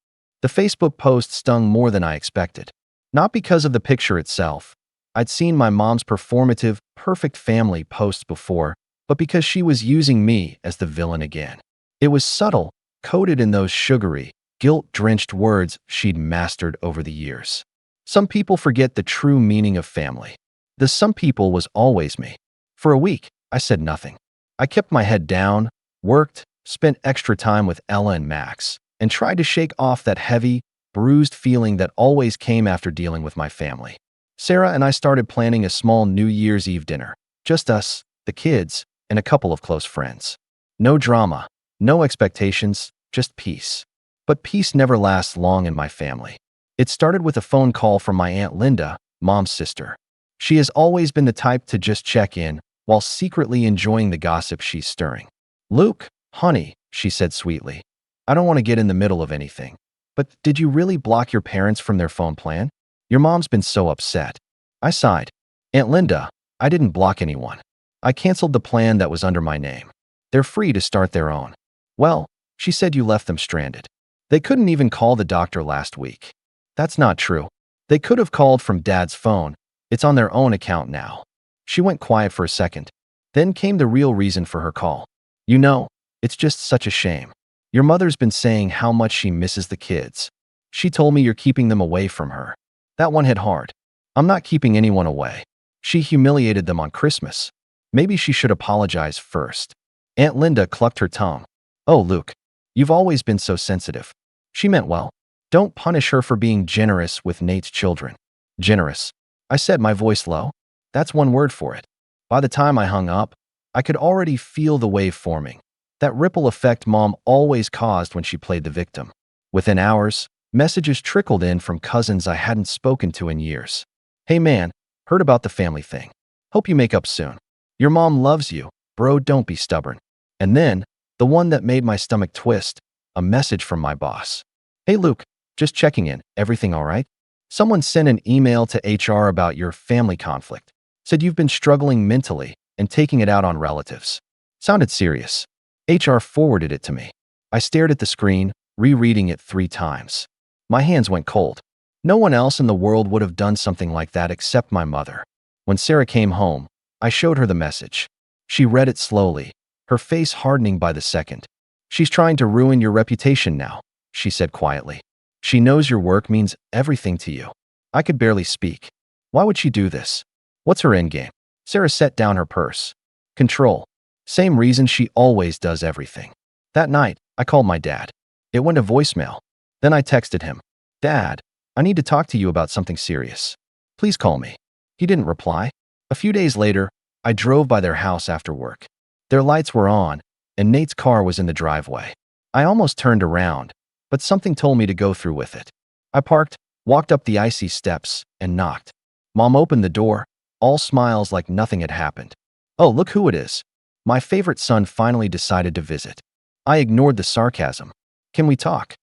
The Facebook post stung more than I expected. Not because of the picture itself. I'd seen my mom's performative, perfect family posts before, but because she was using me as the villain again. It was subtle, coded in those sugary, guilt-drenched words she'd mastered over the years. Some people forget the true meaning of family. The some people was always me. For a week, I said nothing. I kept my head down, worked, spent extra time with Ella and Max, and tried to shake off that heavy, bruised feeling that always came after dealing with my family. Sarah and I started planning a small New Year's Eve dinner. Just us, the kids, and a couple of close friends. No drama, no expectations, just peace. But peace never lasts long in my family. It started with a phone call from my Aunt Linda, Mom's sister. She has always been the type to just check in, while secretly enjoying the gossip she's stirring. Luke, honey, she said sweetly. I don't want to get in the middle of anything. But did you really block your parents from their phone plan? Your mom's been so upset. I sighed. Aunt Linda, I didn't block anyone. I canceled the plan that was under my name. They're free to start their own. Well, she said you left them stranded. They couldn't even call the doctor last week. That's not true. They could have called from Dad's phone. It's on their own account now. She went quiet for a second. Then came the real reason for her call. You know, it's just such a shame. Your mother's been saying how much she misses the kids. She told me you're keeping them away from her. That one hit hard. I'm not keeping anyone away. She humiliated them on Christmas. Maybe she should apologize first. Aunt Linda clucked her tongue. Oh, Luke, you've always been so sensitive. She meant well. Don't punish her for being generous with Nate's children. Generous. I said, my voice low. That's one word for it. By the time I hung up, I could already feel the wave forming. That ripple effect Mom always caused when she played the victim. Within hours, Messages trickled in from cousins I hadn't spoken to in years. Hey man, heard about the family thing. Hope you make up soon. Your mom loves you. Bro, don't be stubborn. And then, the one that made my stomach twist, a message from my boss. Hey Luke, just checking in. Everything all right? Someone sent an email to HR about your family conflict. Said you've been struggling mentally and taking it out on relatives. Sounded serious. HR forwarded it to me. I stared at the screen, rereading it 3 times. My hands went cold. No one else in the world would have done something like that except my mother. When Sarah came home, I showed her the message. She read it slowly, her face hardening by the second. She's trying to ruin your reputation now, she said quietly. She knows your work means everything to you. I could barely speak. Why would she do this? What's her endgame? Sarah set down her purse. Control. Same reason she always does everything. That night, I called my dad. It went to voicemail. Then I texted him. Dad, I need to talk to you about something serious. Please call me. He didn't reply. A few days later, I drove by their house after work. Their lights were on, and Nate's car was in the driveway. I almost turned around, but something told me to go through with it. I parked, walked up the icy steps, and knocked. Mom opened the door, all smiles like nothing had happened. Oh, look who it is. My favorite son finally decided to visit. I ignored the sarcasm. Can we talk?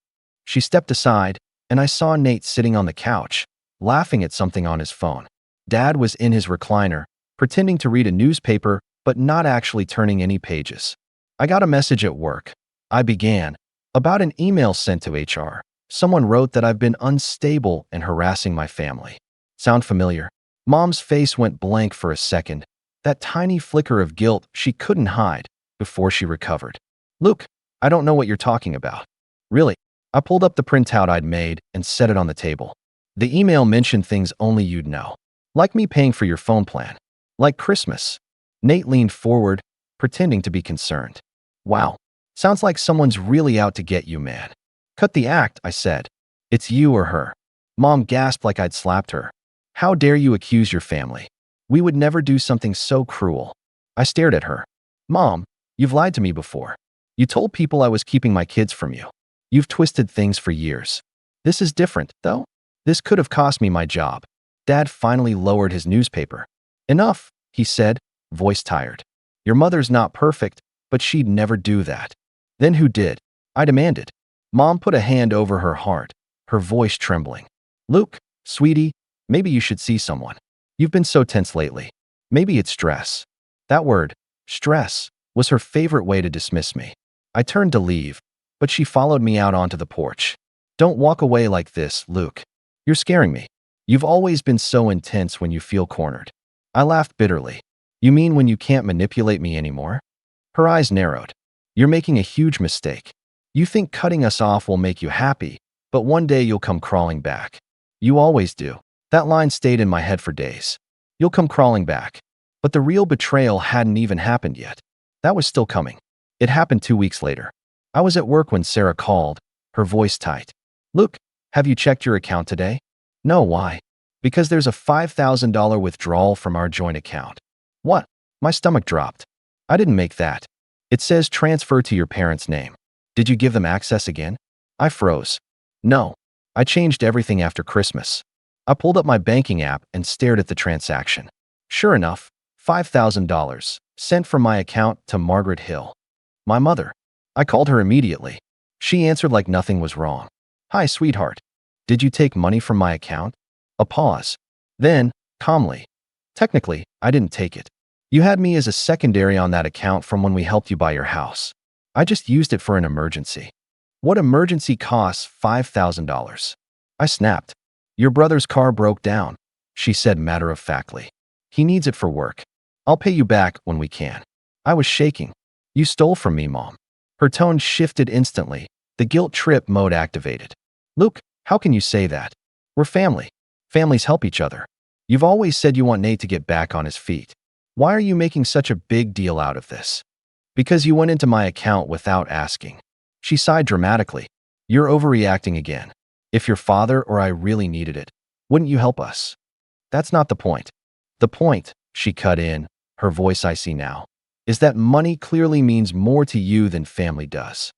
She stepped aside, and I saw Nate sitting on the couch, laughing at something on his phone. Dad was in his recliner, pretending to read a newspaper, but not actually turning any pages. I got a message at work. I began. About an email sent to HR. Someone wrote that I've been unstable and harassing my family. Sound familiar? Mom's face went blank for a second, that tiny flicker of guilt she couldn't hide, before she recovered. Luke, I don't know what you're talking about. Really? I pulled up the printout I'd made and set it on the table. The email mentioned things only you'd know. Like me paying for your phone plan. Like Christmas. Nate leaned forward, pretending to be concerned. Wow. Sounds like someone's really out to get you, man. Cut the act, I said. It's you or her. Mom gasped like I'd slapped her. How dare you accuse your family? We would never do something so cruel. I stared at her. Mom, you've lied to me before. You told people I was keeping my kids from you. You've twisted things for years. This is different, though. This could have cost me my job. Dad finally lowered his newspaper. Enough, he said, voice tired. Your mother's not perfect, but she'd never do that. Then who did? I demanded. Mom put a hand over her heart, her voice trembling. Luke, sweetie, maybe you should see someone. You've been so tense lately. Maybe it's stress. That word, stress, was her favorite way to dismiss me. I turned to leave, but she followed me out onto the porch. Don't walk away like this, Luke. You're scaring me. You've always been so intense when you feel cornered. I laughed bitterly. You mean when you can't manipulate me anymore? Her eyes narrowed. You're making a huge mistake. You think cutting us off will make you happy, but one day you'll come crawling back. You always do. That line stayed in my head for days. You'll come crawling back. But the real betrayal hadn't even happened yet. That was still coming. It happened 2 weeks later. I was at work when Sarah called, her voice tight. Luke, have you checked your account today? No, why? Because there's a $5,000 withdrawal from our joint account. What? My stomach dropped. I didn't make that. It says transfer to your parents' name. Did you give them access again? I froze. No. I changed everything after Christmas. I pulled up my banking app and stared at the transaction. Sure enough, $5,000, sent from my account to Margaret Hill. My mother. I called her immediately. She answered like nothing was wrong. Hi, sweetheart. Did you take money from my account? A pause. Then, calmly. Technically, I didn't take it. You had me as a secondary on that account from when we helped you buy your house. I just used it for an emergency. What emergency costs $5,000? I snapped. Your brother's car broke down, she said matter-of-factly. He needs it for work. I'll pay you back when we can. I was shaking. You stole from me, Mom. Her tone shifted instantly, the guilt trip mode activated. Luke, how can you say that? We're family. Families help each other. You've always said you want Nate to get back on his feet. Why are you making such a big deal out of this? Because you went into my account without asking. She sighed dramatically. You're overreacting again. If your father or I really needed it, wouldn't you help us? That's not the point. The point, she cut in, her voice icy now, is that money clearly means more to you than family does.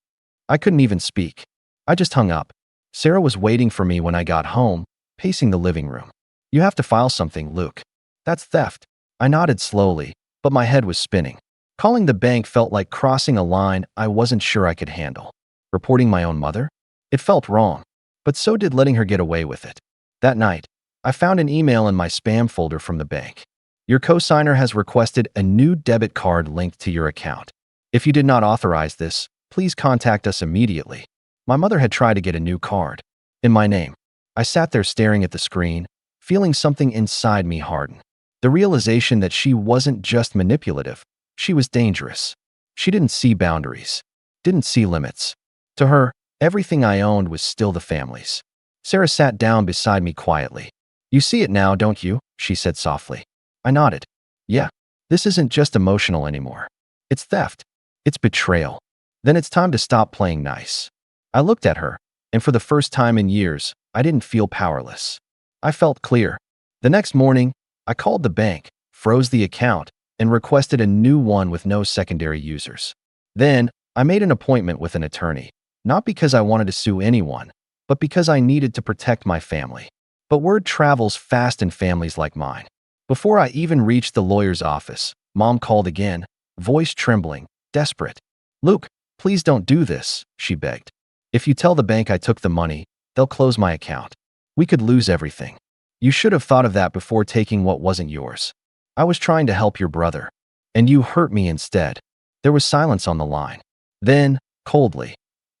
I couldn't even speak. I just hung up. Sarah was waiting for me when I got home, pacing the living room. You have to file something, Luke. That's theft. I nodded slowly, but my head was spinning. Calling the bank felt like crossing a line I wasn't sure I could handle. Reporting my own mother? It felt wrong, but so did letting her get away with it. That night, I found an email in my spam folder from the bank. Your cosigner has requested a new debit card linked to your account. If you did not authorize this, please contact us immediately. My mother had tried to get a new card in my name. I sat there staring at the screen, feeling something inside me harden. The realization that she wasn't just manipulative, she was dangerous. She didn't see boundaries, didn't see limits. To her, everything I owned was still the family's. Sarah sat down beside me quietly. You see it now, don't you? She said softly. I nodded. Yeah, this isn't just emotional anymore. It's theft. It's betrayal. Then it's time to stop playing nice. I looked at her, and for the first time in years, I didn't feel powerless. I felt clear. The next morning, I called the bank, froze the account, and requested a new one with no secondary users. Then, I made an appointment with an attorney, not because I wanted to sue anyone, but because I needed to protect my family. But word travels fast in families like mine. Before I even reached the lawyer's office, Mom called again, voice trembling, desperate. Luke, please don't do this, she begged. If you tell the bank I took the money, they'll close my account. We could lose everything. You should have thought of that before taking what wasn't yours. I was trying to help your brother, and you hurt me instead. There was silence on the line. Then, coldly,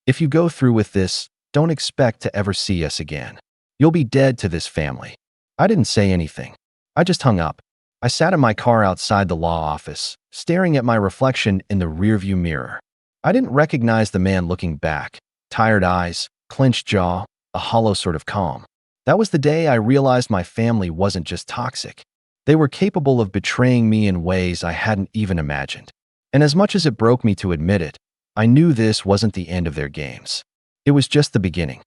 if you go through with this, don't expect to ever see us again. You'll be dead to this family. I didn't say anything. I just hung up. I sat in my car outside the law office, staring at my reflection in the rearview mirror. I didn't recognize the man looking back. Tired eyes, clenched jaw, a hollow sort of calm. That was the day I realized my family wasn't just toxic. They were capable of betraying me in ways I hadn't even imagined. And as much as it broke me to admit it, I knew this wasn't the end of their games. It was just the beginning.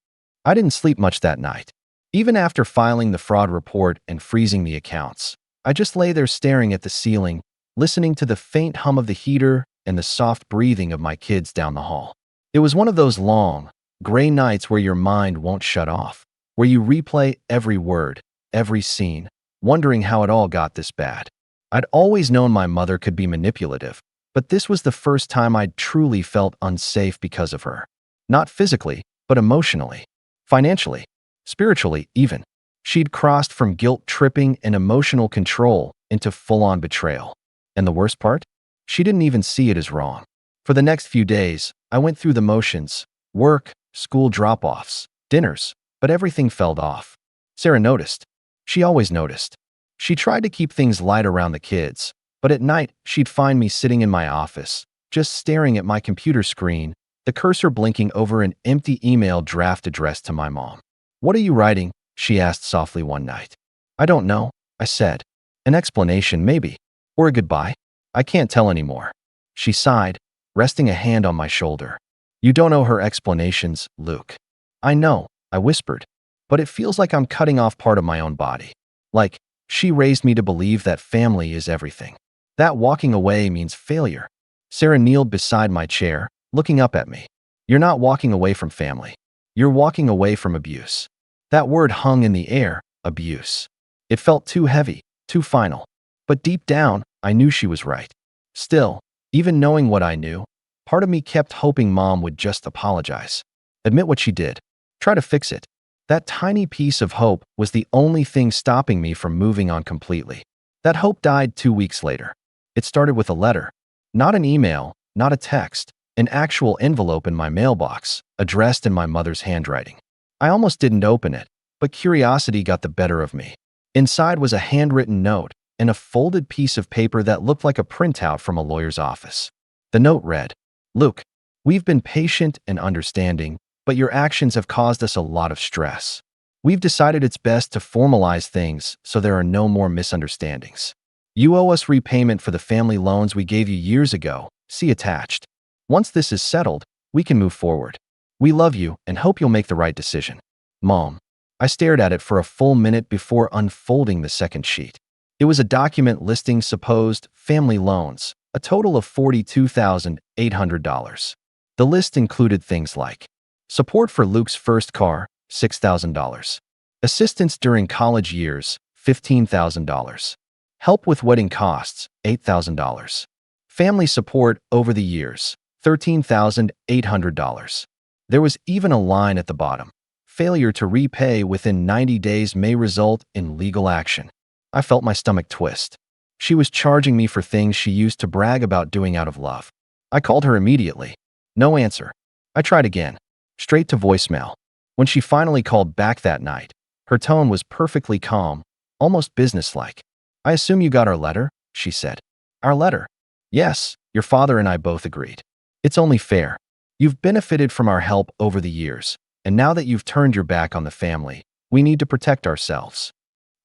I didn't sleep much that night. Even after filing the fraud report and freezing the accounts, I just lay there staring at the ceiling, listening to the faint hum of the heater and the soft breathing of my kids down the hall. It was one of those long, gray nights where your mind won't shut off, where you replay every word, every scene, wondering how it all got this bad. I'd always known my mother could be manipulative, but this was the first time I'd truly felt unsafe because of her. Not physically, but emotionally, financially, spiritually even. She'd crossed from guilt-tripping and emotional control into full-on betrayal. And the worst part? She didn't even see it as wrong. For the next few days, I went through the motions, work, school drop-offs, dinners, but everything fell off. Sarah noticed. She always noticed. She tried to keep things light around the kids, but at night, she'd find me sitting in my office, just staring at my computer screen, the cursor blinking over an empty email draft addressed to my mom. What are you writing? She asked softly one night. I don't know, I said. An explanation, maybe. Or a goodbye. I can't tell anymore. She sighed, resting a hand on my shoulder. You don't owe her explanations, Luke. I know, I whispered. But it feels like I'm cutting off part of my own body. Like, she raised me to believe that family is everything. That walking away means failure. Sarah kneeled beside my chair, looking up at me. You're not walking away from family. You're walking away from abuse. That word hung in the air, abuse. It felt too heavy, too final. But deep down, I knew she was right. Still, even knowing what I knew, part of me kept hoping Mom would just apologize. Admit what she did. Try to fix it. That tiny piece of hope was the only thing stopping me from moving on completely. That hope died 2 weeks later. It started with a letter. Not an email, not a text. An actual envelope in my mailbox, addressed in my mother's handwriting. I almost didn't open it, but curiosity got the better of me. Inside was a handwritten note and a folded piece of paper that looked like a printout from a lawyer's office. The note read, Luke, we've been patient and understanding, but your actions have caused us a lot of stress. We've decided it's best to formalize things so there are no more misunderstandings. You owe us repayment for the family loans we gave you years ago, see attached. Once this is settled, we can move forward. We love you and hope you'll make the right decision. Mom. I stared at it for a full minute before unfolding the second sheet. It was a document listing supposed family loans, a total of $42,800. The list included things like support for Luke's first car, $6,000. Assistance during college years, $15,000. Help with wedding costs, $8,000. Family support over the years, $13,800. There was even a line at the bottom. Failure to repay within 90 days may result in legal action. I felt my stomach twist. She was charging me for things she used to brag about doing out of love. I called her immediately. No answer. I tried again. Straight to voicemail. When she finally called back that night, her tone was perfectly calm, almost businesslike. "I assume you got our letter," she said. "Our letter?" "Yes, your father and I both agreed. It's only fair. You've benefited from our help over the years, and now that you've turned your back on the family, we need to protect ourselves."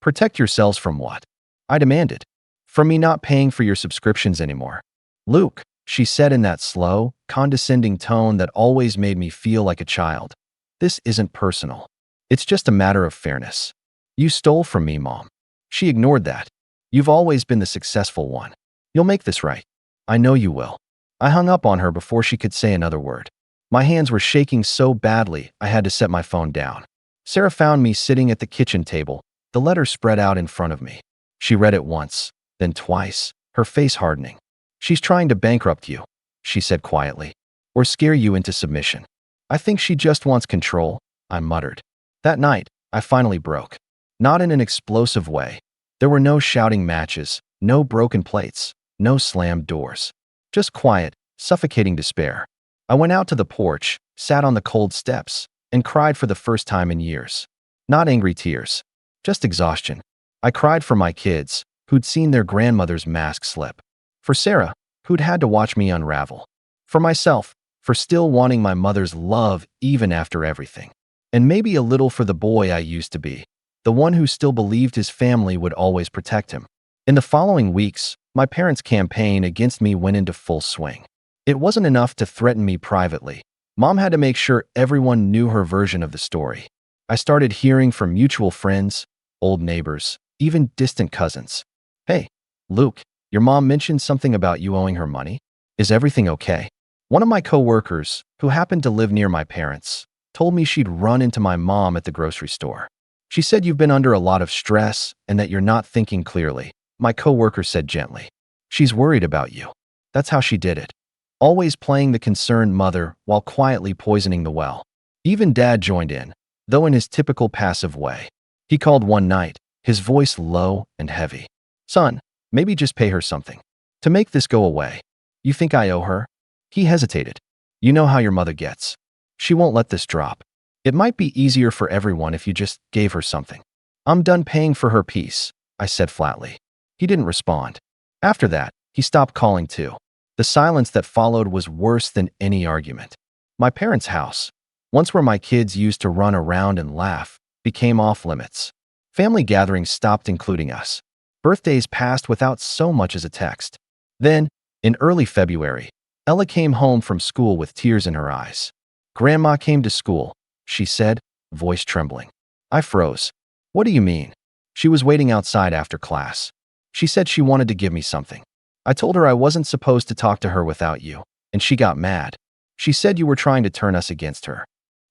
"Protect yourselves from what?" I demanded. "From me not paying for your subscriptions anymore." "Luke," she said in that slow, condescending tone that always made me feel like a child, "this isn't personal. It's just a matter of fairness. You stole from me, Mom." She ignored that. "You've always been the successful one. You'll make this right." "I know you will." I hung up on her before she could say another word. My hands were shaking so badly I had to set my phone down. Sarah found me sitting at the kitchen table, the letter spread out in front of me. She read it once, then twice, her face hardening. "She's trying to bankrupt you," she said quietly, "or scare you into submission." "I think she just wants control," I muttered. That night, I finally broke. Not in an explosive way. There were no shouting matches, no broken plates, no slammed doors. Just quiet, suffocating despair. I went out to the porch, sat on the cold steps, and cried for the first time in years. Not angry tears, just exhaustion. I cried for my kids, who'd seen their grandmother's mask slip. For Sarah, who'd had to watch me unravel. For myself, for still wanting my mother's love even after everything. And maybe a little for the boy I used to be, the one who still believed his family would always protect him. In the following weeks, my parents' campaign against me went into full swing. It wasn't enough to threaten me privately. Mom had to make sure everyone knew her version of the story. I started hearing from mutual friends, old neighbors, even distant cousins. "Hey, Luke, your mom mentioned something about you owing her money. Is everything okay?" One of my coworkers, who happened to live near my parents, told me she'd run into my mom at the grocery store. "She said you've been under a lot of stress and that you're not thinking clearly," my coworker said gently. "She's worried about you." That's how she did it. Always playing the concerned mother while quietly poisoning the well. Even Dad joined in, though in his typical passive way. He called one night, his voice low and heavy. "Son, maybe just pay her something. To make this go away. You think I owe her?" He hesitated. "You know how your mother gets. She won't let this drop. It might be easier for everyone if you just gave her something." "I'm done paying for her peace," I said flatly. He didn't respond. After that, he stopped calling too. The silence that followed was worse than any argument. My parents' house, once where my kids used to run around and laugh, became off limits. Family gatherings stopped including us. Birthdays passed without so much as a text. Then, in early February, Ella came home from school with tears in her eyes. "Grandma came to school," she said, voice trembling. I froze. "What do you mean?" "She was waiting outside after class. She said she wanted to give me something. I told her I wasn't supposed to talk to her without you, and she got mad. She said you were trying to turn us against her."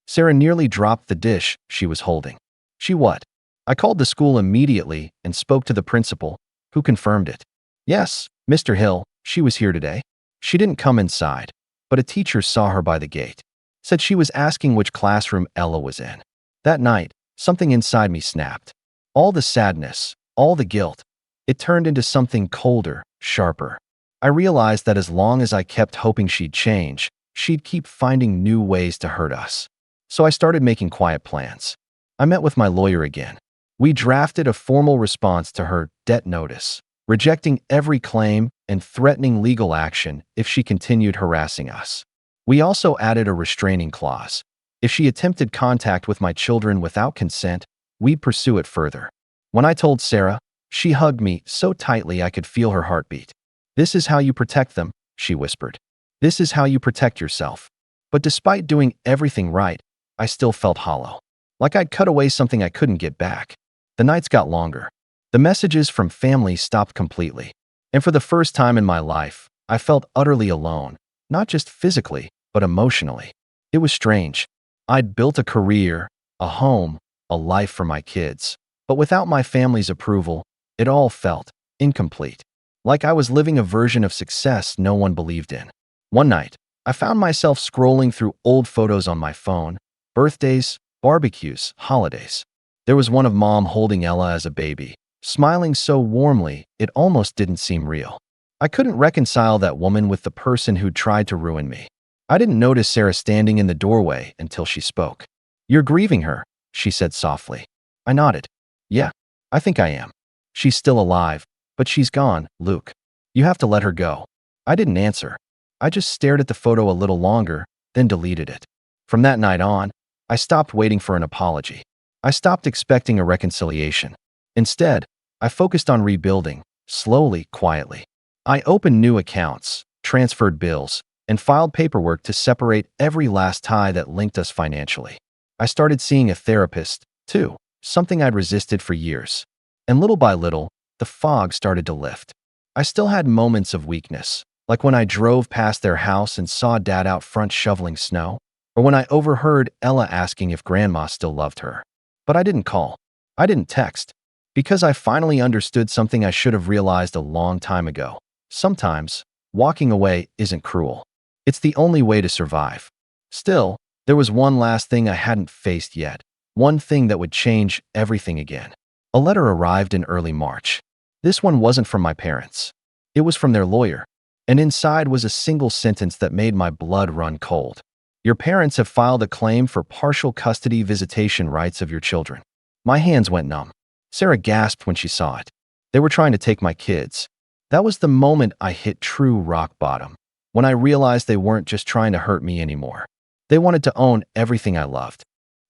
Sarah nearly dropped the dish she was holding. "She what?" I called the school immediately and spoke to the principal, who confirmed it. "Yes, Mr. Hill, she was here today. She didn't come inside, but a teacher saw her by the gate. Said she was asking which classroom Ella was in." That night, something inside me snapped. All the sadness, all the guilt, it turned into something colder, sharper. I realized that as long as I kept hoping she'd change, she'd keep finding new ways to hurt us. So I started making quiet plans. I met with my lawyer again. We drafted a formal response to her debt notice, rejecting every claim and threatening legal action if she continued harassing us. We also added a restraining clause. If she attempted contact with my children without consent, we'd pursue it further. When I told Sarah, she hugged me so tightly I could feel her heartbeat. "This is how you protect them," she whispered. "This is how you protect yourself." But despite doing everything right, I still felt hollow. Like I'd cut away something I couldn't get back. The nights got longer. The messages from family stopped completely. And for the first time in my life, I felt utterly alone, not just physically, but emotionally. It was strange. I'd built a career, a home, a life for my kids. But without my family's approval, it all felt incomplete. Like I was living a version of success no one believed in. One night, I found myself scrolling through old photos on my phone, birthdays, barbecues, holidays. There was one of Mom holding Ella as a baby, smiling so warmly it almost didn't seem real. I couldn't reconcile that woman with the person who'd tried to ruin me. I didn't notice Sarah standing in the doorway until she spoke. "You're grieving her," she said softly. I nodded. "Yeah, I think I am. She's still alive, but she's gone, Luke. You have to let her go." I didn't answer. I just stared at the photo a little longer, then deleted it. From that night on, I stopped waiting for an apology. I stopped expecting a reconciliation. Instead, I focused on rebuilding, slowly, quietly. I opened new accounts, transferred bills, and filed paperwork to separate every last tie that linked us financially. I started seeing a therapist, too, something I'd resisted for years. And little by little, the fog started to lift. I still had moments of weakness, like when I drove past their house and saw Dad out front shoveling snow, or when I overheard Ella asking if Grandma still loved her. But I didn't call. I didn't text. Because I finally understood something I should have realized a long time ago. Sometimes, walking away isn't cruel. It's the only way to survive. Still, there was one last thing I hadn't faced yet. One thing that would change everything again. A letter arrived in early March. This one wasn't from my parents. It was from their lawyer. And inside was a single sentence that made my blood run cold. "Your parents have filed a claim for partial custody visitation rights of your children." My hands went numb. Sarah gasped when she saw it. They were trying to take my kids. That was the moment I hit true rock bottom, when I realized they weren't just trying to hurt me anymore. They wanted to own everything I loved.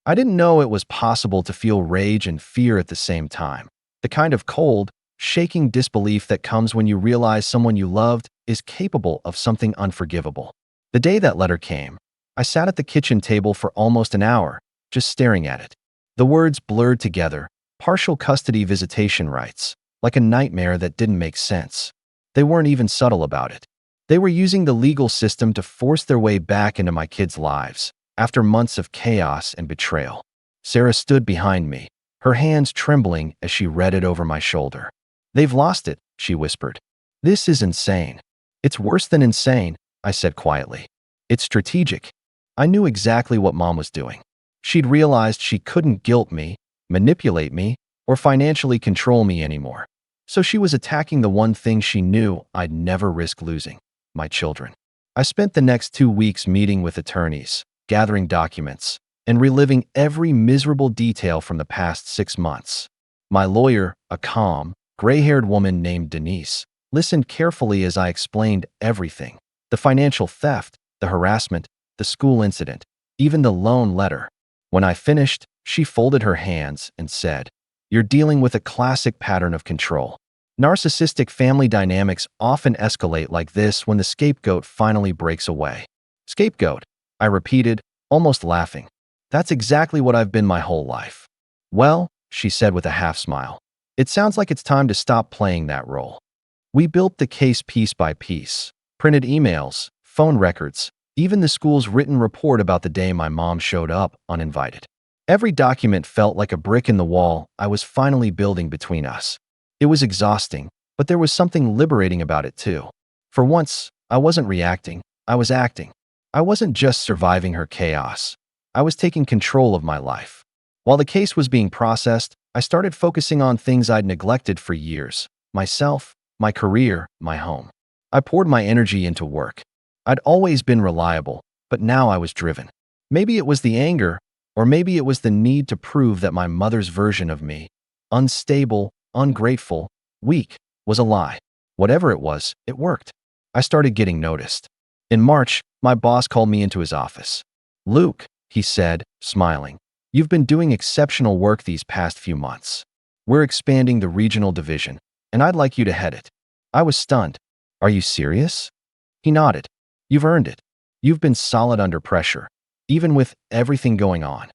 I didn't know it was possible to feel rage and fear at the same time. The kind of cold, shaking disbelief that comes when you realize someone you loved is capable of something unforgivable. The day that letter came, I sat at the kitchen table for almost an hour, just staring at it. The words blurred together, partial custody visitation rights, like a nightmare that didn't make sense. They weren't even subtle about it. They were using the legal system to force their way back into my kids' lives, after months of chaos and betrayal. Sarah stood behind me, her hands trembling as she read it over my shoulder. "They've lost it," she whispered. "This is insane." "It's worse than insane," I said quietly. "It's strategic." I knew exactly what Mom was doing. She'd realized she couldn't guilt me, manipulate me, or financially control me anymore. So she was attacking the one thing she knew I'd never risk losing: my children. I spent the next 2 weeks meeting with attorneys, gathering documents, and reliving every miserable detail from the past 6 months. My lawyer, a calm, gray-haired woman named Denise, listened carefully as I explained everything: the financial theft, the harassment, the school incident, even the loan letter. When I finished, she folded her hands and said, "You're dealing with a classic pattern of control. Narcissistic family dynamics often escalate like this when the scapegoat finally breaks away." "Scapegoat," I repeated, almost laughing. "That's exactly what I've been my whole life." "Well," she said with a half smile, "it sounds like it's time to stop playing that role." We built the case piece by piece, printed emails, phone records, even the school's written report about the day my mom showed up uninvited. Every document felt like a brick in the wall I was finally building between us. It was exhausting, but there was something liberating about it too. For once, I wasn't reacting, I was acting. I wasn't just surviving her chaos. I was taking control of my life. While the case was being processed, I started focusing on things I'd neglected for years: myself, my career, my home. I poured my energy into work. I'd always been reliable, but now I was driven. Maybe it was the anger, or maybe it was the need to prove that my mother's version of me, unstable, ungrateful, weak, was a lie. Whatever it was, it worked. I started getting noticed. In March, my boss called me into his office. "Luke," he said, smiling, "you've been doing exceptional work these past few months. We're expanding the regional division, and I'd like you to head it." I was stunned. "Are you serious?" He nodded. "You've earned it. You've been solid under pressure, even with everything going on."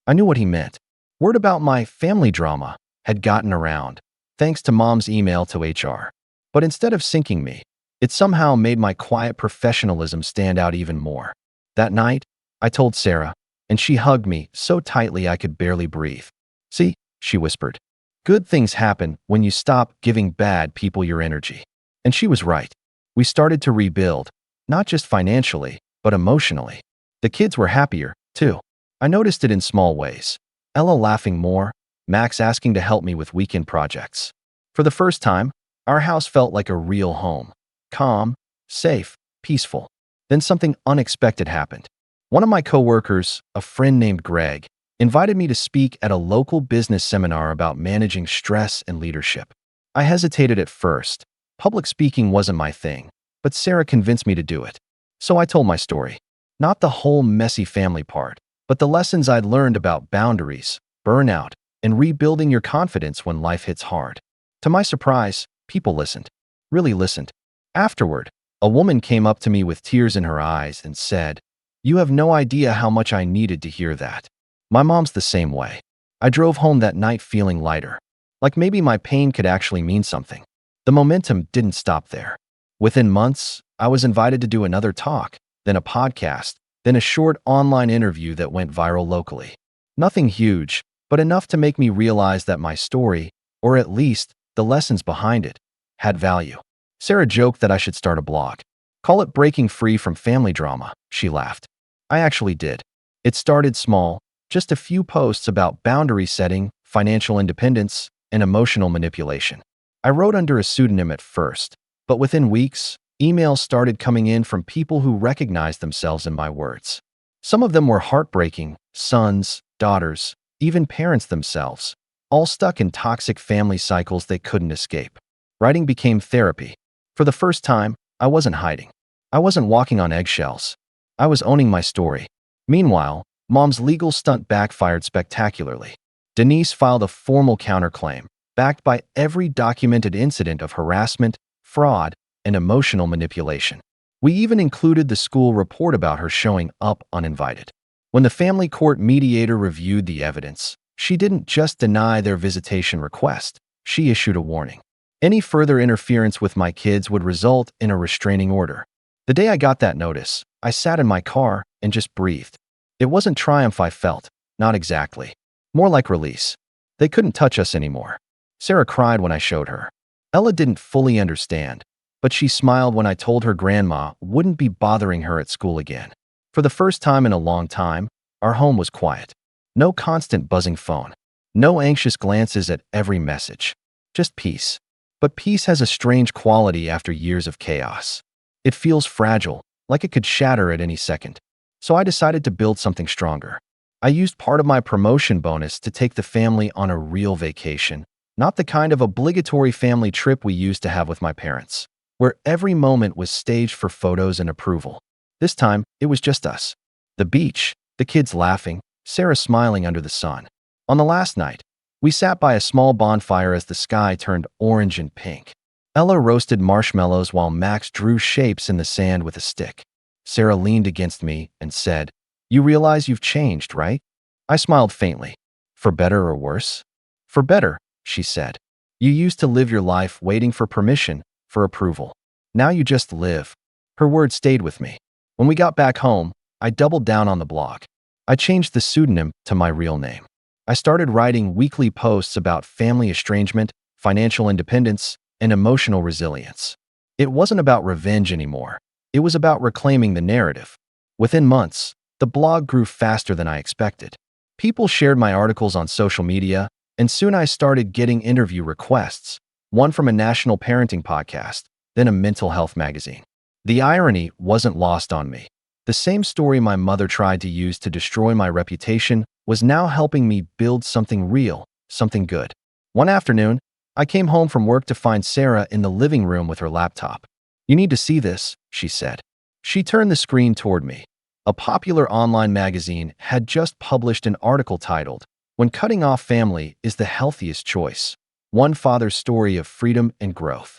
I knew what he meant. Word about my family drama had gotten around, thanks to Mom's email to HR. But instead of sinking me, it somehow made my quiet professionalism stand out even more. That night, I told Sarah, and she hugged me so tightly I could barely breathe. "See," she whispered, "good things happen when you stop giving bad people your energy." And she was right. We started to rebuild, not just financially, but emotionally. The kids were happier, too. I noticed it in small ways. Ella laughing more, Max asking to help me with weekend projects. For the first time, our house felt like a real home. Calm, safe, peaceful. Then something unexpected happened. One of my coworkers, a friend named Greg, invited me to speak at a local business seminar about managing stress and leadership. I hesitated at first. Public speaking wasn't my thing, but Sarah convinced me to do it. So I told my story. Not the whole messy family part, but the lessons I'd learned about boundaries, burnout, and rebuilding your confidence when life hits hard. To my surprise, people listened. Really listened. Afterward, a woman came up to me with tears in her eyes and said, "You have no idea how much I needed to hear that." My mom's the same way. I drove home that night feeling lighter. Like maybe my pain could actually mean something. The momentum didn't stop there. Within months, I was invited to do another talk, then a podcast, then a short online interview that went viral locally. Nothing huge, but enough to make me realize that my story, or at least the lessons behind it, had value. Sarah joked that I should start a blog. "Call it Breaking Free from Family Drama," she laughed. I actually did. It started small, just a few posts about boundary setting, financial independence, and emotional manipulation. I wrote under a pseudonym at first, but within weeks, emails started coming in from people who recognized themselves in my words. Some of them were heartbreaking: sons, daughters, even parents themselves, all stuck in toxic family cycles they couldn't escape. Writing became therapy. For the first time, I wasn't hiding. I wasn't walking on eggshells. I was owning my story. Meanwhile, Mom's legal stunt backfired spectacularly. Denise filed a formal counterclaim, backed by every documented incident of harassment, fraud, and emotional manipulation. We even included the school report about her showing up uninvited. When the family court mediator reviewed the evidence, she didn't just deny their visitation request, she issued a warning. Any further interference with my kids would result in a restraining order. The day I got that notice, I sat in my car and just breathed. It wasn't triumph I felt, not exactly. More like release. They couldn't touch us anymore. Sarah cried when I showed her. Ella didn't fully understand, but she smiled when I told her grandma wouldn't be bothering her at school again. For the first time in a long time, our home was quiet. No constant buzzing phone. No anxious glances at every message. Just peace. But peace has a strange quality after years of chaos. It feels fragile, like it could shatter at any second. So I decided to build something stronger. I used part of my promotion bonus to take the family on a real vacation, not the kind of obligatory family trip we used to have with my parents, where every moment was staged for photos and approval. This time, it was just us. The beach, the kids laughing, Sarah smiling under the sun. On the last night, we sat by a small bonfire as the sky turned orange and pink. Ella roasted marshmallows while Max drew shapes in the sand with a stick. Sarah leaned against me and said, "You realize you've changed, right?" I smiled faintly. "For better or worse?" "For better," she said. "You used to live your life waiting for permission, for approval. Now you just live." Her words stayed with me. When we got back home, I doubled down on the blog. I changed the pseudonym to my real name. I started writing weekly posts about family estrangement, financial independence, and emotional resilience. It wasn't about revenge anymore. It was about reclaiming the narrative. Within months, the blog grew faster than I expected. People shared my articles on social media, and soon I started getting interview requests, one from a national parenting podcast, then a mental health magazine. The irony wasn't lost on me. The same story my mother tried to use to destroy my reputation was now helping me build something real, something good. One afternoon, I came home from work to find Sarah in the living room with her laptop. "You need to see this," she said. She turned the screen toward me. A popular online magazine had just published an article titled, "When Cutting Off Family is the Healthiest Choice, One Father's Story of Freedom and Growth."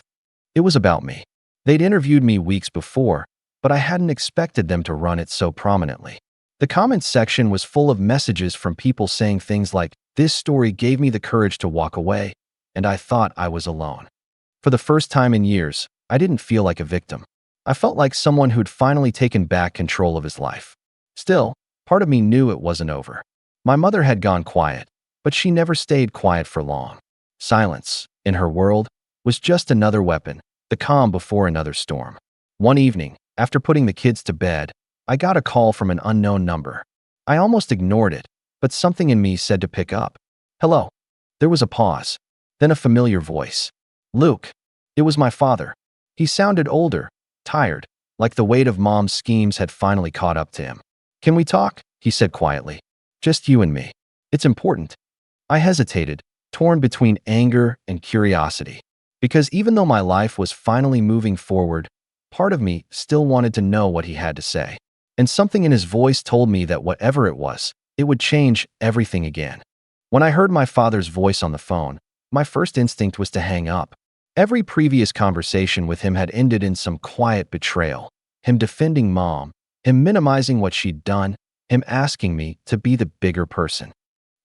It was about me. They'd interviewed me weeks before, but I hadn't expected them to run it so prominently. The comments section was full of messages from people saying things like, "This story gave me the courage to walk away, and I thought I was alone." For the first time in years, I didn't feel like a victim. I felt like someone who'd finally taken back control of his life. Still, Part of me knew it wasn't over. My mother had gone quiet, but she never stayed quiet for long. Silence, in her world, was just another weapon, the calm before another storm. One evening, after putting the kids to bed, I got a call from an unknown number. I almost ignored it, but something in me said to pick up. Hello. There was a pause, then a familiar voice. Luke. It was my father. He sounded older, tired, like the weight of Mom's schemes had finally caught up to him. Can we talk? He said quietly. Just you and me. It's important. I hesitated, torn between anger and curiosity. Because even though my life was finally moving forward, part of me still wanted to know what he had to say. And something in his voice told me that whatever it was, it would change everything again. When I heard my father's voice on the phone, my first instinct was to hang up. Every previous conversation with him had ended in some quiet betrayal. Him defending Mom, him minimizing what she'd done, him asking me to be the bigger person.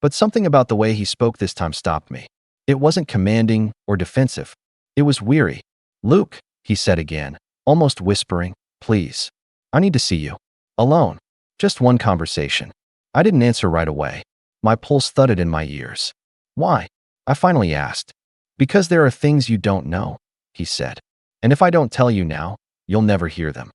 But something about the way he spoke this time stopped me. It wasn't commanding or defensive. It was weary. Luke, he said again, almost whispering, please. I need to see you. Alone. Just one conversation. I didn't answer right away. My pulse thudded in my ears. Why? I finally asked. Because there are things you don't know, he said. And if I don't tell you now, you'll never hear them.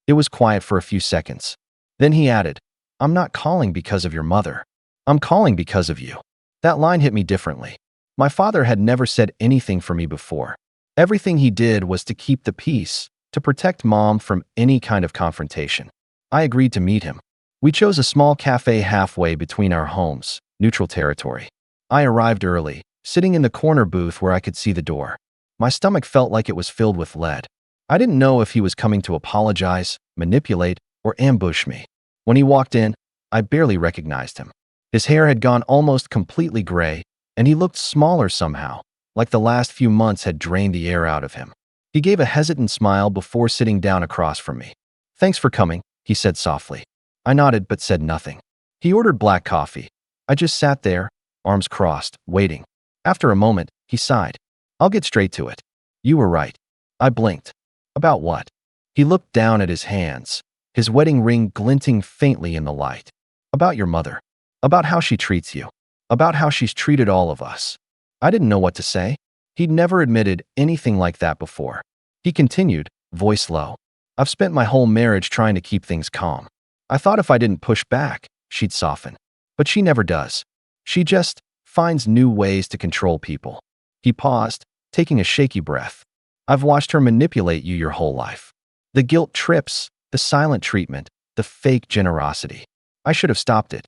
It was quiet for a few seconds. Then he added, I'm not calling because of your mother. I'm calling because of you. That line hit me differently. My father had never said anything for me before. Everything he did was to keep the peace, to protect Mom from any kind of confrontation. I agreed to meet him. We chose a small cafe halfway between our homes, neutral territory. I arrived early, sitting in the corner booth where I could see the door. My stomach felt like it was filled with lead. I didn't know if he was coming to apologize, manipulate, or ambush me. When he walked in, I barely recognized him. His hair had gone almost completely gray, and he looked smaller somehow, like the last few months had drained the air out of him. He gave a hesitant smile before sitting down across from me. Thanks for coming, he said softly. I nodded but said nothing. He ordered black coffee. I just sat there, arms crossed, waiting. After a moment, he sighed. I'll get straight to it. You were right. I blinked. About what? He looked down at his hands, his wedding ring glinting faintly in the light. About your mother. About how she treats you. About how she's treated all of us. I didn't know what to say. He'd never admitted anything like that before. He continued, voice low. I've spent my whole marriage trying to keep things calm. I thought if I didn't push back, she'd soften. But she never does. She just finds new ways to control people. He paused, taking a shaky breath. I've watched her manipulate you your whole life. The guilt trips, the silent treatment, the fake generosity. I should have stopped it.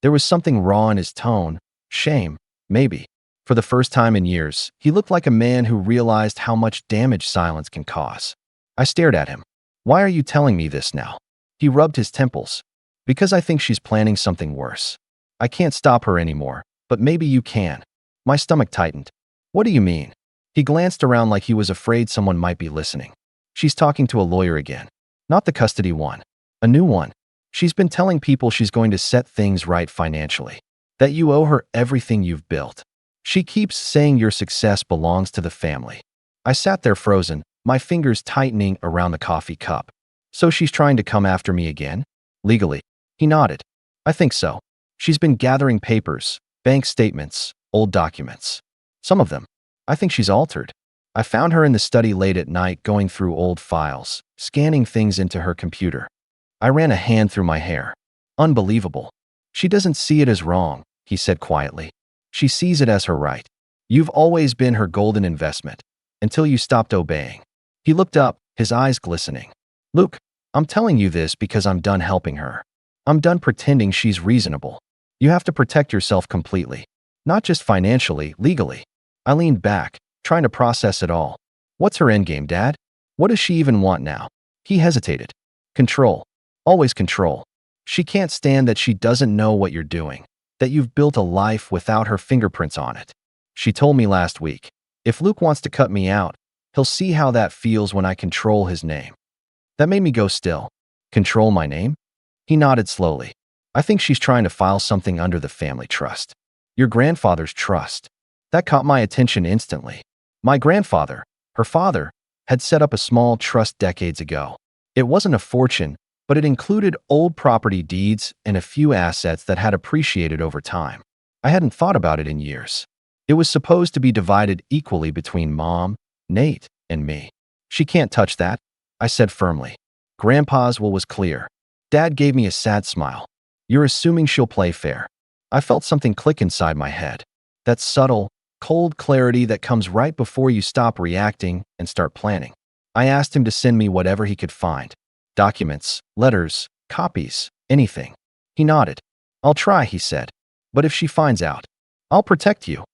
There was something raw in his tone, shame, maybe. For the first time in years, he looked like a man who realized how much damage silence can cause. I stared at him. Why are you telling me this now? He rubbed his temples. Because I think she's planning something worse. I can't stop her anymore, but maybe you can. My stomach tightened. What do you mean? He glanced around like he was afraid someone might be listening. She's talking to a lawyer again. Not the custody one. A new one. She's been telling people she's going to set things right financially. That you owe her everything you've built. She keeps saying your success belongs to the family. I sat there frozen, my fingers tightening around the coffee cup. So she's trying to come after me again? Legally. He nodded. I think so. She's been gathering papers, bank statements, old documents. Some of them. I think she's altered. I found her in the study late at night going through old files, scanning things into her computer. I ran a hand through my hair. Unbelievable. She doesn't see it as wrong, he said quietly. She sees it as her right. You've always been her golden investment, until you stopped obeying. He looked up, his eyes glistening. Luke, I'm telling you this because I'm done helping her. I'm done pretending she's reasonable. You have to protect yourself completely. Not just financially, legally. I leaned back, trying to process it all. What's her endgame, Dad? What does she even want now? He hesitated. Control. Always control. She can't stand that she doesn't know what you're doing, that you've built a life without her fingerprints on it. She told me last week, if Luke wants to cut me out, he'll see how that feels when I control his name. That made me go still. Control my name? He nodded slowly. I think she's trying to file something under the family trust. Your grandfather's trust. That caught my attention instantly. My grandfather, her father, had set up a small trust decades ago. It wasn't a fortune, but it included old property deeds and a few assets that had appreciated over time. I hadn't thought about it in years. It was supposed to be divided equally between Mom, Nate, and me. She can't touch that, I said firmly. Grandpa's will was clear. Dad gave me a sad smile. You're assuming she'll play fair. I felt something click inside my head. That subtle, cold clarity that comes right before you stop reacting and start planning. I asked him to send me whatever he could find. Documents, letters, copies, anything. He nodded. I'll try, he said. But if she finds out, I'll protect you,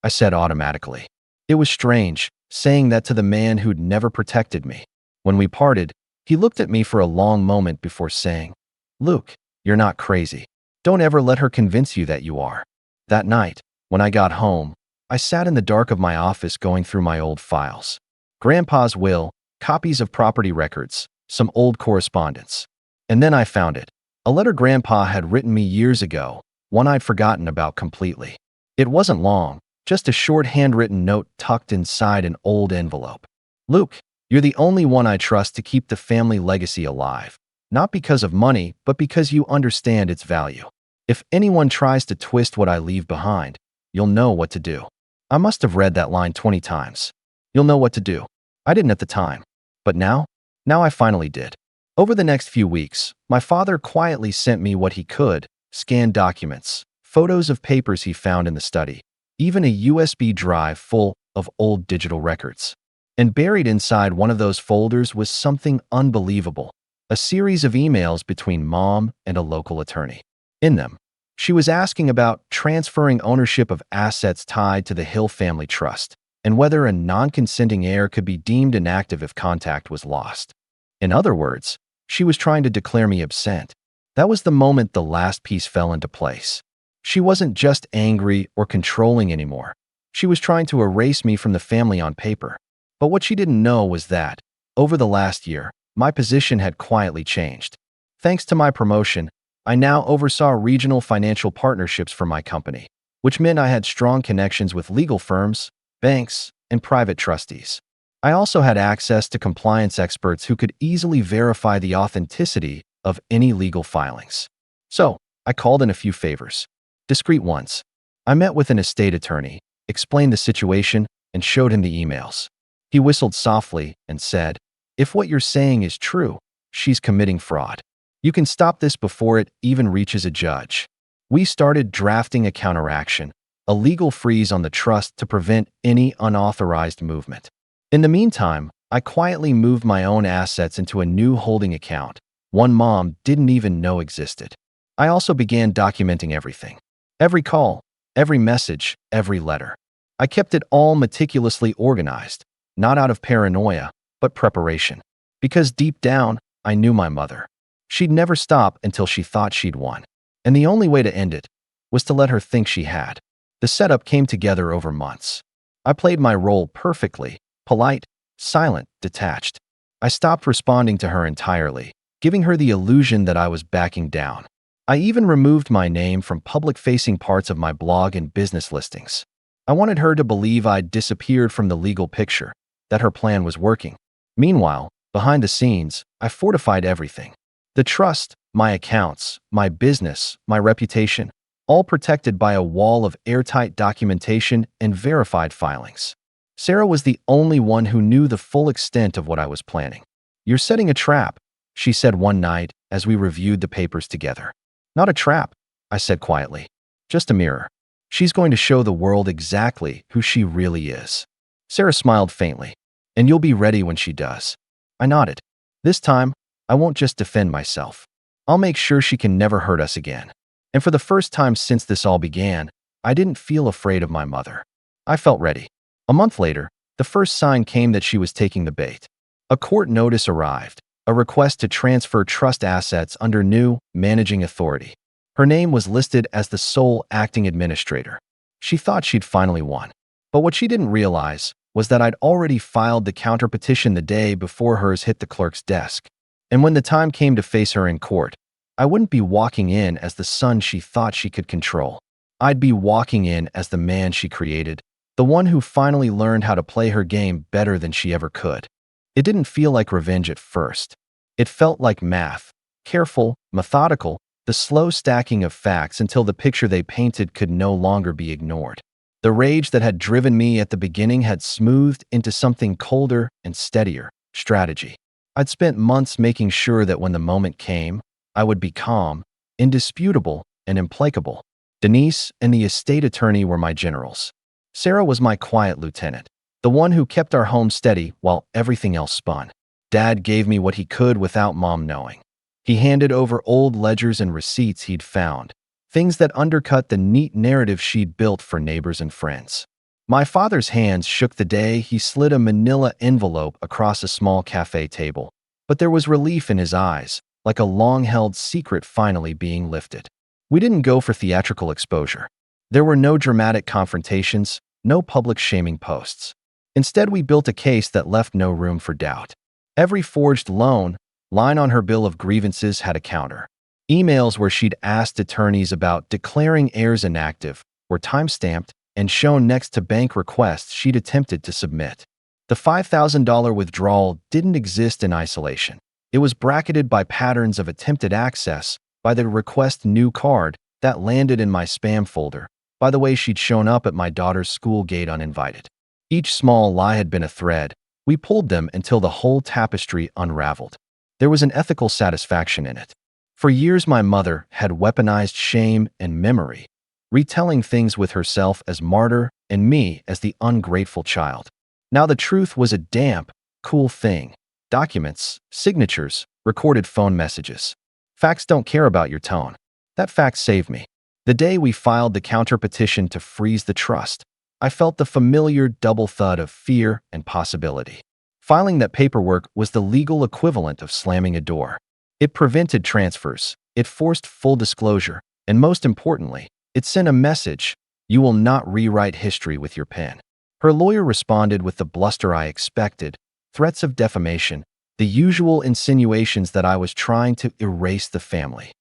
I said automatically. It was strange, saying that to the man who'd never protected me. When we parted, he looked at me for a long moment before saying, Luke, you're not crazy. Don't ever let her convince you that you are. That night, when I got home, I sat in the dark of my office going through my old files. Grandpa's will, copies of property records, some old correspondence. And then I found it. A letter Grandpa had written me years ago, one I'd forgotten about completely. It wasn't long, just a short handwritten note tucked inside an old envelope. Luke, you're the only one I trust to keep the family legacy alive. Not because of money, but because you understand its value. If anyone tries to twist what I leave behind, you'll know what to do. I must have read that line 20 times. You'll know what to do. I didn't at the time. But now I finally did. Over the next few weeks, my father quietly sent me what he could, scanned documents, photos of papers he found in the study, even a USB drive full of old digital records. And buried inside one of those folders was something unbelievable, a series of emails between Mom and a local attorney. In them, she was asking about transferring ownership of assets tied to the Hill family trust, and whether a non-consenting heir could be deemed inactive if contact was lost. In other words, she was trying to declare me absent. That was the moment the last piece fell into place. She wasn't just angry or controlling anymore. She was trying to erase me from the family on paper. But what she didn't know was that, over the last year, my position had quietly changed. Thanks to my promotion, I now oversaw regional financial partnerships for my company, which meant I had strong connections with legal firms, banks, and private trustees. I also had access to compliance experts who could easily verify the authenticity of any legal filings. So, I called in a few favors. Discreet ones. I met with an estate attorney, explained the situation, and showed him the emails. He whistled softly and said, If what you're saying is true, she's committing fraud. You can stop this before it even reaches a judge. We started drafting a counteraction, a legal freeze on the trust to prevent any unauthorized movement. In the meantime, I quietly moved my own assets into a new holding account, one Mom didn't even know existed. I also began documenting everything. Every call, every message, every letter. I kept it all meticulously organized, not out of paranoia, but preparation. Because deep down, I knew my mother. She'd never stop until she thought she'd won. And the only way to end it was to let her think she had. The setup came together over months. I played my role perfectly, polite, silent, detached. I stopped responding to her entirely, giving her the illusion that I was backing down. I even removed my name from public-facing parts of my blog and business listings. I wanted her to believe I'd disappeared from the legal picture, that her plan was working. Meanwhile, behind the scenes, I fortified everything. The trust, my accounts, my business, my reputation, all protected by a wall of airtight documentation and verified filings. Sarah was the only one who knew the full extent of what I was planning. You're setting a trap, she said one night as we reviewed the papers together. Not a trap, I said quietly. Just a mirror. She's going to show the world exactly who she really is. Sarah smiled faintly. And you'll be ready when she does. I nodded. This time, I won't just defend myself. I'll make sure she can never hurt us again. And for the first time since this all began, I didn't feel afraid of my mother. I felt ready. A month later, the first sign came that she was taking the bait. A court notice arrived, a request to transfer trust assets under new managing authority. Her name was listed as the sole acting administrator. She thought she'd finally won. But what she didn't realize was that I'd already filed the counterpetition the day before hers hit the clerk's desk. And when the time came to face her in court, I wouldn't be walking in as the son she thought she could control. I'd be walking in as the man she created, the one who finally learned how to play her game better than she ever could. It didn't feel like revenge at first. It felt like math, Careful, methodical, the slow stacking of facts until the picture they painted could no longer be ignored. The rage that had driven me at the beginning had smoothed into something colder and steadier: strategy. I'd spent months making sure that when the moment came, I would be calm, indisputable, and implacable. Denise and the estate attorney were my generals. Sarah was my quiet lieutenant, the one who kept our home steady while everything else spun. Dad gave me what he could without Mom knowing. He handed over old ledgers and receipts he'd found, things that undercut the neat narrative she'd built for neighbors and friends. My father's hands shook the day he slid a manila envelope across a small cafe table, but there was relief in his eyes, like a long-held secret finally being lifted. We didn't go for theatrical exposure. There were no dramatic confrontations, no public shaming posts. Instead, we built a case that left no room for doubt. Every forged line on her bill of grievances had a counter. Emails where she'd asked attorneys about declaring heirs inactive were time-stamped and shown next to bank requests she'd attempted to submit. The $5,000 withdrawal didn't exist in isolation. It was bracketed by patterns of attempted access, by the request new card that landed in my spam folder, by the way she'd shown up at my daughter's school gate uninvited. Each small lie had been a thread. We pulled them until the whole tapestry unraveled. There was an ethical satisfaction in it. For years, my mother had weaponized shame and memory, retelling things with herself as martyr and me as the ungrateful child. Now the truth was a damp, cool thing. Documents, signatures, recorded phone messages. Facts don't care about your tone. That fact saved me. The day we filed the counter petition to freeze the trust, I felt the familiar double thud of fear and possibility. Filing that paperwork was the legal equivalent of slamming a door. It prevented transfers, it forced full disclosure, and most importantly, it sent a message: you will not rewrite history with your pen. Her lawyer responded with the bluster I expected: threats of defamation, the usual insinuations that I was trying to erase the family.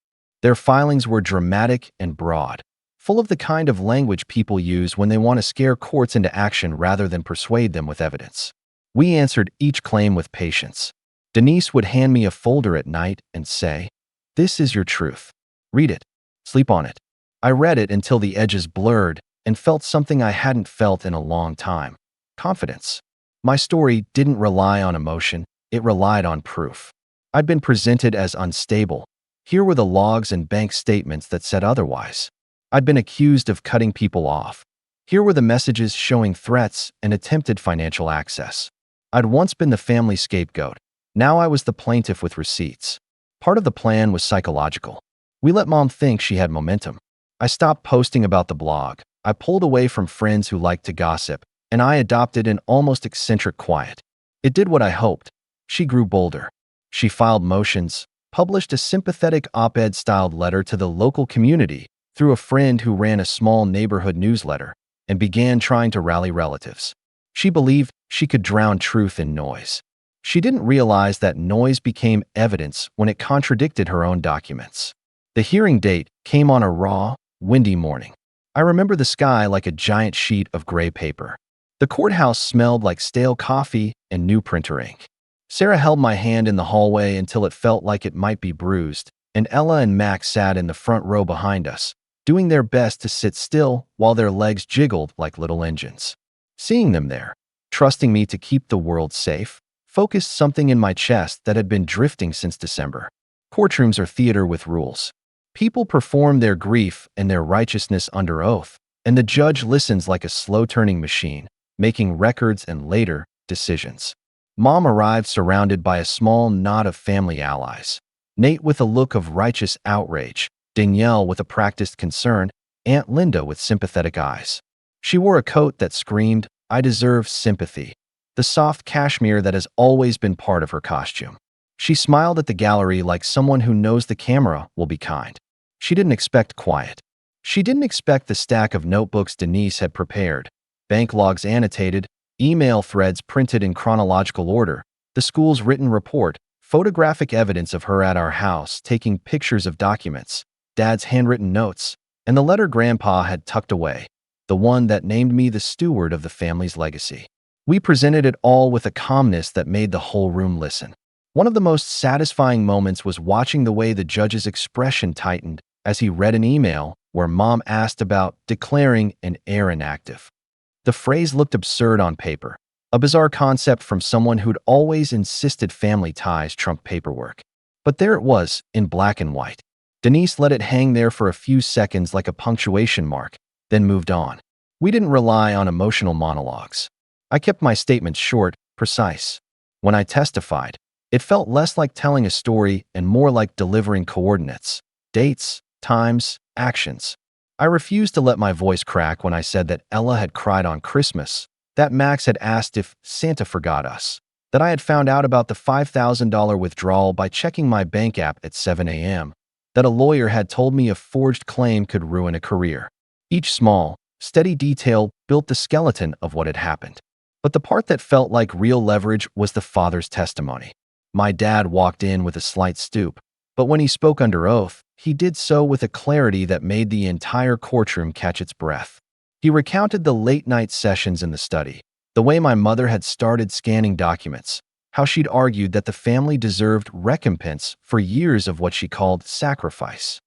Their filings were dramatic and broad, full of the kind of language people use when they want to scare courts into action rather than persuade them with evidence. We answered each claim with patience. Denise would hand me a folder at night and say, "This is your truth. Read it. Sleep on it." I read it until the edges blurred and felt something I hadn't felt in a long time: confidence. My story didn't rely on emotion, it relied on proof. I'd been presented as unstable. Here were the logs and bank statements that said otherwise. I'd been accused of cutting people off. Here were the messages showing threats and attempted financial access. I'd once been the family scapegoat. Now I was the plaintiff with receipts. Part of the plan was psychological. We let Mom think she had momentum. I stopped posting about the blog. I pulled away from friends who liked to gossip, and I adopted an almost eccentric quiet. It did what I hoped. She grew bolder. She filed motions, published a sympathetic op-ed-styled letter to the local community through a friend who ran a small neighborhood newsletter, and began trying to rally relatives. She believed she could drown truth in noise. She didn't realize that noise became evidence when it contradicted her own documents. The hearing date came on a raw, windy morning. I remember the sky like a giant sheet of gray paper. The courthouse smelled like stale coffee and new printer ink. Sarah held my hand in the hallway until it felt like it might be bruised, and Ella and Max sat in the front row behind us, doing their best to sit still while their legs jiggled like little engines. Seeing them there, trusting me to keep the world safe, focused something in my chest that had been drifting since December. Courtrooms are theater with rules. People perform their grief and their righteousness under oath, and the judge listens like a slow-turning machine, making records and later decisions. Mom arrived surrounded by a small knot of family allies. Nate with a look of righteous outrage, Danielle with a practiced concern, Aunt Linda with sympathetic eyes. She wore a coat that screamed, "I deserve sympathy," the soft cashmere that has always been part of her costume. She smiled at the gallery like someone who knows the camera will be kind. She didn't expect quiet. She didn't expect the stack of notebooks Denise had prepared, bank logs annotated, email threads printed in chronological order, the school's written report, photographic evidence of her at our house taking pictures of documents, Dad's handwritten notes, and the letter Grandpa had tucked away, the one that named me the steward of the family's legacy. We presented it all with a calmness that made the whole room listen. One of the most satisfying moments was watching the way the judge's expression tightened as he read an email where Mom asked about declaring an heir inactive. The phrase looked absurd on paper, a bizarre concept from someone who'd always insisted family ties trump paperwork. But there it was, in black and white. Denise let it hang there for a few seconds like a punctuation mark, then moved on. We didn't rely on emotional monologues. I kept my statements short, precise. When I testified, it felt less like telling a story and more like delivering coordinates, dates, times, actions. I refused to let my voice crack when I said that Ella had cried on Christmas, that Max had asked if Santa forgot us, that I had found out about the $5,000 withdrawal by checking my bank app at 7 a.m., that a lawyer had told me a forged claim could ruin a career. Each small, steady detail built the skeleton of what had happened. But the part that felt like real leverage was the father's testimony. My dad walked in with a slight stoop, but when he spoke under oath, he did so with a clarity that made the entire courtroom catch its breath. He recounted the late-night sessions in the study, the way my mother had started scanning documents, how she'd argued that the family deserved recompense for years of what she called sacrifice.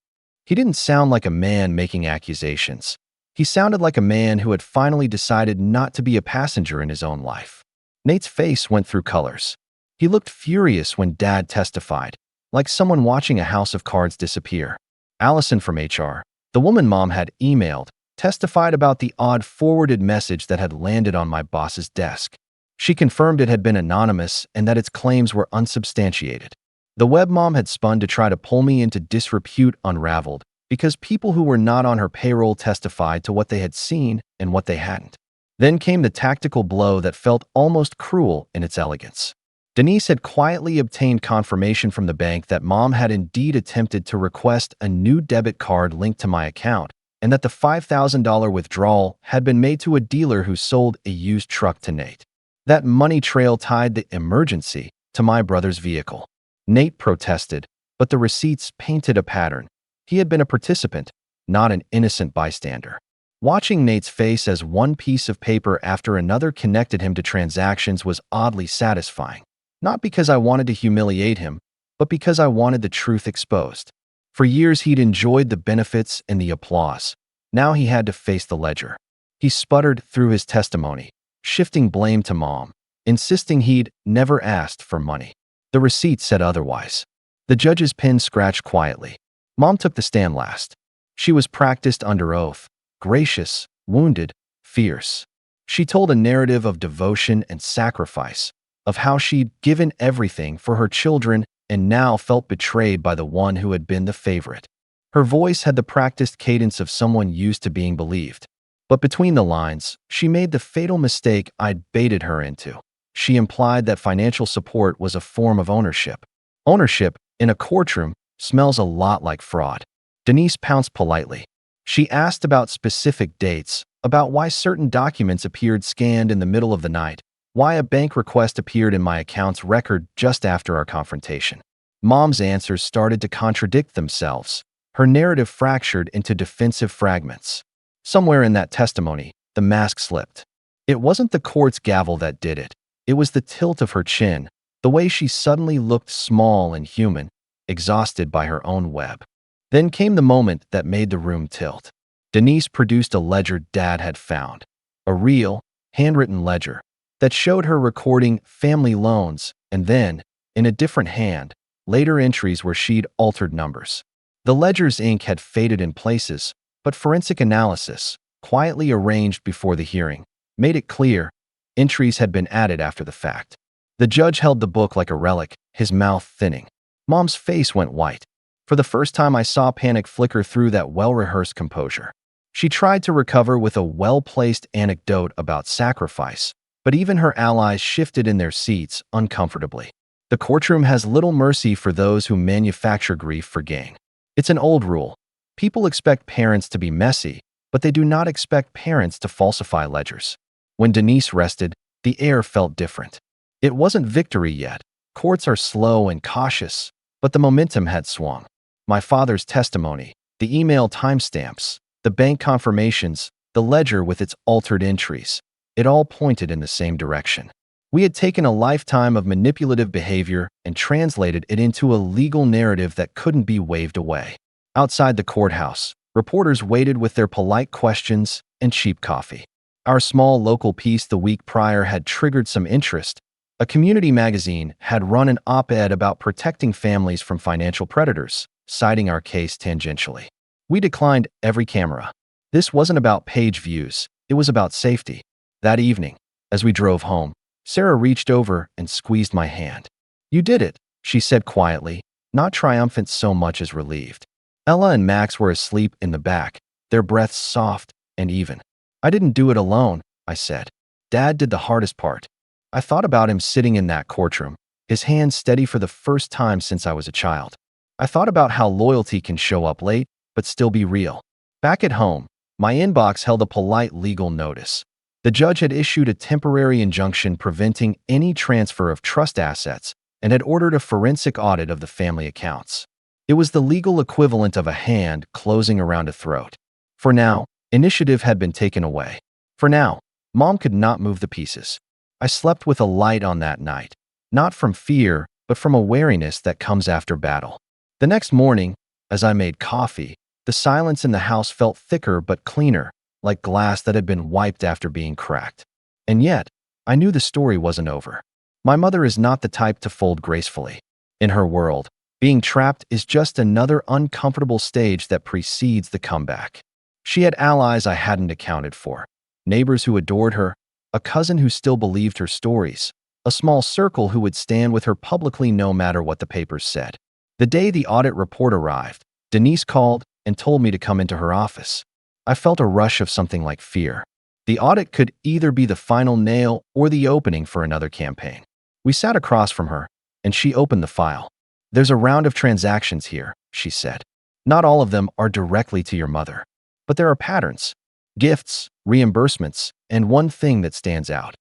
He didn't sound like a man making accusations. He sounded like a man who had finally decided not to be a passenger in his own life. Nate's face went through colors. He looked furious when Dad testified, like someone watching a house of cards disappear. Allison from HR, the woman Mom had emailed, testified about the odd forwarded message that had landed on my boss's desk. She confirmed it had been anonymous and that its claims were unsubstantiated. The web Mom had spun to try to pull me into disrepute unraveled because people who were not on her payroll testified to what they had seen and what they hadn't. Then came the tactical blow that felt almost cruel in its elegance. Denise had quietly obtained confirmation from the bank that Mom had indeed attempted to request a new debit card linked to my account and that the $5,000 withdrawal had been made to a dealer who sold a used truck to Nate. That money trail tied the emergency to my brother's vehicle. Nate protested, but the receipts painted a pattern. He had been a participant, not an innocent bystander. Watching Nate's face as one piece of paper after another connected him to transactions was oddly satisfying. Not because I wanted to humiliate him, but because I wanted the truth exposed. For years he'd enjoyed the benefits and the applause. Now he had to face the ledger. He sputtered through his testimony, shifting blame to Mom, insisting he'd never asked for money. The receipt said otherwise. The judge's pen scratched quietly. Mom took the stand last. She was practiced under oath, gracious, wounded, fierce. She told a narrative of devotion and sacrifice, of how she'd given everything for her children and now felt betrayed by the one who had been the favorite. Her voice had the practiced cadence of someone used to being believed. But between the lines, she made the fatal mistake I'd baited her into. She implied that financial support was a form of ownership. Ownership, in a courtroom, smells a lot like fraud. Denise pounced politely. She asked about specific dates, about why certain documents appeared scanned in the middle of the night, why a bank request appeared in my account's record just after our confrontation. Mom's answers started to contradict themselves. Her narrative fractured into defensive fragments. Somewhere in that testimony, the mask slipped. It wasn't the court's gavel that did it. It was the tilt of her chin, the way she suddenly looked small and human, exhausted by her own web. Then came the moment that made the room tilt. Denise produced a ledger Dad had found, a real, handwritten ledger that showed her recording family loans and then, in a different hand, later entries where she'd altered numbers. The ledger's ink had faded in places, but forensic analysis, quietly arranged before the hearing, made it clear entries had been added after the fact. The judge held the book like a relic, his mouth thinning. Mom's face went white. For the first time I saw panic flicker through that well-rehearsed composure. She tried to recover with a well-placed anecdote about sacrifice, but even her allies shifted in their seats uncomfortably. The courtroom has little mercy for those who manufacture grief for gain. It's an old rule. People expect parents to be messy, but they do not expect parents to falsify ledgers. When Denise rested, the air felt different. It wasn't victory yet. Courts are slow and cautious, but the momentum had swung. My father's testimony, the email timestamps, the bank confirmations, the ledger with its altered entries, it all pointed in the same direction. We had taken a lifetime of manipulative behavior and translated it into a legal narrative that couldn't be waved away. Outside the courthouse, reporters waited with their polite questions and cheap coffee. Our small local piece the week prior had triggered some interest. A community magazine had run an op-ed about protecting families from financial predators, citing our case tangentially. We declined every camera. This wasn't about page views, it was about safety. That evening, as we drove home, Sarah reached over and squeezed my hand. "You did it," she said quietly, not triumphant so much as relieved. Ella and Max were asleep in the back, their breaths soft and even. "I didn't do it alone," I said. "Dad did the hardest part." I thought about him sitting in that courtroom, his hands steady for the first time since I was a child. I thought about how loyalty can show up late, but still be real. Back at home, my inbox held a polite legal notice. The judge had issued a temporary injunction preventing any transfer of trust assets and had ordered a forensic audit of the family accounts. It was the legal equivalent of a hand closing around a throat. For now, initiative had been taken away. For now, Mom could not move the pieces. I slept with a light on that night, not from fear, but from a wariness that comes after battle. The next morning, as I made coffee, the silence in the house felt thicker but cleaner, like glass that had been wiped after being cracked. And yet, I knew the story wasn't over. My mother is not the type to fold gracefully. In her world, being trapped is just another uncomfortable stage that precedes the comeback. She had allies I hadn't accounted for, neighbors who adored her, a cousin who still believed her stories, a small circle who would stand with her publicly no matter what the papers said. The day the audit report arrived, Denise called and told me to come into her office. I felt a rush of something like fear. The audit could either be the final nail or the opening for another campaign. We sat across from her, and she opened the file. "There's a round of transactions here," she said. "Not all of them are directly to your mother, but there are patterns, gifts, reimbursements, and one thing that stands out."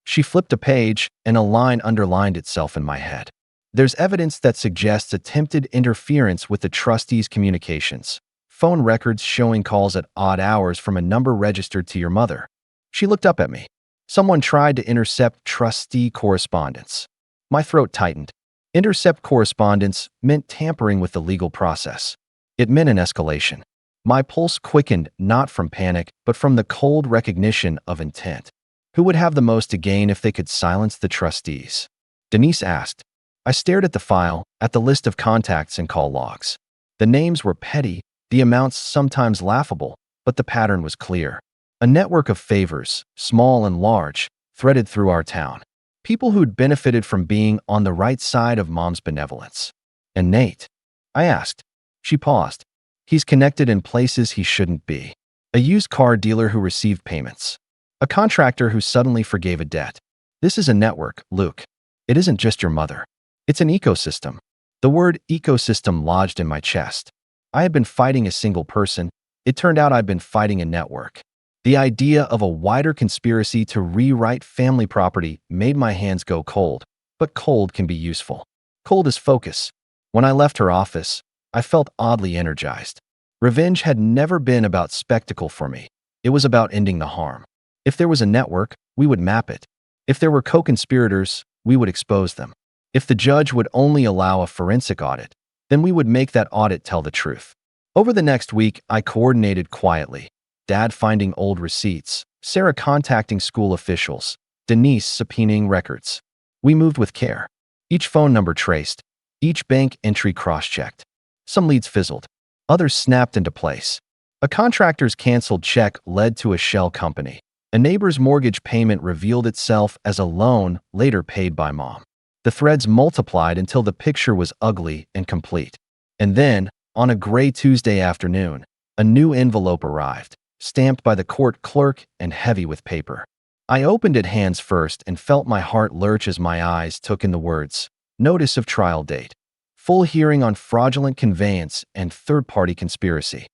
She flipped a page, and a line underlined itself in my head. "There's evidence that suggests attempted interference with the trustee's communications. Phone records showing calls at odd hours from a number registered to your mother." She looked up at me. "Someone tried to intercept trustee correspondence." My throat tightened. Intercept correspondence meant tampering with the legal process. It meant an escalation. My pulse quickened not from panic, but from the cold recognition of intent. Who would have the most to gain if they could silence the trustees? Denise asked. I stared at the file, at the list of contacts and call logs. The names were petty, the amounts sometimes laughable, but the pattern was clear. A network of favors, small and large, threaded through our town. People who'd benefited from being on the right side of Mom's benevolence. "And Nate?" I asked. She paused. "He's connected in places he shouldn't be. A used car dealer who received payments. A contractor who suddenly forgave a debt. This is a network, Luke. It isn't just your mother. It's an ecosystem." The word ecosystem lodged in my chest. I had been fighting a single person. It turned out I'd been fighting a network. The idea of a wider conspiracy to rewrite family property made my hands go cold, but cold can be useful. Cold as focus. When I left her office, I felt oddly energized. Revenge had never been about spectacle for me. It was about ending the harm. If there was a network, we would map it. If there were co-conspirators, we would expose them. If the judge would only allow a forensic audit, then we would make that audit tell the truth. Over the next week, I coordinated quietly. Dad finding old receipts, Sarah contacting school officials, Denise subpoenaing records. We moved with care. Each phone number traced, each bank entry cross-checked. Some leads fizzled. Others snapped into place. A contractor's canceled check led to a shell company. A neighbor's mortgage payment revealed itself as a loan later paid by Mom. The threads multiplied until the picture was ugly and complete. And then, on a gray Tuesday afternoon, a new envelope arrived, stamped by the court clerk and heavy with paper. I opened it hands first and felt my heart lurch as my eyes took in the words, "Notice of trial date. Full hearing on fraudulent conveyance and third-party conspiracy."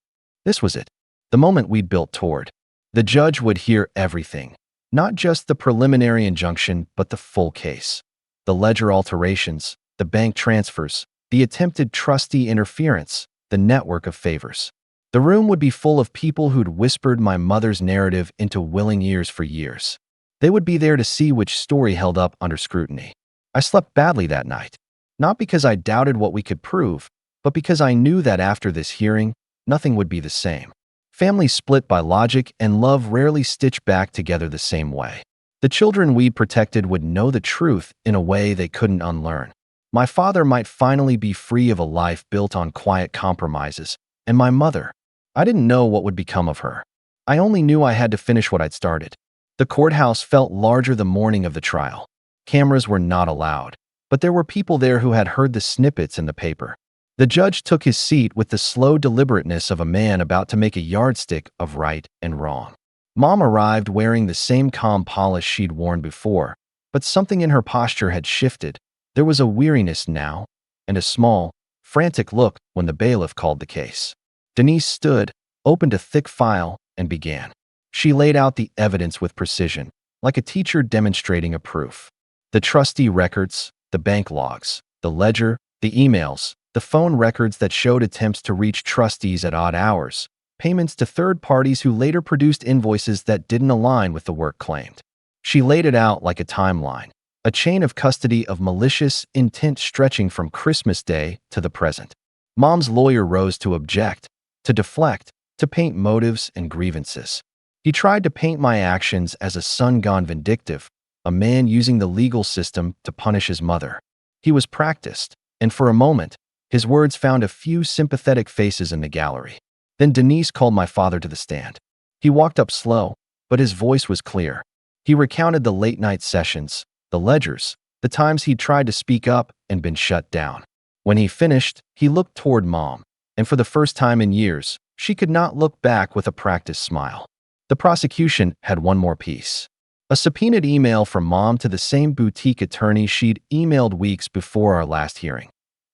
This was it, the moment we'd built toward. The judge would hear everything, not just the preliminary injunction, but the full case. The ledger alterations, the bank transfers, the attempted trustee interference, the network of favors. The room would be full of people who'd whispered my mother's narrative into willing ears for years. They would be there to see which story held up under scrutiny. I slept badly that night, not because I doubted what we could prove, but because I knew that after this hearing, nothing would be the same. Families split by logic and love rarely stitch back together the same way. The children we protected would know the truth in a way they couldn't unlearn. My father might finally be free of a life built on quiet compromises, and my mother, I didn't know what would become of her. I only knew I had to finish what I'd started. The courthouse felt larger the morning of the trial. Cameras were not allowed, but there were people there who had heard the snippets in the paper. The judge took his seat with the slow deliberateness of a man about to make a yardstick of right and wrong. Mom arrived wearing the same calm polish she'd worn before, but something in her posture had shifted. There was a weariness now, and a small, frantic look when the bailiff called the case. Denise stood, opened a thick file, and began. She laid out the evidence with precision, like a teacher demonstrating a proof. The trustee records, the bank logs, the ledger, the emails, the phone records that showed attempts to reach trustees at odd hours, payments to third parties who later produced invoices that didn't align with the work claimed. She laid it out like a timeline, a chain of custody of malicious intent stretching from Christmas Day to the present. Mom's lawyer rose to object, to deflect, to paint motives and grievances. He tried to paint my actions as a son gone vindictive, a man using the legal system to punish his mother. He was practiced, and for a moment, his words found a few sympathetic faces in the gallery. Then Denise called my father to the stand. He walked up slow, but his voice was clear. He recounted the late-night sessions, the ledgers, the times he'd tried to speak up and been shut down. When he finished, he looked toward Mom, and for the first time in years, she could not look back with a practiced smile. The prosecution had one more piece. A subpoenaed email from Mom to the same boutique attorney she'd emailed weeks before our last hearing.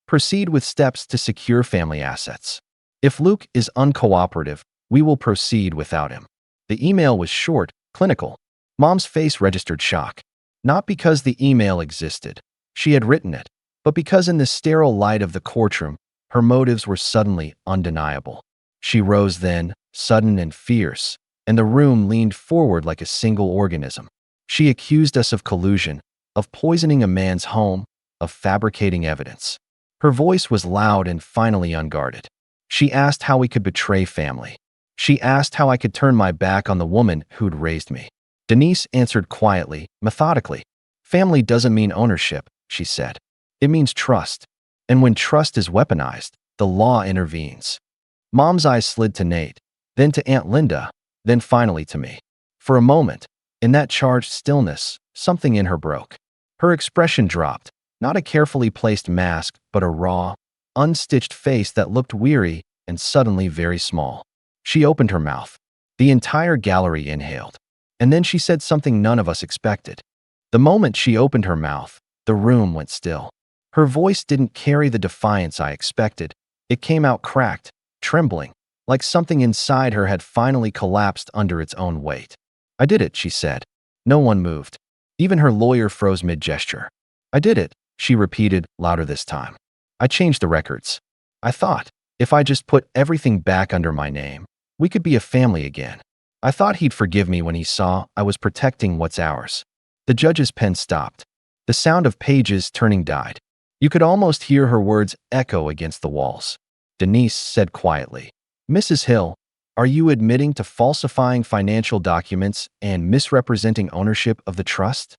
Proceed with steps to secure family assets. If Luke is uncooperative, we will proceed without him. The email was short, clinical. Mom's face registered shock. Not because the email existed. She had written it. But because in the sterile light of the courtroom, her motives were suddenly undeniable. She rose then, sudden and fierce, and the room leaned forward like a single organism. She accused us of collusion, of poisoning a man's home, of fabricating evidence. Her voice was loud and finally unguarded. She asked how we could betray family. She asked how I could turn my back on the woman who'd raised me. Denise answered quietly, methodically. Family doesn't mean ownership, she said. It means trust. And when trust is weaponized, the law intervenes. Mom's eyes slid to Nate, then to Aunt Linda, then finally to me. For a moment, in that charged stillness, something in her broke. Her expression dropped, not a carefully placed mask, but a raw, unstitched face that looked weary and suddenly very small. She opened her mouth. The entire gallery inhaled. And then she said something none of us expected. The moment she opened her mouth, the room went still. Her voice didn't carry the defiance I expected. It came out cracked, trembling, like something inside her had finally collapsed under its own weight. I did it, she said. No one moved. Even her lawyer froze mid-gesture. I did it, she repeated, louder this time. I changed the records. I thought, if I just put everything back under my name, we could be a family again. I thought he'd forgive me when he saw I was protecting what's ours. The judge's pen stopped. The sound of pages turning died. You could almost hear her words echo against the walls. Denise said quietly, Mrs. Hill, are you admitting to falsifying financial documents and misrepresenting ownership of the trust?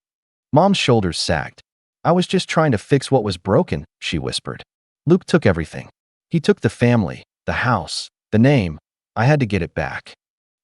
Mom's shoulders sagged. I was just trying to fix what was broken, she whispered. Luke took everything. He took the family, the house, the name. I had to get it back.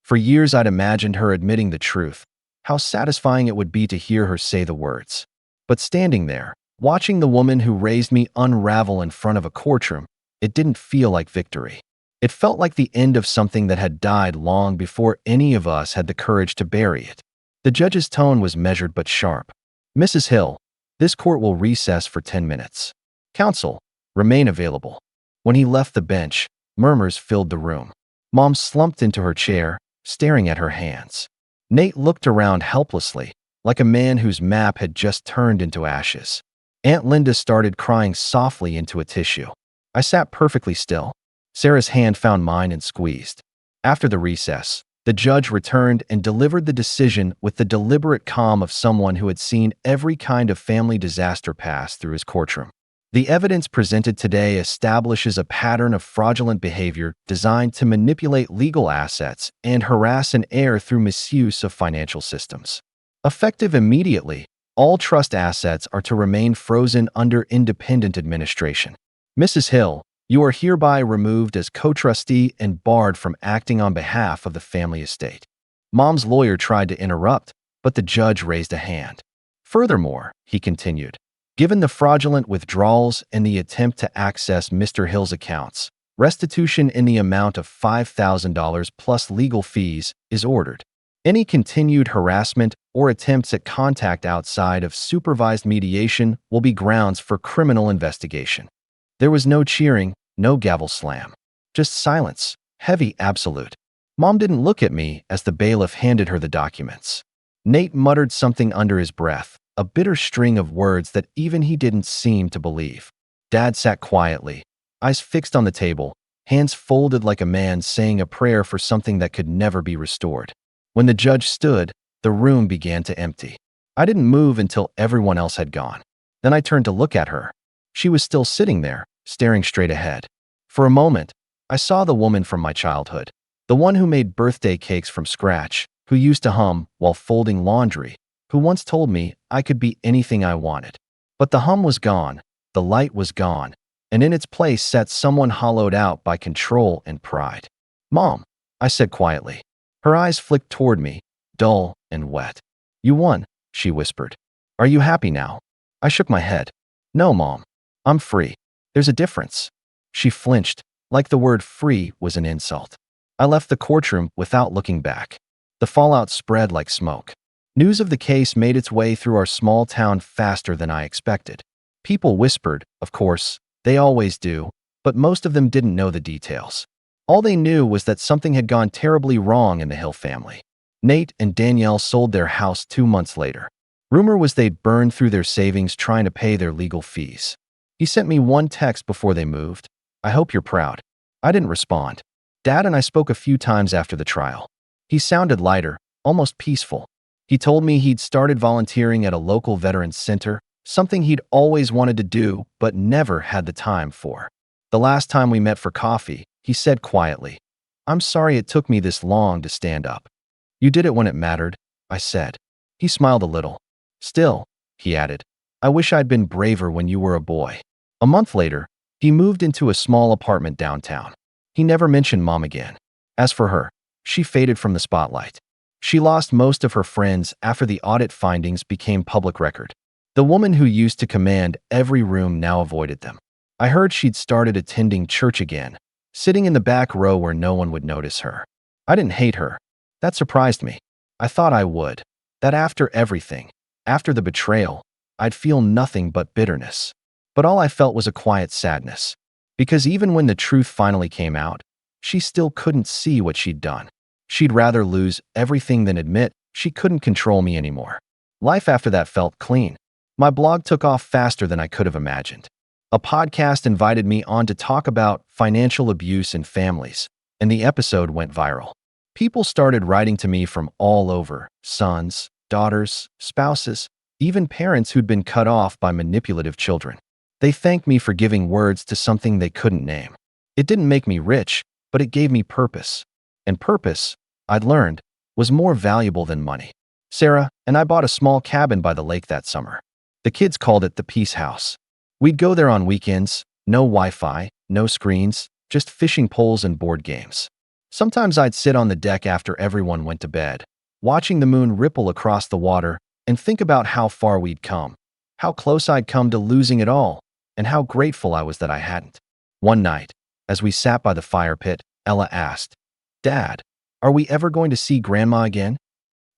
For years I'd imagined her admitting the truth, how satisfying it would be to hear her say the words. But standing there, watching the woman who raised me unravel in front of a courtroom, it didn't feel like victory. It felt like the end of something that had died long before any of us had the courage to bury it. The judge's tone was measured but sharp. Mrs. Hill, this court will recess for 10 minutes. Counsel, remain available. When he left the bench, murmurs filled the room. Mom slumped into her chair, staring at her hands. Nate looked around helplessly, like a man whose map had just turned into ashes. Aunt Linda started crying softly into a tissue. I sat perfectly still. Sarah's hand found mine and squeezed. After the recess, The judge returned and delivered the decision with the deliberate calm of someone who had seen every kind of family disaster pass through his courtroom. The evidence presented today establishes a pattern of fraudulent behavior designed to manipulate legal assets and harass an heir through misuse of financial systems. Effective immediately, all trust assets are to remain frozen under independent administration. Mrs. Hill, you are hereby removed as co-trustee and barred from acting on behalf of the family estate. Mom's lawyer tried to interrupt, but the judge raised a hand. Furthermore, he continued, given the fraudulent withdrawals and the attempt to access Mr. Hill's accounts, restitution in the amount of $5,000 plus legal fees is ordered. Any continued harassment or attempts at contact outside of supervised mediation will be grounds for criminal investigation. There was no cheering, no gavel slam. Just silence, heavy absolute. Mom didn't look at me as the bailiff handed her the documents. Nate muttered something under his breath, a bitter string of words that even he didn't seem to believe. Dad sat quietly, eyes fixed on the table, hands folded like a man saying a prayer for something that could never be restored. When the judge stood, the room began to empty. I didn't move until everyone else had gone. Then I turned to look at her. She was still sitting there, staring straight ahead. For a moment, I saw the woman from my childhood, the one who made birthday cakes from scratch, who used to hum while folding laundry, who once told me I could be anything I wanted. But the hum was gone, the light was gone, and in its place sat someone hollowed out by control and pride. Mom, I said quietly. Her eyes flicked toward me, dull and wet. You won, she whispered. Are you happy now? I shook my head. No, Mom. I'm free. There's a difference. She flinched, like the word free was an insult. I left the courtroom without looking back. The fallout spread like smoke. News of the case made its way through our small town faster than I expected. People whispered, of course, they always do, but most of them didn't know the details. All they knew was that something had gone terribly wrong in the Hill family. Nate and Danielle sold their house 2 months later. Rumor was they'd burned through their savings trying to pay their legal fees. He sent me one text before they moved. I hope you're proud. I didn't respond. Dad and I spoke a few times after the trial. He sounded lighter, almost peaceful. He told me he'd started volunteering at a local veterans center, something he'd always wanted to do but never had the time for. The last time we met for coffee, he said quietly, I'm sorry it took me this long to stand up. You did it when it mattered, I said. He smiled a little. Still, he added, I wish I'd been braver when you were a boy. A month later, he moved into a small apartment downtown. He never mentioned Mom again. As for her, she faded from the spotlight. She lost most of her friends after the audit findings became public record. The woman who used to command every room now avoided them. I heard she'd started attending church again, sitting in the back row where no one would notice her. I didn't hate her. That surprised me. I thought I would. That after everything, after the betrayal, I'd feel nothing but bitterness. But all I felt was a quiet sadness. Because even when the truth finally came out, she still couldn't see what she'd done. She'd rather lose everything than admit she couldn't control me anymore. Life after that felt clean. My blog took off faster than I could have imagined. A podcast invited me on to talk about financial abuse in families, and the episode went viral. People started writing to me from all over, sons, daughters, spouses, even parents who'd been cut off by manipulative children. They thanked me for giving words to something they couldn't name. It didn't make me rich, but it gave me purpose. And purpose, I'd learned, was more valuable than money. Sarah and I bought a small cabin by the lake that summer. The kids called it the Peace House. We'd go there on weekends, no Wi-Fi, no screens, just fishing poles and board games. Sometimes I'd sit on the deck after everyone went to bed, watching the moon ripple across the water and think about how far we'd come, how close I'd come to losing it all, and how grateful I was that I hadn't. One night, as we sat by the fire pit, Ella asked, Dad, are we ever going to see Grandma again?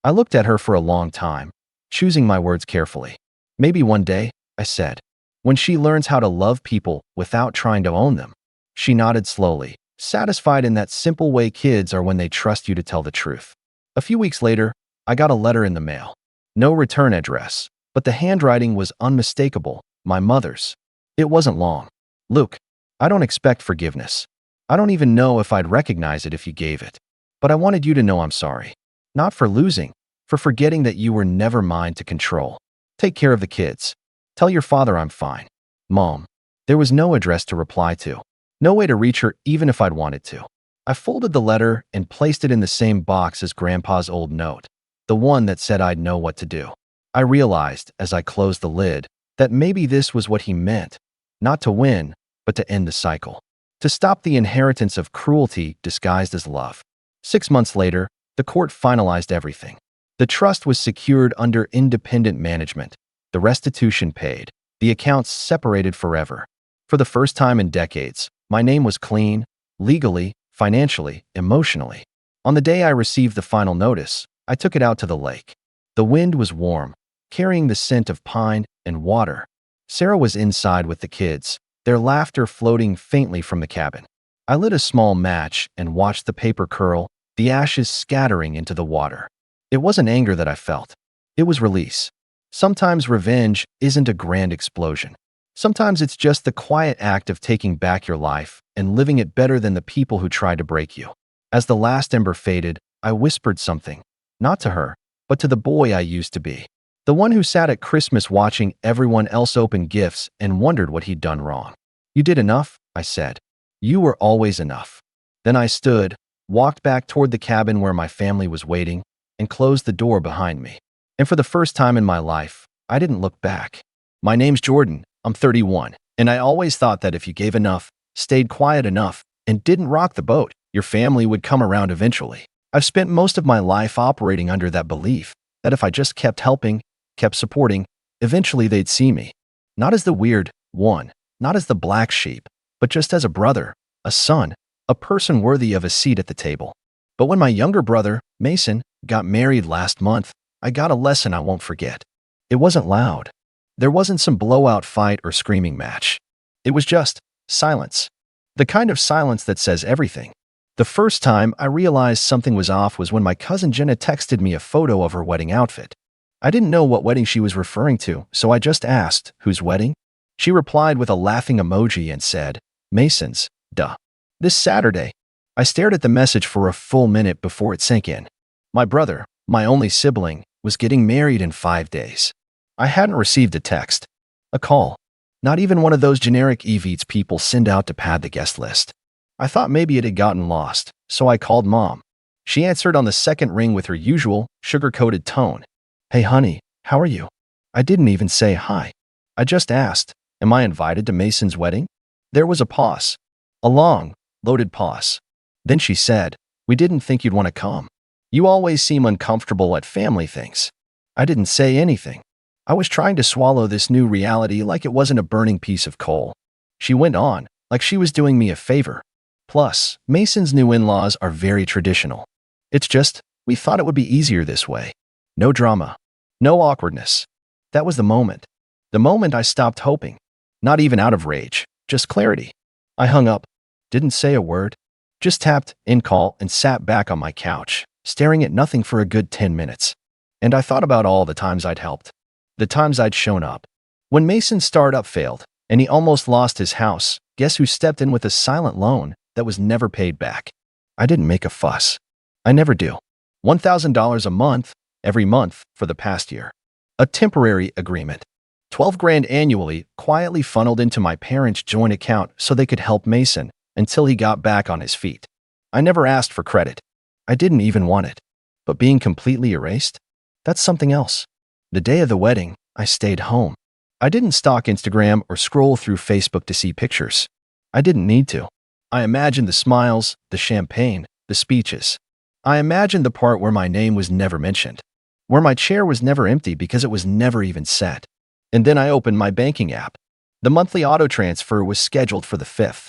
I looked at her for a long time, choosing my words carefully. Maybe one day, I said, when she learns how to love people without trying to own them. She nodded slowly, satisfied in that simple way kids are when they trust you to tell the truth. A few weeks later, I got a letter in the mail. No return address, but the handwriting was unmistakable, my mother's. It wasn't long. Luke, I don't expect forgiveness. I don't even know if I'd recognize it if you gave it. But I wanted you to know I'm sorry. Not for losing, for forgetting that you were never mine to control. Take care of the kids. Tell your father I'm fine. Mom. There was no address to reply to. No way to reach her even if I'd wanted to. I folded the letter and placed it in the same box as Grandpa's old note, the one that said I'd know what to do. I realized, as I closed the lid, that maybe this was what he meant. Not to win, but to end the cycle. To stop the inheritance of cruelty disguised as love. 6 months later, the court finalized everything. The trust was secured under independent management, the restitution paid, the accounts separated forever. For the first time in decades, my name was clean, legally, financially, emotionally. On the day I received the final notice, I took it out to the lake. The wind was warm, carrying the scent of pine and water. Sarah was inside with the kids, their laughter floating faintly from the cabin. I lit a small match and watched the paper curl, the ashes scattering into the water. It wasn't anger that I felt. It was release. Sometimes revenge isn't a grand explosion. Sometimes it's just the quiet act of taking back your life and living it better than the people who tried to break you. As the last ember faded, I whispered something, not to her, but to the boy I used to be. The one who sat at Christmas watching everyone else open gifts and wondered what he'd done wrong. You did enough, I said. You were always enough. Then I stood, walked back toward the cabin where my family was waiting, and closed the door behind me. And for the first time in my life, I didn't look back. My name's Jordan, I'm 31, and I always thought that if you gave enough, stayed quiet enough, and didn't rock the boat, your family would come around eventually. I've spent most of my life operating under that belief, that if I just kept helping, kept supporting, eventually they'd see me. Not as the weird one, not as the black sheep, but just as a brother, a son, a person worthy of a seat at the table. But when my younger brother, Mason, got married last month, I got a lesson I won't forget. It wasn't loud. There wasn't some blowout fight or screaming match. It was just silence. The kind of silence that says everything. The first time I realized something was off was when my cousin Jenna texted me a photo of her wedding outfit. I didn't know what wedding she was referring to, so I just asked, "Whose wedding?" She replied with a laughing emoji and said, "Mason's, duh." This Saturday, I stared at the message for a full minute before it sank in. My brother, my only sibling, was getting married in 5 days. I hadn't received a text, a call, not even one of those generic EVs people send out to pad the guest list. I thought maybe it had gotten lost, so I called Mom. She answered on the second ring with her usual, sugar-coated tone. "Hey honey, how are you?" I didn't even say hi. I just asked, "Am I invited to Mason's wedding?" There was a pause. A long, loaded pause. Then she said, "We didn't think you'd want to come. You always seem uncomfortable at family things." I didn't say anything. I was trying to swallow this new reality like it wasn't a burning piece of coal. She went on, like she was doing me a favor. "Plus, Mason's new in-laws are very traditional. It's just, we thought it would be easier this way. No drama. No awkwardness." That was the moment. The moment I stopped hoping. Not even out of rage, just clarity. I hung up, didn't say a word, just tapped end call and sat back on my couch, staring at nothing for a good 10 minutes. And I thought about all the times I'd helped. The times I'd shown up. When Mason's startup failed, and he almost lost his house, guess who stepped in with a silent loan that was never paid back? I didn't make a fuss. I never do. $1,000 a month, every month for the past year. A temporary agreement. 12 grand annually quietly funneled into my parents' joint account so they could help Mason until he got back on his feet. I never asked for credit. I didn't even want it. But being completely erased? That's something else. The day of the wedding, I stayed home. I didn't stalk Instagram or scroll through Facebook to see pictures. I didn't need to. I imagined the smiles, the champagne, the speeches. I imagined the part where my name was never mentioned, where my chair was never empty because it was never even set. And then I opened my banking app. The monthly auto transfer was scheduled for the 5th.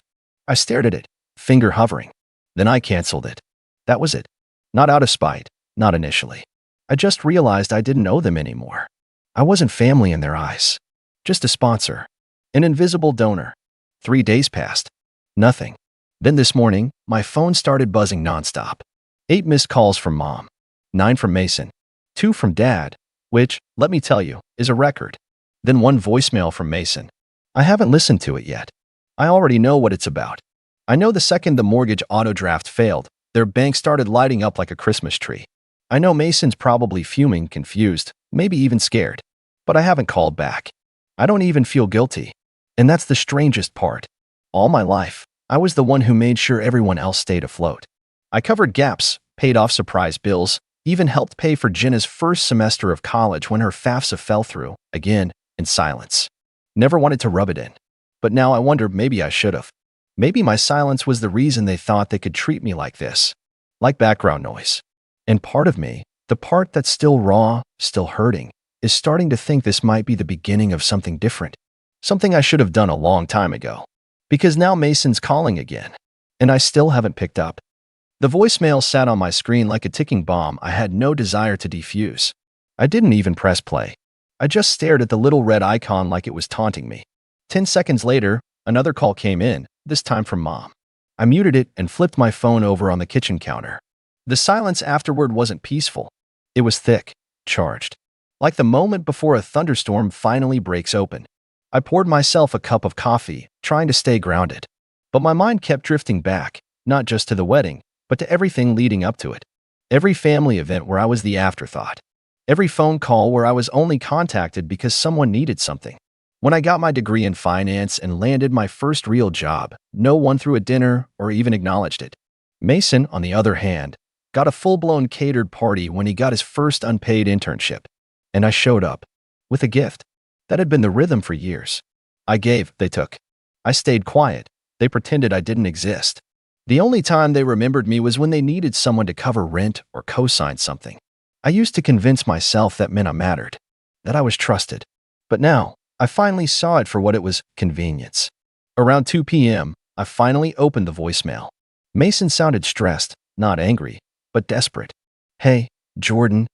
I stared at it, finger hovering. Then I canceled it. That was it. Not out of spite, not initially. I just realized I didn't owe them anymore. I wasn't family in their eyes. Just a sponsor. An invisible donor. 3 days passed. Nothing. Then this morning, my phone started buzzing nonstop. 8 missed calls from Mom. 9 from Mason. 2 from Dad, which, let me tell you, is a record. Then 1 voicemail from Mason. I haven't listened to it yet. I already know what it's about. I know the second the mortgage auto draft failed, Their bank started lighting up like a Christmas tree. I know Mason's probably fuming, confused, maybe even scared. But I haven't called back. I don't even feel guilty. And that's the strangest part. All my life, I was the one who made sure everyone else stayed afloat. I covered gaps, paid off surprise bills, even helped pay for Jenna's first semester of college when her FAFSA fell through, again, in silence. Never wanted to rub it in. But now I wonder maybe I should have. Maybe my silence was the reason they thought they could treat me like this. Like background noise. And part of me, the part that's still raw, still hurting, is starting to think this might be the beginning of something different. Something I should have done a long time ago. Because now Mason's calling again. And I still haven't picked up. The voicemail sat on my screen like a ticking bomb I had no desire to defuse. I didn't even press play. I just stared at the little red icon like it was taunting me. 10 seconds later, another call came in, this time from Mom. I muted it and flipped my phone over on the kitchen counter. The silence afterward wasn't peaceful. It was thick, charged. Like the moment before a thunderstorm finally breaks open. I poured myself a cup of coffee, trying to stay grounded. But my mind kept drifting back, not just to the wedding, but to everything leading up to it. Every family event where I was the afterthought. Every phone call where I was only contacted because someone needed something. When I got my degree in finance and landed my first real job, no one threw a dinner or even acknowledged it. Mason, on the other hand, got a full-blown catered party when he got his first unpaid internship. And I showed up. With a gift. That had been the rhythm for years. I gave, they took. I stayed quiet. They pretended I didn't exist. The only time they remembered me was when they needed someone to cover rent or co-sign something. I used to convince myself that meant I mattered, that I was trusted. But now, I finally saw it for what it was, convenience. Around 2 p.m., I finally opened the voicemail. Mason sounded stressed, not angry, but desperate. Hey, Jordan,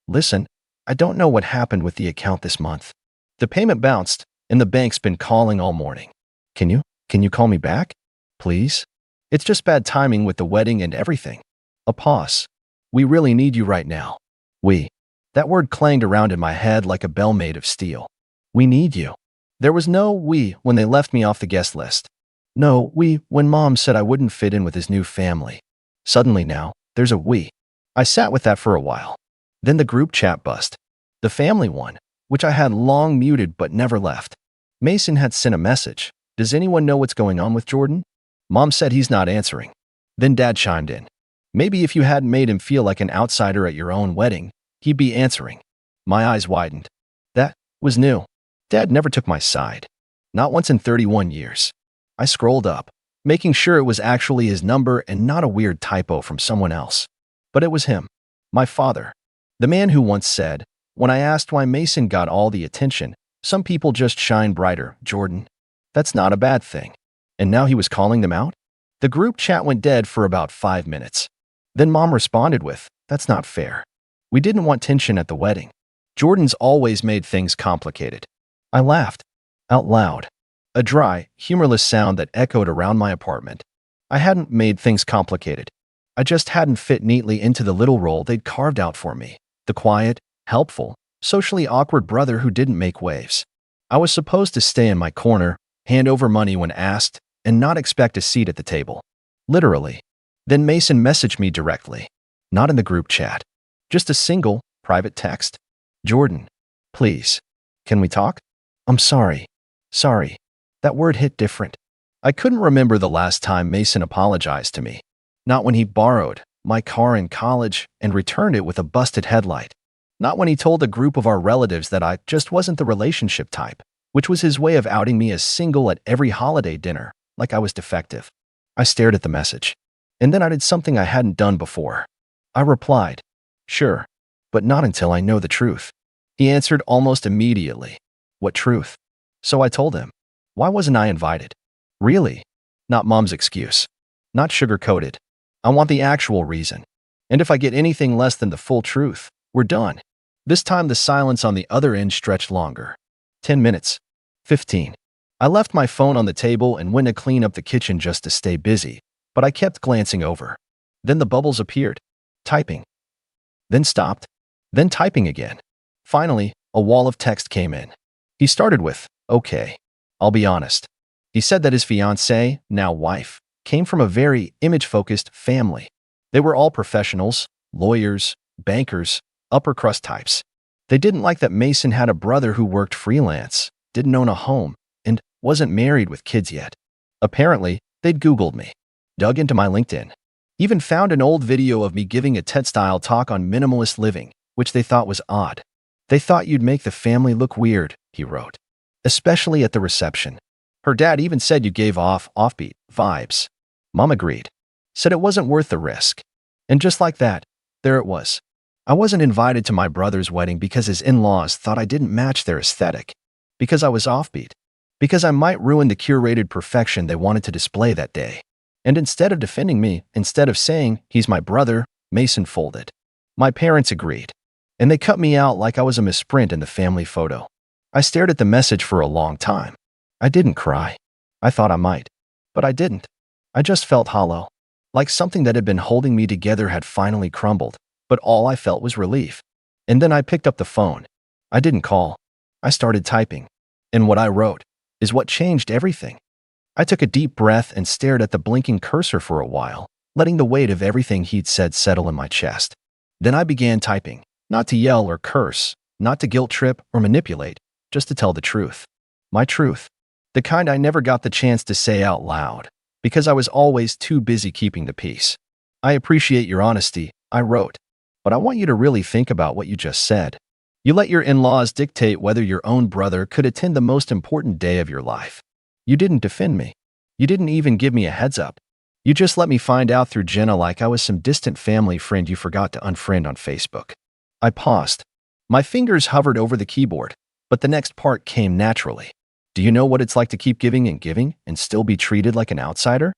listen, I don't know what happened with the account this month. The payment bounced, and the bank's been calling all morning. Can you call me back? Please? It's just bad timing with the wedding and everything. A pause. We really need you right now. We. That word clanged around in my head like a bell made of steel. We need you. There was no we when they left me off the guest list. No we when Mom said I wouldn't fit in with his new family. Suddenly now, there's a we. I sat with that for a while. Then the group chat bust. The family one, which I had long muted but never left. Mason had sent a message. Does anyone know what's going on with Jordan? Mom said he's not answering. Then Dad chimed in. Maybe if you hadn't made him feel like an outsider at your own wedding, he'd be answering. My eyes widened. That was new. Dad never took my side. Not once in 31 years. I scrolled up, making sure it was actually his number and not a weird typo from someone else. But it was him. My father. The man who once said, when I asked why Mason got all the attention, some people just shine brighter, Jordan. That's not a bad thing. And now he was calling them out? The group chat went dead for about 5 minutes. Then Mom responded with, that's not fair. We didn't want tension at the wedding. Jordan's always made things complicated. I laughed. Out loud. A dry, humorless sound that echoed around my apartment. I hadn't made things complicated. I just hadn't fit neatly into the little role they'd carved out for me. The quiet, helpful, socially awkward brother who didn't make waves. I was supposed to stay in my corner, hand over money when asked, and not expect a seat at the table. Literally. Then Mason messaged me directly. Not in the group chat. Just a single, private text. Jordan, please. Can we talk? I'm sorry. Sorry. That word hit different. I couldn't remember the last time Mason apologized to me. Not when he borrowed my car in college and returned it with a busted headlight. Not when he told a group of our relatives that I just wasn't the relationship type, which was his way of outing me as single at every holiday dinner, like I was defective. I stared at the message. And then I did something I hadn't done before. I replied, sure, but not until I know the truth. He answered almost immediately. What truth? So I told him. Why wasn't I invited? Really? Not Mom's excuse. Not sugar-coated. I want the actual reason. And if I get anything less than the full truth, we're done. This time the silence on the other end stretched longer. 10 minutes. 15. I left my phone on the table and went to clean up the kitchen just to stay busy, but I kept glancing over. Then the bubbles appeared. Typing. Then stopped. Then typing again. Finally, a wall of text came in. He started with, okay, I'll be honest. He said that his fiancée, now wife, came from a very image-focused family. They were all professionals, lawyers, bankers, upper crust types. They didn't like that Mason had a brother who worked freelance, didn't own a home, and wasn't married with kids yet. Apparently, they'd Googled me, dug into my LinkedIn, even found an old video of me giving a TED-style talk on minimalist living, which they thought was odd. They thought you'd make the family look weird, he wrote, especially at the reception. Her dad even said you gave off offbeat vibes. Mom agreed, said it wasn't worth the risk. And just like that, there it was. I wasn't invited to my brother's wedding because his in-laws thought I didn't match their aesthetic, because I was offbeat, because I might ruin the curated perfection they wanted to display that day. And instead of defending me, instead of saying, he's my brother, Mason folded. My parents agreed, and they cut me out like I was a misprint in the family photo. I stared at the message for a long time. I didn't cry. I thought I might, but I didn't. I just felt hollow, like something that had been holding me together had finally crumbled, but all I felt was relief. And then I picked up the phone. I didn't call. I started typing. And what I wrote is what changed everything. I took a deep breath and stared at the blinking cursor for a while, letting the weight of everything he'd said settle in my chest. Then I began typing, not to yell or curse, not to guilt trip or manipulate, just to tell the truth. My truth. The kind I never got the chance to say out loud, because I was always too busy keeping the peace. I appreciate your honesty, I wrote, but I want you to really think about what you just said. You let your in-laws dictate whether your own brother could attend the most important day of your life. You didn't defend me. You didn't even give me a heads up. You just let me find out through Jenna like I was some distant family friend you forgot to unfriend on Facebook. I paused. My fingers hovered over the keyboard, but the next part came naturally. Do you know what it's like to keep giving and still be treated like an outsider?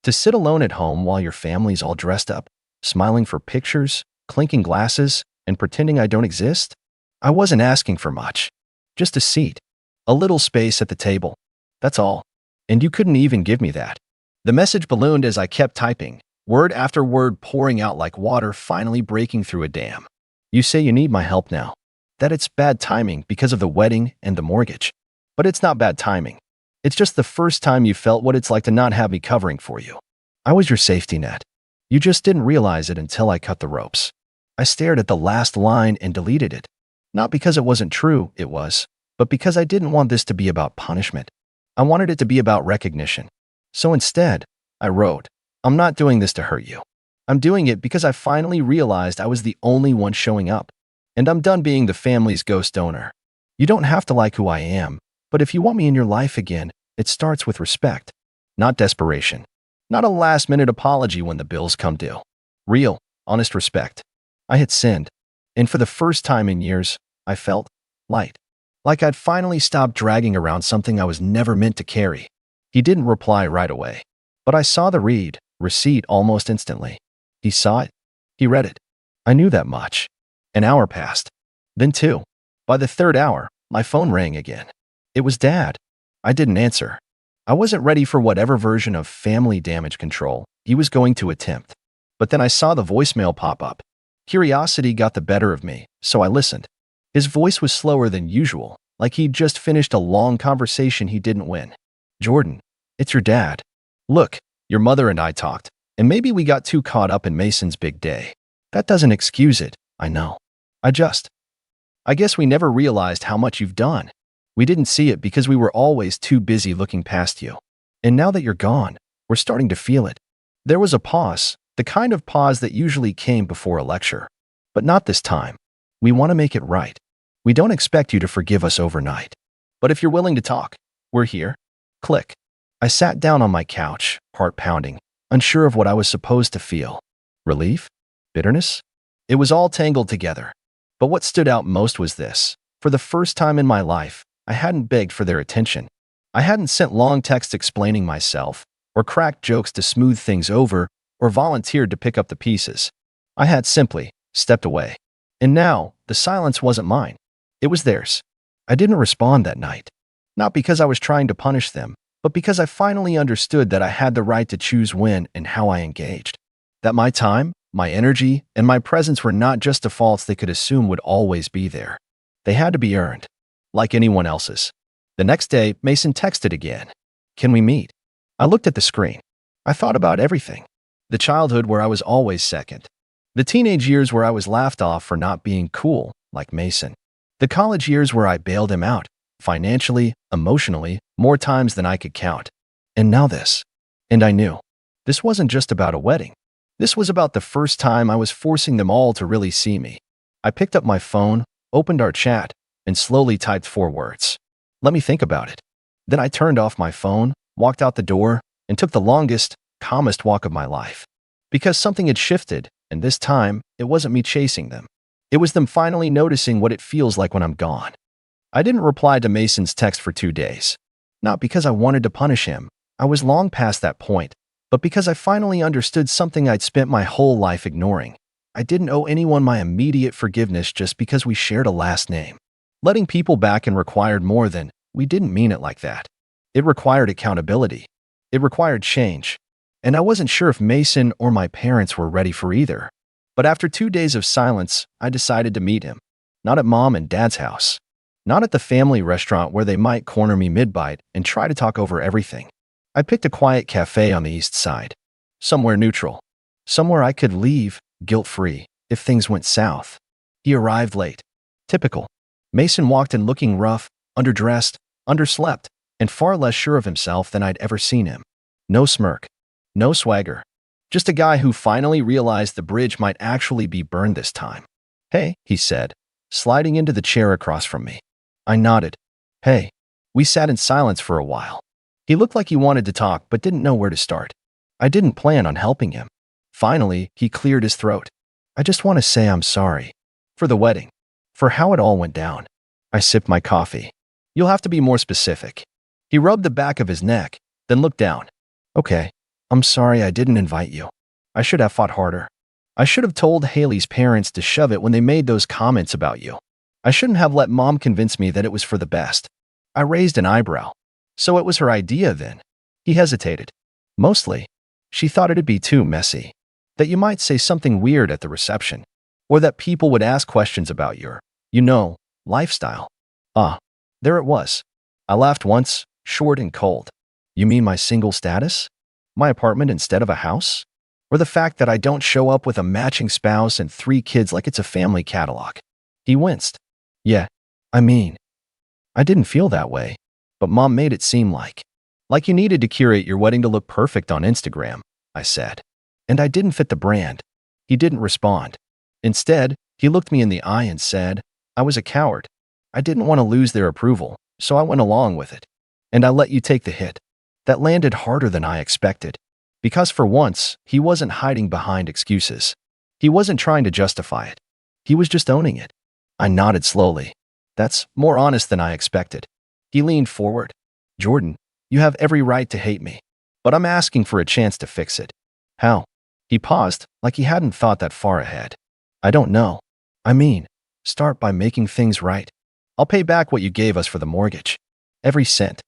To sit alone at home while your family's all dressed up, smiling for pictures, clinking glasses, and pretending I don't exist? I wasn't asking for much. Just a seat. A little space at the table. That's all. And you couldn't even give me that. The message ballooned as I kept typing, word after word pouring out like water finally breaking through a dam. You say you need my help now. That it's bad timing because of the wedding and the mortgage. But it's not bad timing. It's just the first time you felt what it's like to not have me covering for you. I was your safety net. You just didn't realize it until I cut the ropes. I stared at the last line and deleted it. Not because it wasn't true, it was, but because I didn't want this to be about punishment. I wanted it to be about recognition. So instead, I wrote, I'm not doing this to hurt you. I'm doing it because I finally realized I was the only one showing up. And I'm done being the family's ghost donor. You don't have to like who I am, but if you want me in your life again, it starts with respect, not desperation. Not a last-minute apology when the bills come due. Real, honest respect. I had sinned, and for the first time in years, I felt light. Like I'd finally stopped dragging around something I was never meant to carry. He didn't reply right away, but I saw the receipt almost instantly. He saw it. He read it. I knew that much. An hour passed. Then two. By the third hour, my phone rang again. It was Dad. I didn't answer. I wasn't ready for whatever version of family damage control he was going to attempt. But then I saw the voicemail pop up. Curiosity got the better of me, so I listened. His voice was slower than usual, like he'd just finished a long conversation he didn't win. Jordan, it's your dad. Look, your mother and I talked, and maybe we got too caught up in Mason's big day. That doesn't excuse it, I know. I guess we never realized how much you've done. We didn't see it because we were always too busy looking past you. And now that you're gone, we're starting to feel it. There was a pause, the kind of pause that usually came before a lecture. But not this time. We want to make it right. We don't expect you to forgive us overnight. But if you're willing to talk, we're here. Click. I sat down on my couch, heart pounding, unsure of what I was supposed to feel. Relief? Bitterness? It was all tangled together. But what stood out most was this. For the first time in my life, I hadn't begged for their attention. I hadn't sent long texts explaining myself, or cracked jokes to smooth things over, or volunteered to pick up the pieces. I had simply stepped away. And now, the silence wasn't mine. It was theirs. I didn't respond that night. Not because I was trying to punish them, but because I finally understood that I had the right to choose when and how I engaged. That my time, my energy, and my presence were not just defaults they could assume would always be there. They had to be earned, like anyone else's. The next day, Mason texted again. Can we meet? I looked at the screen. I thought about everything. The childhood where I was always second. The teenage years where I was laughed off for not being cool, like Mason. The college years where I bailed him out, financially, emotionally, more times than I could count. And now this. And I knew. This wasn't just about a wedding. This was about the first time I was forcing them all to really see me. I picked up my phone, opened our chat, and slowly typed 4 words. Let me think about it. Then I turned off my phone, walked out the door, and took the longest, calmest walk of my life. Because something had shifted, and this time, it wasn't me chasing them. It was them finally noticing what it feels like when I'm gone. I didn't reply to Mason's text for 2 days. Not because I wanted to punish him. I was long past that point. But because I finally understood something I'd spent my whole life ignoring. I didn't owe anyone my immediate forgiveness just because we shared a last name. Letting people back in required more than, we didn't mean it like that. It required accountability. It required change. And I wasn't sure if Mason or my parents were ready for either. But after 2 days of silence, I decided to meet him. Not at Mom and Dad's house. Not at the family restaurant where they might corner me mid-bite and try to talk over everything. I picked a quiet cafe on the east side. Somewhere neutral. Somewhere I could leave, guilt-free, if things went south. He arrived late. Typical. Mason walked in looking rough, underdressed, underslept, and far less sure of himself than I'd ever seen him. No smirk. No swagger. Just a guy who finally realized the bridge might actually be burned this time. Hey, he said, sliding into the chair across from me. I nodded. Hey. We sat in silence for a while. He looked like he wanted to talk but didn't know where to start. I didn't plan on helping him. Finally, he cleared his throat. I just want to say I'm sorry. For the wedding. For how it all went down. I sipped my coffee. You'll have to be more specific. He rubbed the back of his neck, then looked down. Okay. I'm sorry I didn't invite you. I should have fought harder. I should have told Haley's parents to shove it when they made those comments about you. I shouldn't have let Mom convince me that it was for the best. I raised an eyebrow. So it was her idea then. He hesitated. Mostly. She thought it'd be too messy. That you might say something weird at the reception. Or that people would ask questions about your, lifestyle. There it was. I laughed once, short and cold. You mean my single status? My apartment instead of a house? Or the fact that I don't show up with a matching spouse and 3 kids like it's a family catalog? He winced. Yeah, I didn't feel that way. But Mom made it seem like you needed to curate your wedding to look perfect on Instagram, I said. And I didn't fit the brand. He didn't respond. Instead, he looked me in the eye and said, I was a coward. I didn't want to lose their approval, so I went along with it. And I let you take the hit. That landed harder than I expected. Because for once, he wasn't hiding behind excuses. He wasn't trying to justify it. He was just owning it. I nodded slowly. That's more honest than I expected. He leaned forward. Jordan, you have every right to hate me. But I'm asking for a chance to fix it. How? He paused, like he hadn't thought that far ahead. I don't know. Start by making things right. I'll pay back what you gave us for the mortgage. Every cent.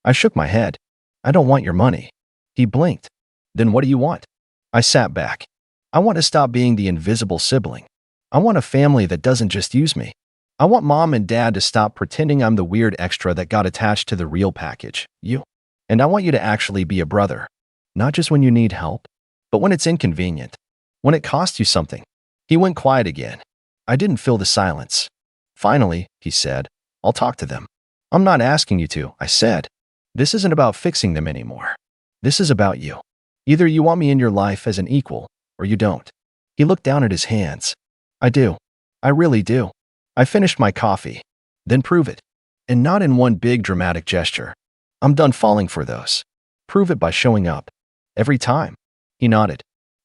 I shook my head. I don't want your money. He blinked. Then what do you want? I sat back. I want to stop being the invisible sibling. I want a family that doesn't just use me. I want Mom and Dad to stop pretending I'm the weird extra that got attached to the real package, you. And I want you to actually be a brother. Not just when you need help, but when it's inconvenient. When it costs you something. He went quiet again. I didn't feel the silence. Finally, he said, I'll talk to them. I'm not asking you to, I said. This isn't about fixing them anymore. This is about you. Either you want me in your life as an equal, or you don't. He looked down at his hands. I do. I really do. I finished my coffee. Then prove it. And not in one big dramatic gesture. I'm done falling for those. Prove it by showing up. Every time. He nodded.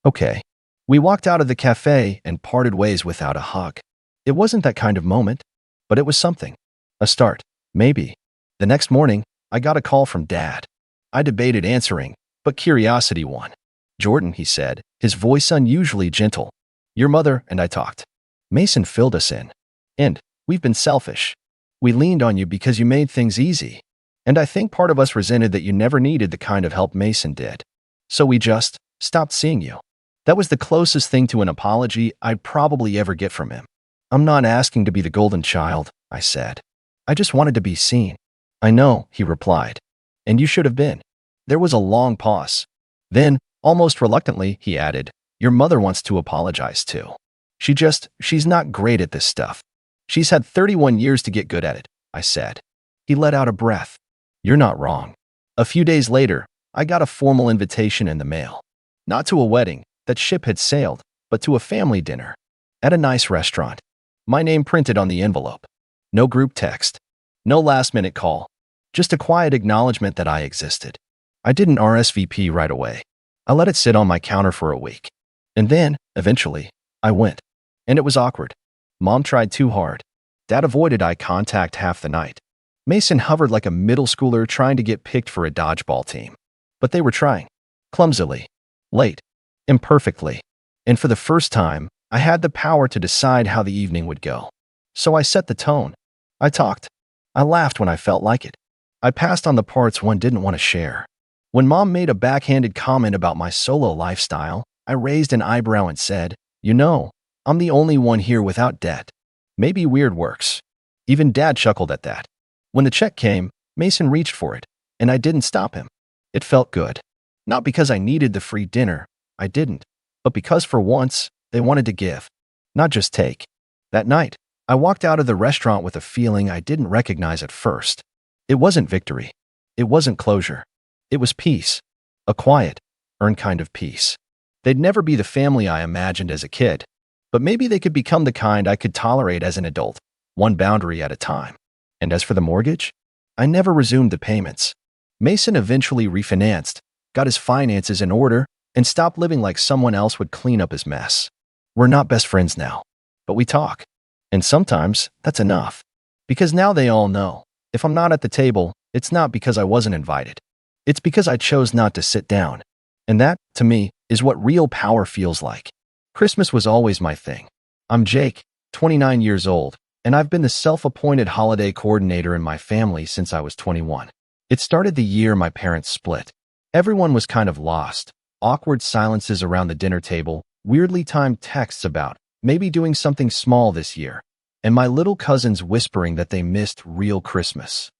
Okay. We walked out of the cafe and parted ways without a hug. It wasn't that kind of moment, but it was something. A start. Maybe. The next morning, I got a call from Dad. I debated answering, but curiosity won. Jordan, he said, his voice unusually gentle. Your mother and I talked. Mason filled us in. And we've been selfish. We leaned on you because you made things easy. And I think part of us resented that you never needed the kind of help Mason did. So we just stopped seeing you. That was the closest thing to an apology I'd probably ever get from him. I'm not asking to be the golden child, I said. I just wanted to be seen. I know, he replied. And you should have been. There was a long pause. Then, Almost reluctantly, he added, "Your mother wants to apologize too. She's not great at this stuff. She's had 31 years to get good at it," I said. He let out a breath. "You're not wrong." A few days later, I got a formal invitation in the mail. Not to a wedding, that ship had sailed, but to a family dinner. At a nice restaurant. My name printed on the envelope. No group text. No last-minute call. Just a quiet acknowledgement that I existed. I didn't RSVP right away. I let it sit on my counter for a week. And then, eventually, I went. And it was awkward. Mom tried too hard. Dad avoided eye contact half the night. Mason hovered like a middle schooler trying to get picked for a dodgeball team. But they were trying. Clumsily. Late. Imperfectly. And for the first time, I had the power to decide how the evening would go. So I set the tone. I talked. I laughed when I felt like it. I passed on the parts one didn't want to share. When Mom made a backhanded comment about my solo lifestyle, I raised an eyebrow and said, "You know, I'm the only one here without debt. Maybe weird works." Even Dad chuckled at that. When the check came, Mason reached for it, and I didn't stop him. It felt good. Not because I needed the free dinner, I didn't, but because for once, they wanted to give, not just take. That night, I walked out of the restaurant with a feeling I didn't recognize at first. It wasn't victory. It wasn't closure. It was peace. A quiet, earned kind of peace. They'd never be the family I imagined as a kid, but maybe they could become the kind I could tolerate as an adult, one boundary at a time. And as for the mortgage, I never resumed the payments. Mason eventually refinanced, got his finances in order, and stopped living like someone else would clean up his mess. We're not best friends now, but we talk. And sometimes that's enough. Because now they all know, if I'm not at the table, it's not because I wasn't invited. It's because I chose not to sit down. And that, to me, is what real power feels like. Christmas was always my thing. I'm Jake, 29 years old, and I've been the self-appointed holiday coordinator in my family since I was 21. It started the year my parents split. Everyone was kind of lost. Awkward silences around the dinner table, weirdly timed texts about maybe doing something small this year, and my little cousins whispering that they missed real Christmas.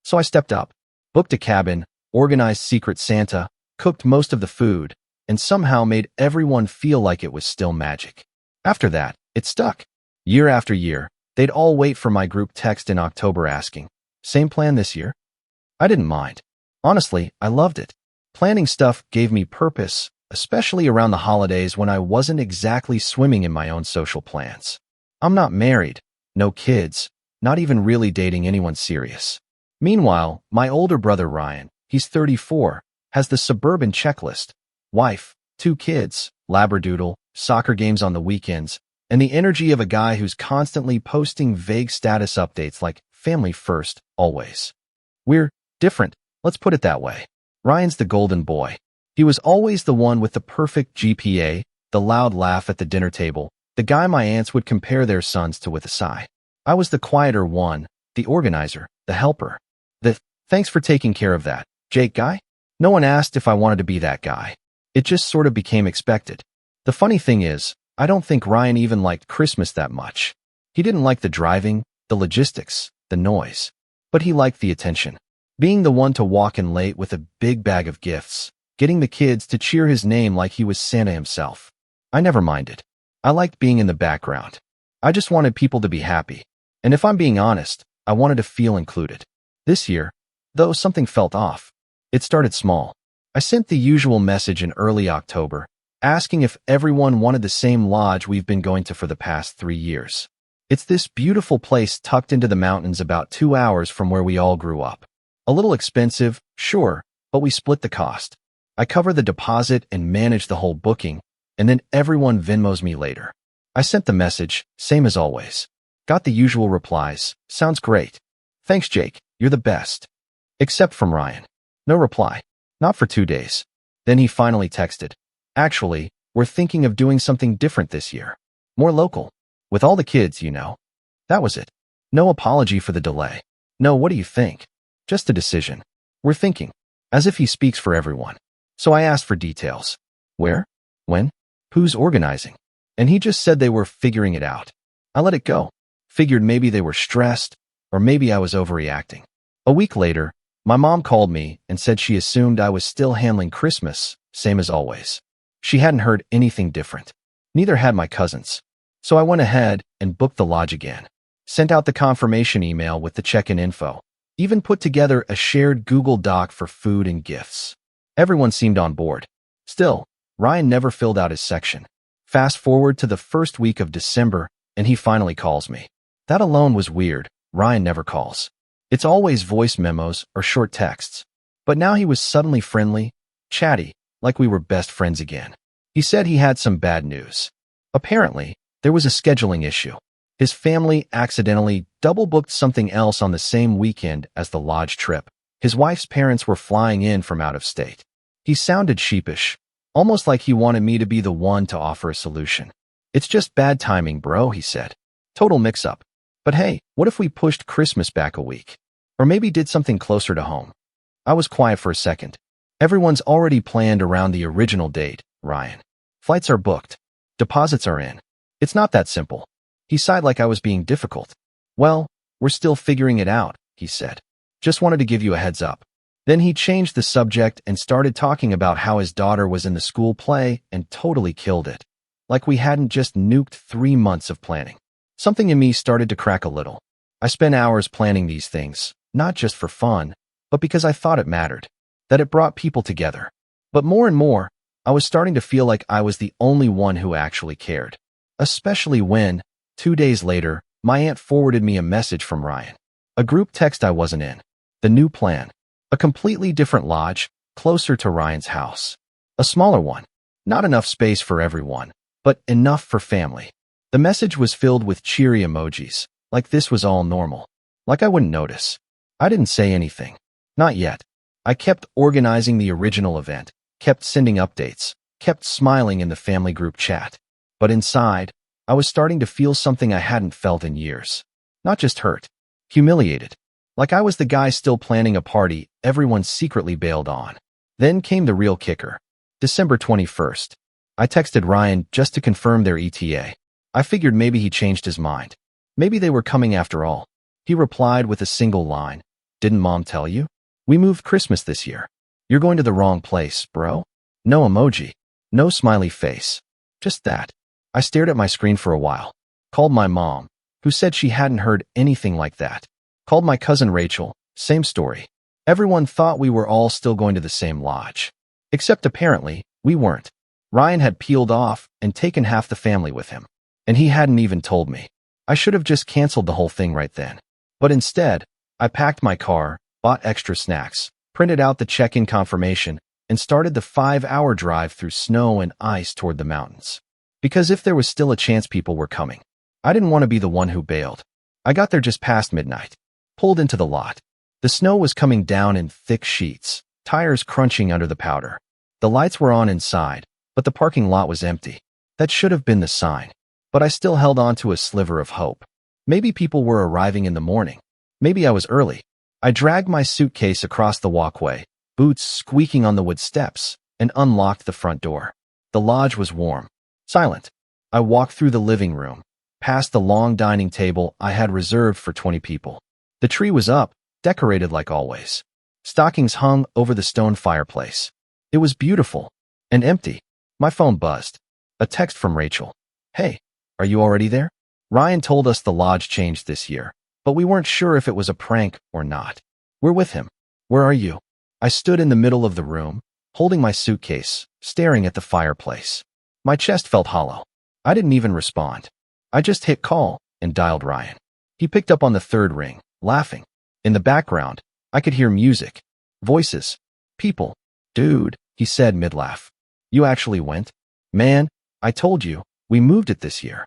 So I stepped up, booked a cabin, organized Secret Santa, cooked most of the food, and somehow made everyone feel like it was still magic. After that, it stuck. Year after year, they'd all wait for my group text in October asking, "Same plan this year?" I didn't mind. Honestly, I loved it. Planning stuff gave me purpose, especially around the holidays when I wasn't exactly swimming in my own social plans. I'm not married, no kids, not even really dating anyone serious. Meanwhile, my older brother Ryan, he's 34, has the suburban checklist: wife, 2 kids, labradoodle, soccer games on the weekends, and the energy of a guy who's constantly posting vague status updates like family first, always. We're different, let's put it that way. Ryan's the golden boy. He was always the one with the perfect GPA, the loud laugh at the dinner table, the guy my aunts would compare their sons to with a sigh. I was the quieter one, the organizer, the helper. The "thanks for taking care of that, Jake" guy? No one asked if I wanted to be that guy. It just sort of became expected. The funny thing is, I don't think Ryan even liked Christmas that much. He didn't like the driving, the logistics, the noise. But he liked the attention. Being the one to walk in late with a big bag of gifts, getting the kids to cheer his name like he was Santa himself. I never minded. I liked being in the background. I just wanted people to be happy. And if I'm being honest, I wanted to feel included. This year, though, something felt off. It started small. I sent the usual message in early October, asking if everyone wanted the same lodge we've been going to for the past 3 years. It's this beautiful place tucked into the mountains about 2 hours from where we all grew up. A little expensive, sure, but we split the cost. I cover the deposit and manage the whole booking, and then everyone Venmos me later. I sent the message, same as always. Got the usual replies, "Sounds great. Thanks, Jake, you're the best." Except from Ryan. No reply. Not for 2 days. Then he finally texted, "Actually, we're thinking of doing something different this year. More local. With all the kids, you know." That was it. No apology for the delay. No, what do you think? Just a decision. We're thinking. As if he speaks for everyone. So I asked for details. Where? When? Who's organizing? And he just said they were figuring it out. I let it go. Figured maybe they were stressed, or maybe I was overreacting. A week later, My mom called me and said she assumed I was still handling Christmas, same as always. She hadn't heard anything different. Neither had my cousins. So I went ahead and booked the lodge again. Sent out the confirmation email with the check-in info. Even put together a shared Google Doc for food and gifts. Everyone seemed on board. Still, Ryan never filled out his section. Fast forward to the first week of December, and he finally calls me. That alone was weird. Ryan never calls. It's always voice memos or short texts. But now he was suddenly friendly, chatty, like we were best friends again. He said he had some bad news. Apparently, there was a scheduling issue. His family accidentally double-booked something else on the same weekend as the lodge trip. His wife's parents were flying in from out of state. He sounded sheepish, almost like he wanted me to be the one to offer a solution. It's just bad timing, bro, he said. Total mix-up. But hey, what if we pushed Christmas back a week? Or maybe did something closer to home? I was quiet for a second. Everyone's already planned around the original date, Ryan. Flights are booked. Deposits are in. It's not that simple. He sighed like I was being difficult. Well, we're still figuring it out, he said. Just wanted to give you a heads up. Then he changed the subject and started talking about how his daughter was in the school play and totally killed it. Like we hadn't just nuked 3 months of planning. Something in me started to crack a little. I spent hours planning these things, not just for fun, but because I thought it mattered, that it brought people together. But more and more, I was starting to feel like I was the only one who actually cared. Especially when, 2 days later, my aunt forwarded me a message from Ryan. A group text I wasn't in. The new plan. A completely different lodge, closer to Ryan's house. A smaller one. Not enough space for everyone, but enough for family. The message was filled with cheery emojis, like this was all normal. Like I wouldn't notice. I didn't say anything. Not yet. I kept organizing the original event, kept sending updates, kept smiling in the family group chat. But inside, I was starting to feel something I hadn't felt in years. Not just hurt. Humiliated. Like I was the guy still planning a party everyone secretly bailed on. Then came the real kicker. December 21st. I texted Ryan just to confirm their ETA. I figured maybe he changed his mind. Maybe they were coming after all. He replied with a single line. Didn't Mom tell you? We moved Christmas this year. You're going to the wrong place, bro. No emoji. No smiley face. Just that. I stared at my screen for a while. Called my mom, who said she hadn't heard anything like that. Called my cousin Rachel, same story. Everyone thought we were all still going to the same lodge. Except apparently, we weren't. Ryan had peeled off and taken half the family with him. And he hadn't even told me. I should have just canceled the whole thing right then. But instead, I packed my car, bought extra snacks, printed out the check-in confirmation, and started the 5-hour drive through snow and ice toward the mountains. Because if there was still a chance people were coming, I didn't want to be the one who bailed. I got there just past midnight. Pulled into the lot. The snow was coming down in thick sheets, tires crunching under the powder. The lights were on inside, but the parking lot was empty. That should have been the sign. But I still held on to a sliver of hope. Maybe people were arriving in the morning. Maybe I was early. I dragged my suitcase across the walkway, boots squeaking on the wood steps, and unlocked the front door. The lodge was warm. Silent. I walked through the living room, past the long dining table I had reserved for 20 people. The tree was up, decorated like always. Stockings hung over the stone fireplace. It was beautiful and empty. My phone buzzed. A text from Rachel. Hey, are you already there? Ryan told us the lodge changed this year, but we weren't sure if it was a prank or not. We're with him. Where are you? I stood in the middle of the room, holding my suitcase, staring at the fireplace. My chest felt hollow. I didn't even respond. I just hit call and dialed Ryan. He picked up on the third ring, laughing. In the background, I could hear music, voices, people. Dude, he said mid-laugh. You actually went? Man, I told you, we moved it this year.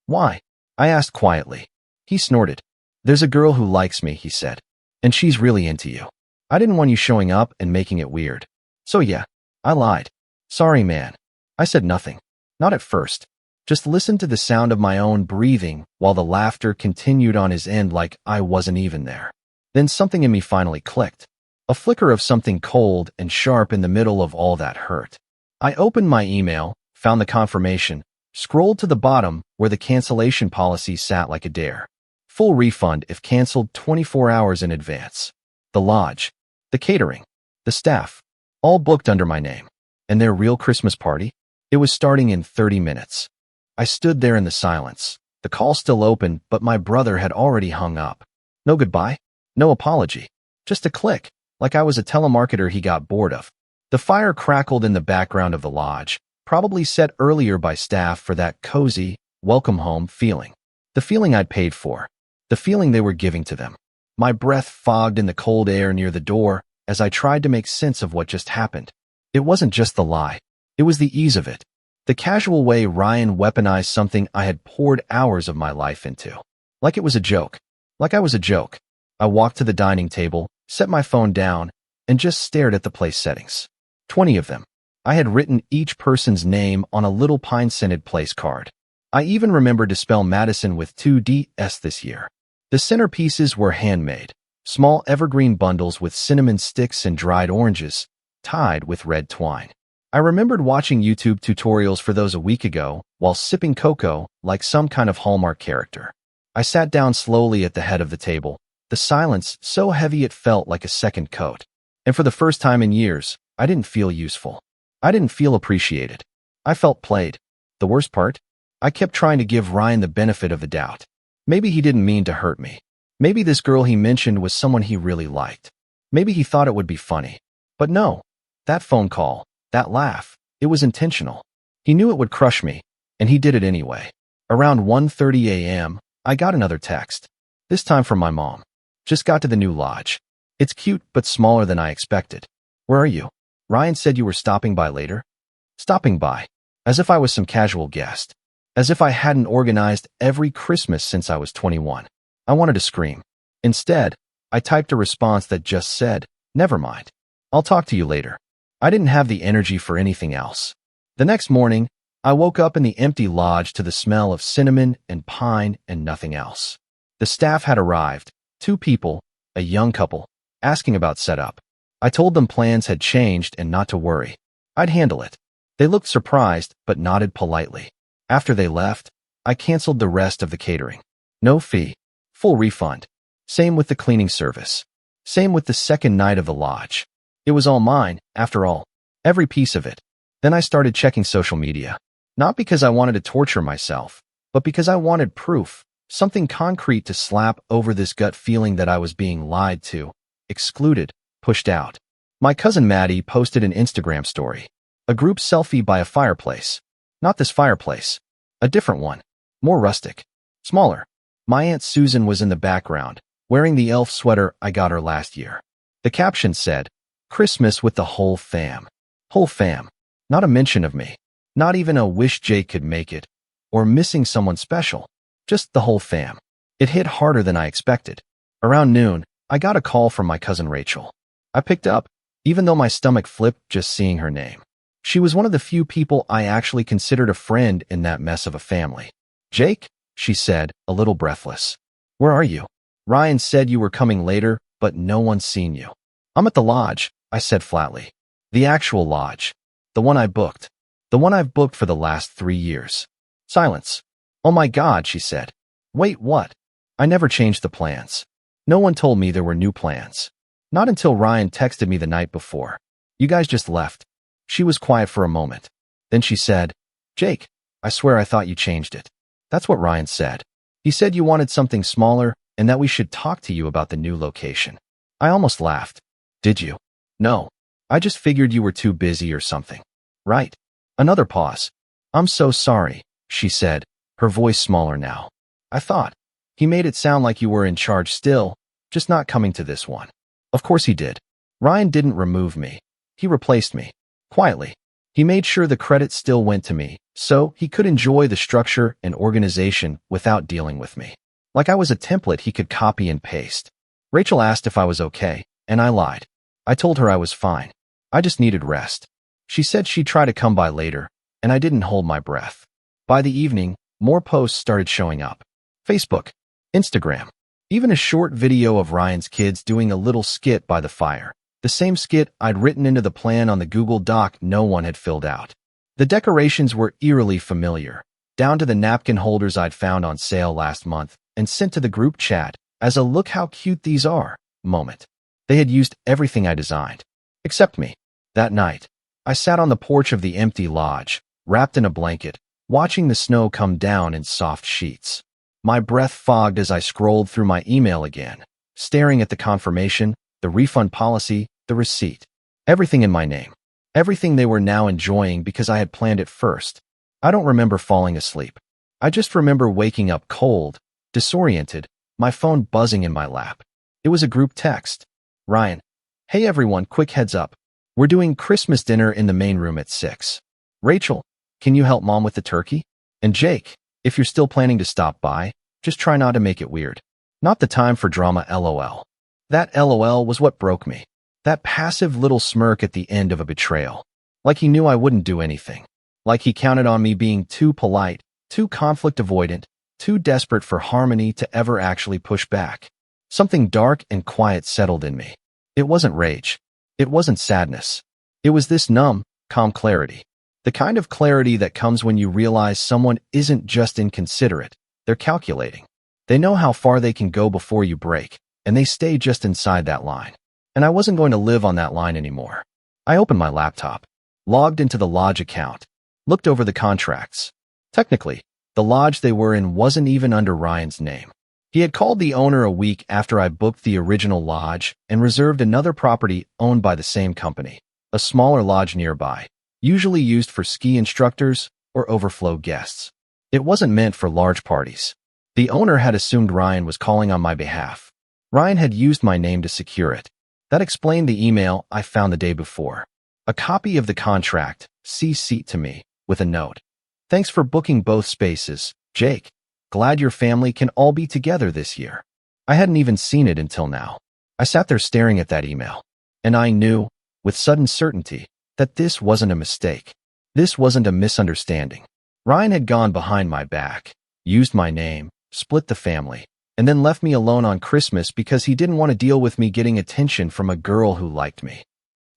Why? I asked quietly. He snorted. There's a girl who likes me, he said. And she's really into you. I didn't want you showing up and making it weird. So yeah, I lied. Sorry, man. I said nothing. Not at first. Just listened to the sound of my own breathing while the laughter continued on his end like I wasn't even there. Then something in me finally clicked. A flicker of something cold and sharp in the middle of all that hurt. I opened my email, found the confirmation, scrolled to the bottom where the cancellation policy sat like a dare. Full refund if canceled 24 hours in advance. The lodge. the catering, the staff, all booked under my name. And their real Christmas party? It was starting in 30 minutes. I stood there in the silence, the call still open, but my brother had already hung up. No goodbye, no apology, just a click, like I was a telemarketer he got bored of. The fire crackled in the background of the lodge, probably set earlier by staff for that cozy, welcome home feeling. The feeling I'd paid for, the feeling they were giving to them. My breath fogged in the cold air near the door as I tried to make sense of what just happened. It wasn't just the lie, it was the ease of it. The casual way Ryan weaponized something I had poured hours of my life into. Like it was a joke. Like I was a joke. I walked to the dining table, set my phone down, and just stared at the place settings. 20 of them. I had written each person's name on a little pine-scented place card. I even remembered to spell Madison with 2 Ds this year. The centerpieces were handmade, small evergreen bundles with cinnamon sticks and dried oranges, tied with red twine. I remembered watching YouTube tutorials for those a week ago while sipping cocoa like some kind of Hallmark character. I sat down slowly at the head of the table, the silence so heavy it felt like a second coat. And for the first time in years, I didn't feel useful. I didn't feel appreciated. I felt played. The worst part? I kept trying to give Ryan the benefit of the doubt. Maybe he didn't mean to hurt me. Maybe this girl he mentioned was someone he really liked. Maybe he thought it would be funny. But no, that phone call, that laugh, it was intentional. He knew it would crush me, and he did it anyway. Around 1:30 a.m., I got another text. This time from my mom. Just got to the new lodge. It's cute, but smaller than I expected. Where are you? Ryan said you were stopping by later. Stopping by. As if I was some casual guest. As if I hadn't organized every Christmas since I was 21. I wanted to scream. Instead, I typed a response that just said, never mind. I'll talk to you later. I didn't have the energy for anything else. The next morning, I woke up in the empty lodge to the smell of cinnamon and pine and nothing else. The staff had arrived, 2 people, a young couple, asking about setup. I told them plans had changed and not to worry. I'd handle it. They looked surprised, but nodded politely. After they left, I canceled the rest of the catering. No fee. Full refund. Same with the cleaning service. Same with the second night of the lodge. It was all mine, after all. Every piece of it. Then I started checking social media. Not because I wanted to torture myself, but because I wanted proof. Something concrete to slap over this gut feeling that I was being lied to, excluded, pushed out. My cousin Maddie posted an Instagram story. A group selfie by a fireplace. Not this fireplace. A different one. More rustic. Smaller. My Aunt Susan was in the background, wearing the elf sweater I got her last year. The caption said, Christmas with the whole fam. Whole fam. Not a mention of me. Not even a wish Jake could make it. Or missing someone special. Just the whole fam. It hit harder than I expected. Around noon, I got a call from my cousin Rachel. I picked up, even though my stomach flipped just seeing her name. She was one of the few people I actually considered a friend in that mess of a family. Jake? She said, a little breathless. Where are you? Ryan said you were coming later, but no one's seen you. I'm at the lodge, I said flatly. The actual lodge. The one I booked. The one I've booked for the last 3 years. Silence. Oh my God, she said. Wait, what? I never changed the plans. No one told me there were new plans. Not until Ryan texted me the night before. You guys just left. She was quiet for a moment. Then she said, Jake, I swear I thought you changed it. That's what Ryan said. He said you wanted something smaller and that we should talk to you about the new location. I almost laughed. Did you? No. I just figured you were too busy or something. Right. Another pause. I'm so sorry, she said, her voice smaller now. I thought. He made it sound like you were in charge still, just not coming to this one. Of course he did. Ryan didn't remove me. He replaced me. Quietly. He made sure the credit still went to me, so he could enjoy the structure and organization without dealing with me. Like I was a template he could copy and paste. Rachel asked if I was okay, and I lied. I told her I was fine. I just needed rest. She said she'd try to come by later, and I didn't hold my breath. By the evening, more posts started showing up. Facebook, Instagram, even a short video of Ryan's kids doing a little skit by the fire. The same skit I'd written into the plan on the Google Doc no one had filled out. The decorations were eerily familiar, down to the napkin holders I'd found on sale last month and sent to the group chat as a look how cute these are moment. They had used everything I designed. Except me. That night, I sat on the porch of the empty lodge, wrapped in a blanket, watching the snow come down in soft sheets. My breath fogged as I scrolled through my email again, staring at the confirmation, the refund policy, the receipt. Everything in my name. Everything they were now enjoying because I had planned it first. I don't remember falling asleep. I just remember waking up cold, disoriented, my phone buzzing in my lap. It was a group text. Ryan, hey everyone, quick heads up. We're doing Christmas dinner in the main room at 6. Rachel, can you help mom with the turkey? And Jake, if you're still planning to stop by, just try not to make it weird. Not the time for drama, LOL. That LOL was what broke me. That passive little smirk at the end of a betrayal. Like he knew I wouldn't do anything. Like he counted on me being too polite, too conflict avoidant, too desperate for harmony to ever actually push back. Something dark and quiet settled in me. It wasn't rage. It wasn't sadness. It was this numb, calm clarity. The kind of clarity that comes when you realize someone isn't just inconsiderate, they're calculating. They know how far they can go before you break, and they stay just inside that line. And I wasn't going to live on that line anymore. I opened my laptop, logged into the lodge account, looked over the contracts. Technically, the lodge they were in wasn't even under Ryan's name. He had called the owner a week after I booked the original lodge and reserved another property owned by the same company, a smaller lodge nearby, usually used for ski instructors or overflow guests. It wasn't meant for large parties. The owner had assumed Ryan was calling on my behalf. Ryan had used my name to secure it. That explained the email I found the day before. A copy of the contract, CC'd to me, with a note. Thanks for booking both spaces, Jake. Glad your family can all be together this year. I hadn't even seen it until now. I sat there staring at that email. And I knew, with sudden certainty, that this wasn't a mistake. This wasn't a misunderstanding. Ryan had gone behind my back, used my name, split the family, and then left me alone on Christmas because he didn't want to deal with me getting attention from a girl who liked me.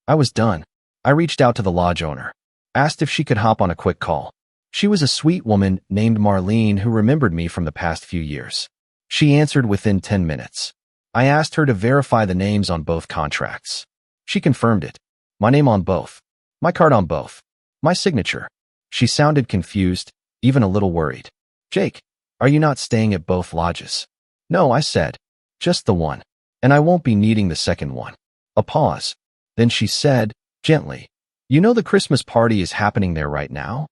I was done. I reached out to the lodge owner, asked if she could hop on a quick call. She was a sweet woman named Marlene who remembered me from the past few years. She answered within 10 minutes. I asked her to verify the names on both contracts. She confirmed it. My name on both. My card on both. My signature. She sounded confused, even a little worried. Jake, are you not staying at both lodges? No, I said. Just the one. And I won't be needing the second one. A pause. Then she said, gently, you know the Christmas party is happening there right now?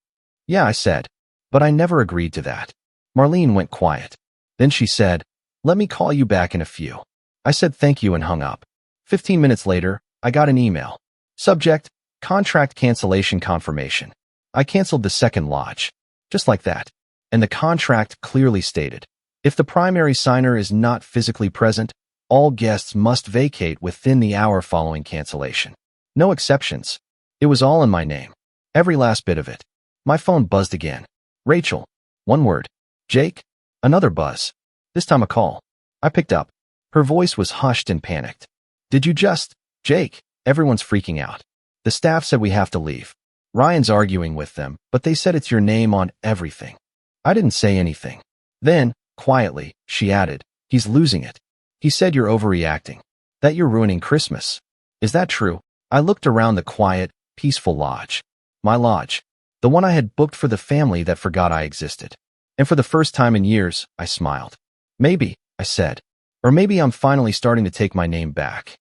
Yeah, I said. But I never agreed to that. Marlene went quiet. Then she said, let me call you back in a few. I said thank you and hung up. 15 minutes later, I got an email. Subject, contract cancellation confirmation. I canceled the second lodge. Just like that. And the contract clearly stated, if the primary signer is not physically present, all guests must vacate within the hour following cancellation. No exceptions. It was all in my name. Every last bit of it. My phone buzzed again. Rachel. One word. Jake. Another buzz. This time a call. I picked up. Her voice was hushed and panicked. Did you just... Jake, everyone's freaking out. The staff said we have to leave. Ryan's arguing with them, but they said it's your name on everything. I didn't say anything. Then, quietly, she added, he's losing it. He said you're overreacting. That you're ruining Christmas. Is that true? I looked around the quiet, peaceful lodge. My lodge. The one I had booked for the family that forgot I existed. And for the first time in years, I smiled. Maybe, I said. Or maybe I'm finally starting to take my name back.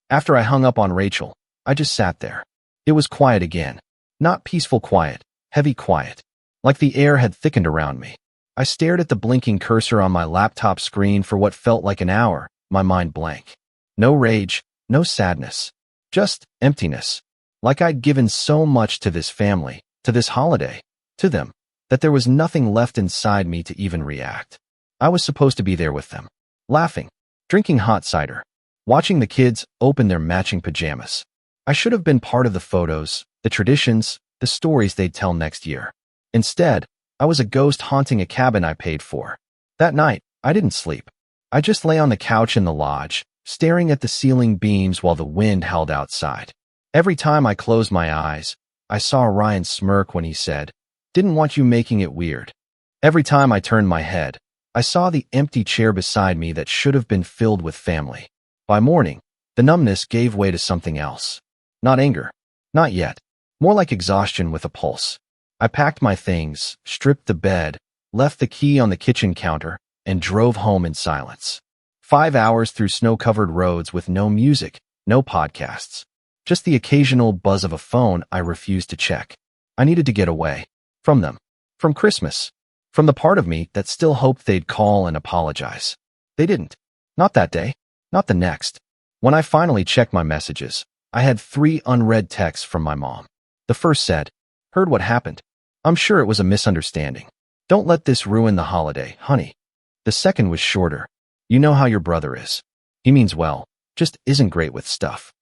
After I hung up on Rachel, I just sat there. It was quiet again. Not peaceful quiet, heavy quiet. Like the air had thickened around me. I stared at the blinking cursor on my laptop screen for what felt like an hour, my mind blank. No rage, no sadness. Just emptiness. Like I'd given so much to this family, to this holiday, to them, that there was nothing left inside me to even react. I was supposed to be there with them, laughing, drinking hot cider, watching the kids open their matching pajamas. I should have been part of the photos, the traditions, the stories they'd tell next year. Instead, I was a ghost haunting a cabin I paid for. That night, I didn't sleep. I just lay on the couch in the lodge, staring at the ceiling beams while the wind howled outside. Every time I closed my eyes, I saw Ryan smirk when he said, "Didn't want you making it weird." Every time I turned my head, I saw the empty chair beside me that should have been filled with family. By morning, The numbness gave way to something else. Not anger. Not yet. More like exhaustion with a pulse. I packed my things, stripped the bed, left the key on the kitchen counter, and drove home in silence. 5 hours through snow-covered roads with no music, no podcasts. Just the occasional buzz of a phone I refused to check. I needed to get away. From them. From Christmas. From the part of me that still hoped they'd call and apologize. They didn't. Not that day. Not the next. When I finally checked my messages, I had 3 unread texts from my mom. The first said, "Heard what happened. I'm sure it was a misunderstanding. Don't let this ruin the holiday, honey." The second was shorter. "You know how your brother is. He means well, just isn't great with stuff."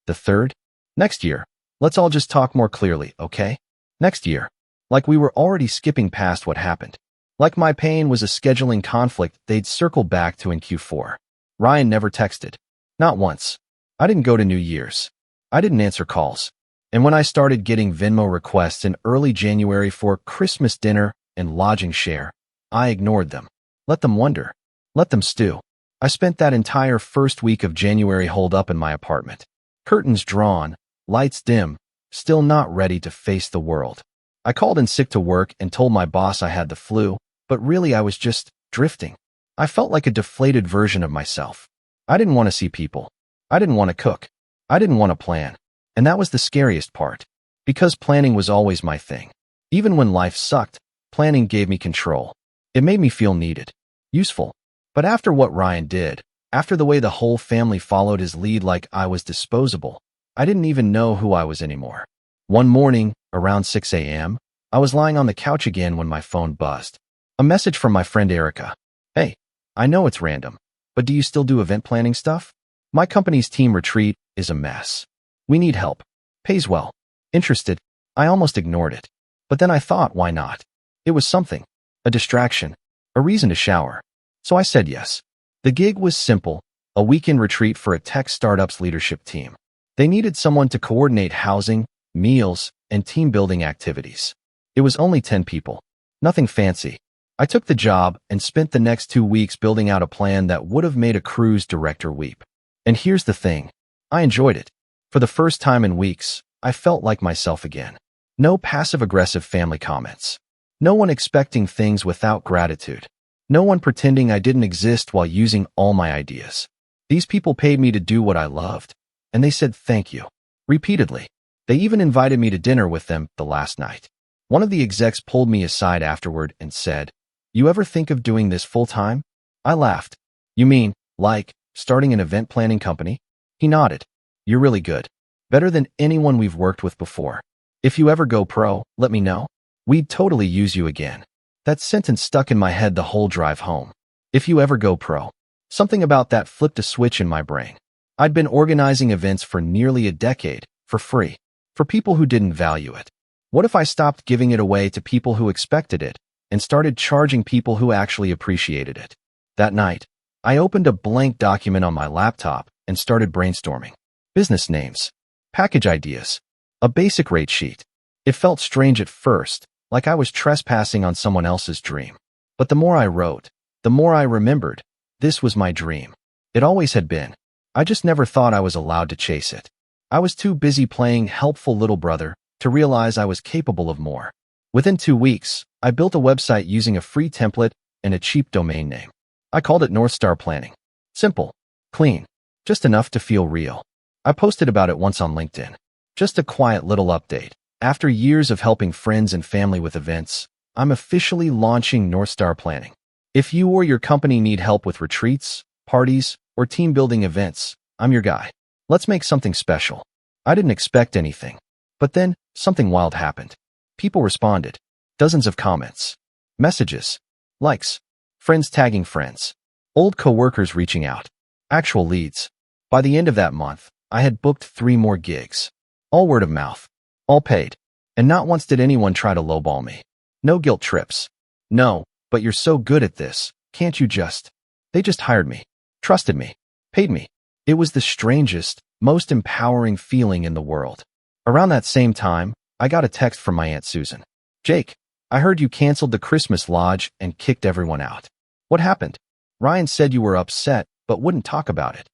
The third, "Next year, let's all just talk more clearly, okay? Next year." Like we were already skipping past what happened. Like my pain was a scheduling conflict they'd circle back to in Q4. Ryan never texted. Not once. I didn't go to New Year's. I didn't answer calls. And when I started getting Venmo requests in early January for Christmas dinner and lodging share, I ignored them. Let them wonder. Let them stew. I spent that entire first week of January holed up in my apartment. Curtains drawn, lights dim, still not ready to face the world. I called in sick to work and told my boss I had the flu, but really I was just drifting. I felt like a deflated version of myself. I didn't want to see people. I didn't want to cook. I didn't want to plan. And that was the scariest part. Because planning was always my thing. Even when life sucked, planning gave me control. It made me feel needed. Useful. But after what Ryan did, after the way the whole family followed his lead like I was disposable, I didn't even know who I was anymore. One morning, around 6 a.m., I was lying on the couch again when my phone buzzed. A message from my friend Erica. "Hey, I know it's random, but do you still do event planning stuff? My company's team retreat is a mess. We need help. Pays well. Interested?" I almost ignored it. But then I thought, why not? It was something. A distraction. A reason to shower. So I said yes. The gig was simple. A weekend retreat for a tech startup's leadership team. They needed someone to coordinate housing, meals, and team-building activities. It was only 10 people. Nothing fancy. I took the job and spent the next 2 weeks building out a plan that would have made a cruise director weep. And here's the thing. I enjoyed it. For the first time in weeks, I felt like myself again. No passive-aggressive family comments. No one expecting things without gratitude. No one pretending I didn't exist while using all my ideas. These people paid me to do what I loved, and they said thank you. Repeatedly. They even invited me to dinner with them the last night. One of the execs pulled me aside afterward and said, "You ever think of doing this full-time?" I laughed. "You mean, like, starting an event planning company?" He nodded. "You're really good. Better than anyone we've worked with before. If you ever go pro, let me know. We'd totally use you again." That sentence stuck in my head the whole drive home. If you ever go pro. Something about that flipped a switch in my brain. I'd been organizing events for nearly a decade, for free. For people who didn't value it. What if I stopped giving it away to people who expected it and started charging people who actually appreciated it? That night, I opened a blank document on my laptop and started brainstorming. Business names. Package ideas. A basic rate sheet. It felt strange at first, like I was trespassing on someone else's dream. But the more I wrote, the more I remembered. This was my dream. It always had been. I just never thought I was allowed to chase it. I was too busy playing helpful little brother to realize I was capable of more. Within 2 weeks, I built a website using a free template and a cheap domain name. I called it North Star Planning. Simple. Clean. Just enough to feel real. I posted about it once on LinkedIn. Just a quiet little update. After years of helping friends and family with events, I'm officially launching North Star Planning. If you or your company need help with retreats, parties, or team-building events, I'm your guy. Let's make something special. I didn't expect anything. But then, something wild happened. People responded. Dozens of comments. Messages. Likes. Friends tagging friends. Old coworkers reaching out. Actual leads. By the end of that month, I had booked 3 more gigs. All word of mouth. All paid. And not once did anyone try to lowball me. No guilt trips. No, but you're so good at this, can't you just? They just hired me. Trusted me. Paid me. It was the strangest, most empowering feeling in the world. Around that same time, I got a text from my Aunt Susan. "Jake, I heard you canceled the Christmas lodge and kicked everyone out. What happened? Ryan said you were upset, but wouldn't talk about it."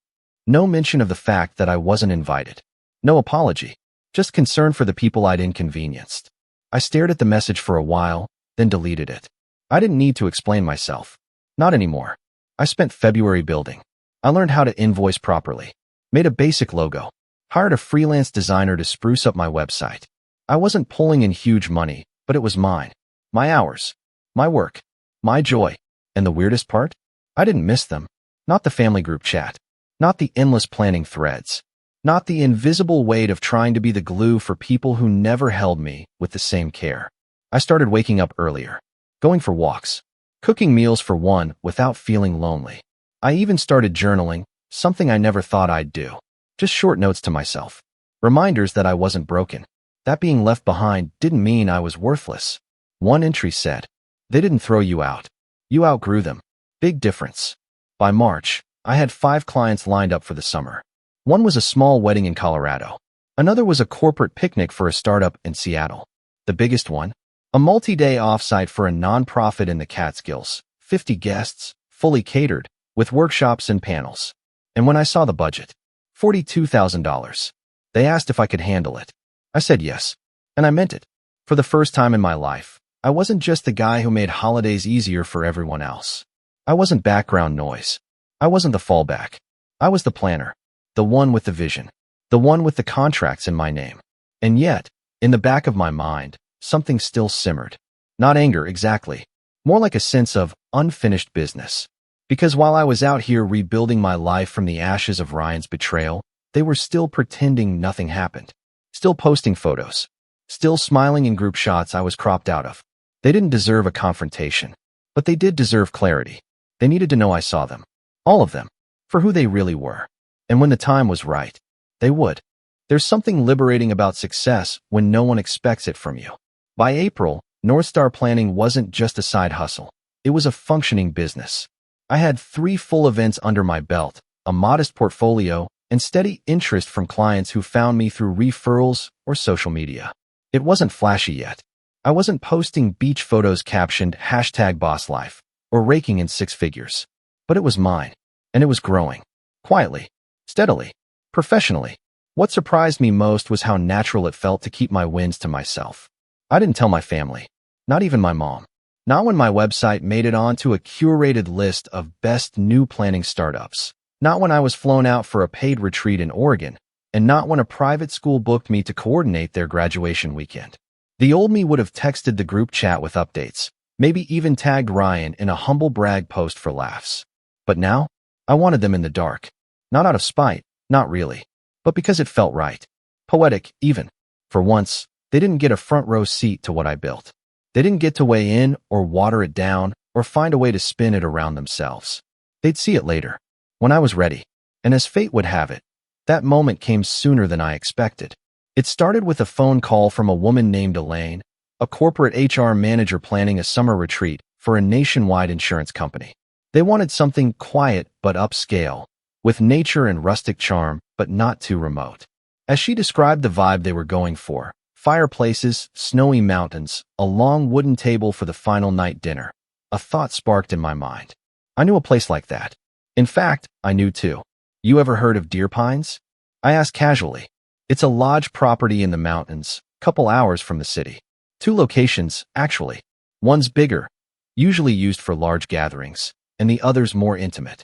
No mention of the fact that I wasn't invited. No apology. Just concern for the people I'd inconvenienced. I stared at the message for a while, then deleted it. I didn't need to explain myself. Not anymore. I spent February building. I learned how to invoice properly. Made a basic logo. Hired a freelance designer to spruce up my website. I wasn't pulling in huge money, but it was mine. My hours. My work. My joy. And the weirdest part? I didn't miss them. Not the family group chat. Not the endless planning threads. Not the invisible weight of trying to be the glue for people who never held me with the same care. I started waking up earlier. Going for walks. Cooking meals for one without feeling lonely. I even started journaling, something I never thought I'd do. Just short notes to myself. Reminders that I wasn't broken. That being left behind didn't mean I was worthless. One entry said, "They didn't throw you out. You outgrew them." Big difference. By March, I had 5 clients lined up for the summer. One was a small wedding in Colorado. Another was a corporate picnic for a startup in Seattle. The biggest one, a multi-day offsite for a nonprofit in the Catskills, 50 guests, fully catered, with workshops and panels. And when I saw the budget, $42,000. They asked if I could handle it. I said yes, and I meant it. For the first time in my life, I wasn't just the guy who made holidays easier for everyone else. I wasn't background noise. I wasn't the fallback. I was the planner, the one with the vision, the one with the contracts in my name. And yet, in the back of my mind, something still simmered. Not anger exactly, more like a sense of unfinished business. Because while I was out here rebuilding my life from the ashes of Ryan's betrayal, they were still pretending nothing happened. Still posting photos. Still smiling in group shots I was cropped out of. They didn't deserve a confrontation, but they did deserve clarity. They needed to know I saw them. All of them. For who they really were. And when the time was right, they would. There's something liberating about success when no one expects it from you. By April, North Star Planning wasn't just a side hustle. It was a functioning business. I had 3 full events under my belt, a modest portfolio, and steady interest from clients who found me through referrals or social media. It wasn't flashy yet. I wasn't posting beach photos captioned #BossLife or raking in 6 figures. But it was mine, and it was growing. Quietly, steadily, professionally. What surprised me most was how natural it felt to keep my wins to myself. I didn't tell my family, not even my mom. Not when my website made it onto a curated list of best new planning startups. Not when I was flown out for a paid retreat in Oregon, and not when a private school booked me to coordinate their graduation weekend. The old me would have texted the group chat with updates, maybe even tagged Ryan in a humble brag post for laughs. But now, I wanted them in the dark. Not out of spite, not really, but because it felt right. Poetic, even. For once, they didn't get a front row seat to what I built. They didn't get to weigh in or water it down or find a way to spin it around themselves. They'd see it later, when I was ready. And as fate would have it, that moment came sooner than I expected. It started with a phone call from a woman named Elaine, a corporate HR manager planning a summer retreat for a nationwide insurance company. They wanted something quiet but upscale, with nature and rustic charm, but not too remote. As she described the vibe they were going for, fireplaces, snowy mountains, a long wooden table for the final night dinner, a thought sparked in my mind. I knew a place like that. In fact, I knew too. You ever heard of Deer Pines? I asked casually. It's a lodge property in the mountains, couple hours from the city. 2 locations, actually. One's bigger, usually used for large gatherings, and the other's more intimate.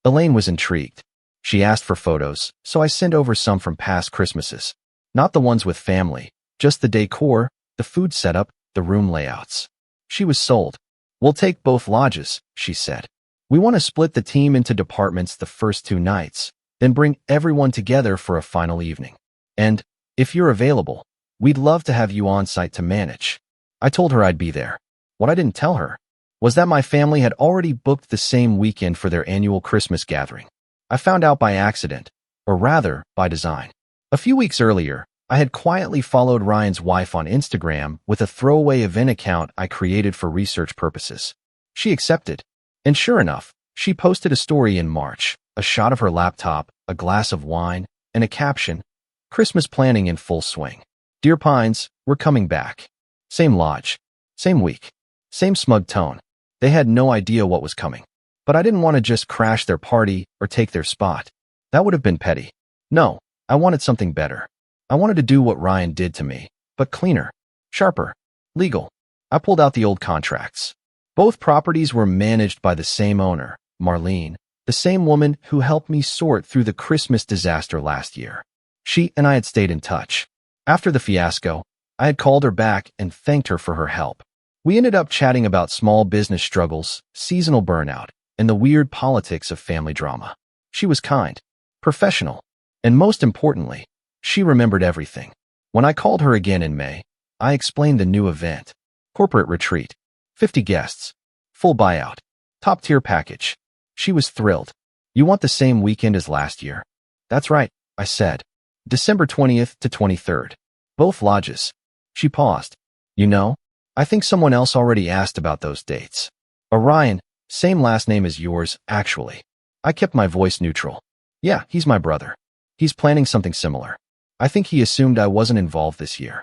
Elaine was intrigued. She asked for photos, so I sent over some from past Christmases. Not the ones with family, just the decor, the food setup, the room layouts. She was sold. "We'll take both lodges," she said. "We want to split the team into departments the first 2 nights, then bring everyone together for a final evening. And, if you're available, we'd love to have you on site to manage." I told her I'd be there. What I didn't tell her was that my family had already booked the same weekend for their annual Christmas gathering. I found out by accident, or rather, by design. A few weeks earlier, I had quietly followed Ryan's wife on Instagram with a throwaway event account I created for research purposes. She accepted. And sure enough, she posted a story in March, a shot of her laptop, a glass of wine, and a caption, "Christmas planning in full swing. Deer Pines, we're coming back." Same lodge, same week, same smug tone. They had no idea what was coming. But I didn't want to just crash their party or take their spot. That would have been petty. No, I wanted something better. I wanted to do what Ryan did to me, but cleaner, sharper, legal. I pulled out the old contracts. Both properties were managed by the same owner, Marlene, the same woman who helped me sort through the Christmas disaster last year. She and I had stayed in touch. After the fiasco, I had called her back and thanked her for her help. We ended up chatting about small business struggles, seasonal burnout, and the weird politics of family drama. She was kind, professional, and most importantly, she remembered everything. When I called her again in May, I explained the new event. Corporate retreat, 50 guests, full buyout, top-tier package. She was thrilled. You want the same weekend as last year? That's right, I said. December 20th to 23rd. Both lodges. She paused. You know, I think someone else already asked about those dates. Orion, same last name as yours, actually. I kept my voice neutral. Yeah, he's my brother. He's planning something similar. I think he assumed I wasn't involved this year.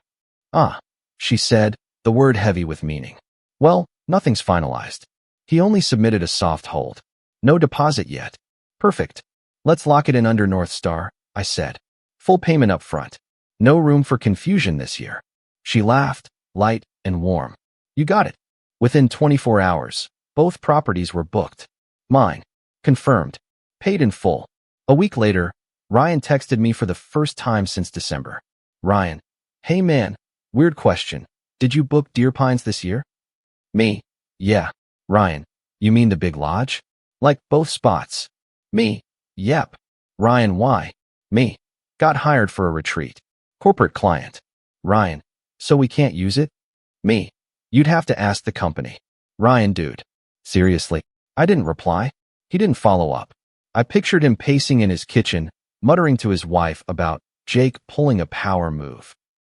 Ah, she said, the word heavy with meaning. Well, nothing's finalized. He only submitted a soft hold. No deposit yet. Perfect. Let's lock it in under North Star, I said. Full payment up front. No room for confusion this year. She laughed, light and warm. You got it. Within 24 hours, both properties were booked. Mine. Confirmed. Paid in full. A week later, Ryan texted me for the first time since December. Ryan. Hey man, weird question. Did you book Deer Pines this year? Me. Yeah. Ryan. You mean the big lodge? Like both spots. Me. Yep. Ryan. Why? Me. Got hired for a retreat. Corporate client. Ryan. So we can't use it? Me. You'd have to ask the company. Ryan. Dude. Seriously. I didn't reply. He didn't follow up. I pictured him pacing in his kitchen, muttering to his wife about Jake pulling a power move.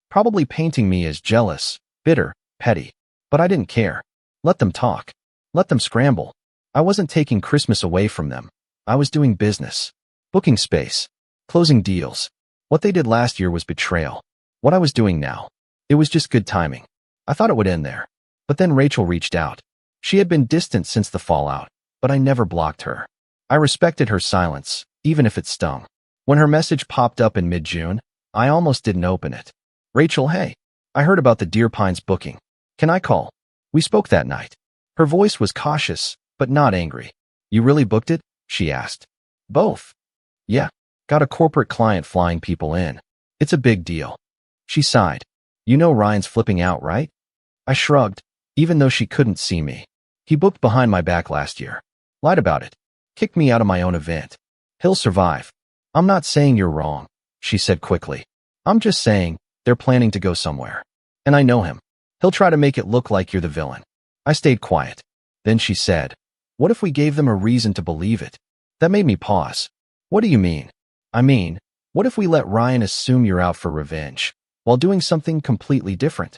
Probably painting me as jealous, bitter, petty. But I didn't care. Let them talk. Let them scramble. I wasn't taking Christmas away from them. I was doing business. Booking space. Closing deals. What they did last year was betrayal. What I was doing now. It was just good timing. I thought it would end there. But then Rachel reached out. She had been distant since the fallout, but I never blocked her. I respected her silence, even if it stung. When her message popped up in mid-June, I almost didn't open it. Rachel, hey, I heard about the Deer Pines booking. Can I call? We spoke that night. Her voice was cautious, but not angry. You really booked it? She asked. Both. Yeah, got a corporate client flying people in. It's a big deal. She sighed. You know Ryan's flipping out, right? I shrugged, even though she couldn't see me. He booked behind my back last year. Lied about it. Kicked me out of my own event. He'll survive. I'm not saying you're wrong, she said quickly. I'm just saying they're planning to go somewhere. And I know him. He'll try to make it look like you're the villain. I stayed quiet. Then she said, what if we gave them a reason to believe it? That made me pause. What do you mean? I mean, what if we let Ryan assume you're out for revenge, while doing something completely different?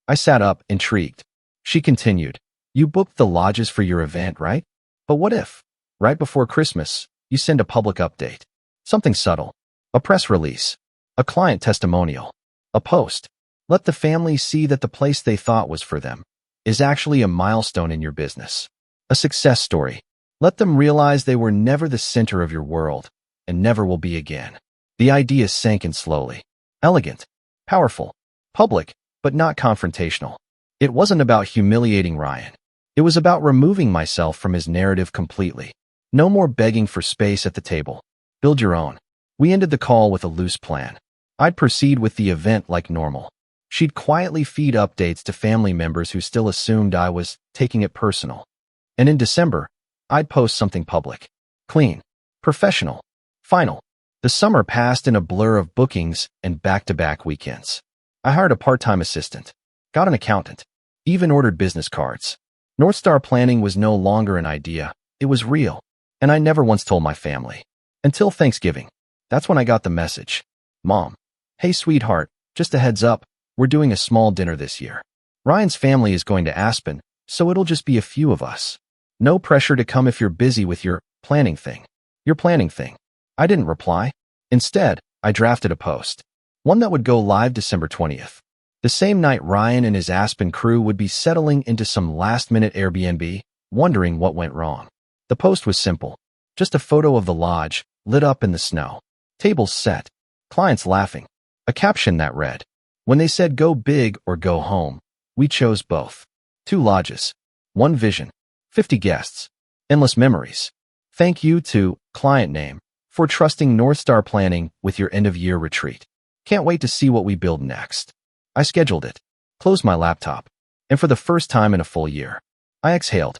I sat up, intrigued. She continued, you booked the lodges for your event, right? But what if, right before Christmas, you send a public update? Something subtle. A press release. A client testimonial. A post. Let the family see that the place they thought was for them is actually a milestone in your business. A success story. Let them realize they were never the center of your world and never will be again. The idea sank in slowly. Elegant. Powerful. Public, but not confrontational. It wasn't about humiliating Ryan. It was about removing myself from his narrative completely. No more begging for space at the table. Build your own. We ended the call with a loose plan. I'd proceed with the event like normal. She'd quietly feed updates to family members who still assumed I was taking it personal. And in December, I'd post something public. Clean. Professional. Final. The summer passed in a blur of bookings and back-to-back weekends. I hired a part-time assistant. Got an accountant. Even ordered business cards. North Star planning was no longer an idea. It was real. And I never once told my family. Until Thanksgiving. That's when I got the message. Mom. Hey sweetheart, just a heads up, we're doing a small dinner this year. Ryan's family is going to Aspen, so it'll just be a few of us. No pressure to come if you're busy with your planning thing. Your planning thing. I didn't reply. Instead, I drafted a post. One that would go live December 20th. The same night Ryan and his Aspen crew would be settling into some last-minute Airbnb, wondering what went wrong. The post was simple. Just a photo of the lodge, lit up in the snow. Tables set. Clients laughing. A caption that read, "When they said go big or go home, we chose both." 2 lodges. 1 vision. 50 guests. Endless memories. Thank you to client name for trusting North Star Planning with your end-of-year retreat. Can't wait to see what we build next. I scheduled it. Closed my laptop. And for the first time in a full year, I exhaled.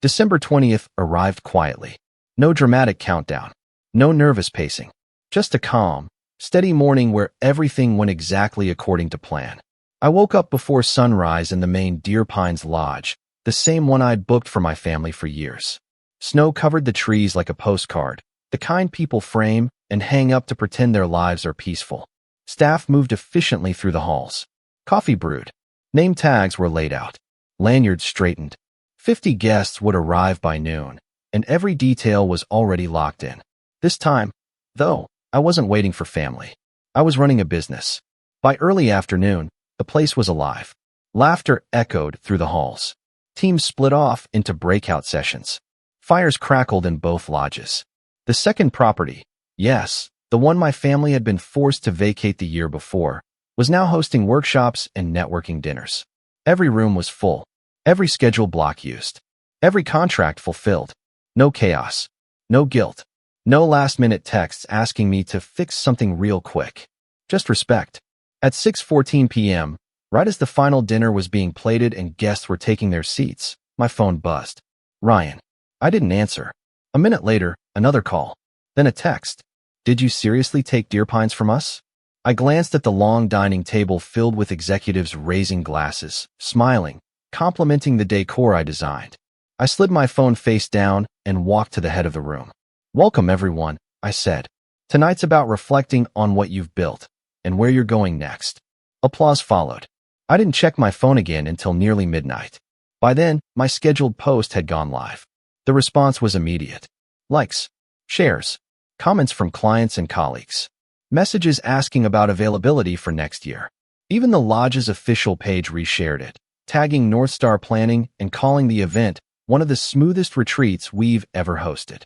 December 20th arrived quietly. No dramatic countdown. No nervous pacing. Just a calm, steady morning where everything went exactly according to plan. I woke up before sunrise in the main Deer Pines Lodge, the same one I'd booked for my family for years. Snow covered the trees like a postcard, the kind people frame and hang up to pretend their lives are peaceful. Staff moved efficiently through the halls. Coffee brewed. Name tags were laid out. Lanyards straightened. 50 guests would arrive by noon, and every detail was already locked in. This time, though, I wasn't waiting for family. I was running a business. By early afternoon, the place was alive. Laughter echoed through the halls. Teams split off into breakout sessions. Fires crackled in both lodges. The second property, yes, the one my family had been forced to vacate the year before, was now hosting workshops and networking dinners. Every room was full. Every schedule block used. Every contract fulfilled. No chaos. No guilt. No last-minute texts asking me to fix something real quick. Just respect. At 6:14 p.m., right as the final dinner was being plated and guests were taking their seats, my phone buzzed. Ryan. I didn't answer. A minute later, another call. Then a text. Did you seriously take Deer Pines from us? I glanced at the long dining table filled with executives raising glasses, smiling, complimenting the decor I designed. I slid my phone face down and walked to the head of the room. Welcome, everyone, I said. Tonight's about reflecting on what you've built and where you're going next. Applause followed. I didn't check my phone again until nearly midnight. By then, my scheduled post had gone live. The response was immediate. Likes, shares, comments from clients and colleagues, messages asking about availability for next year. Even the lodge's official page reshared it, tagging North Star Planning and calling the event one of the smoothest retreats we've ever hosted.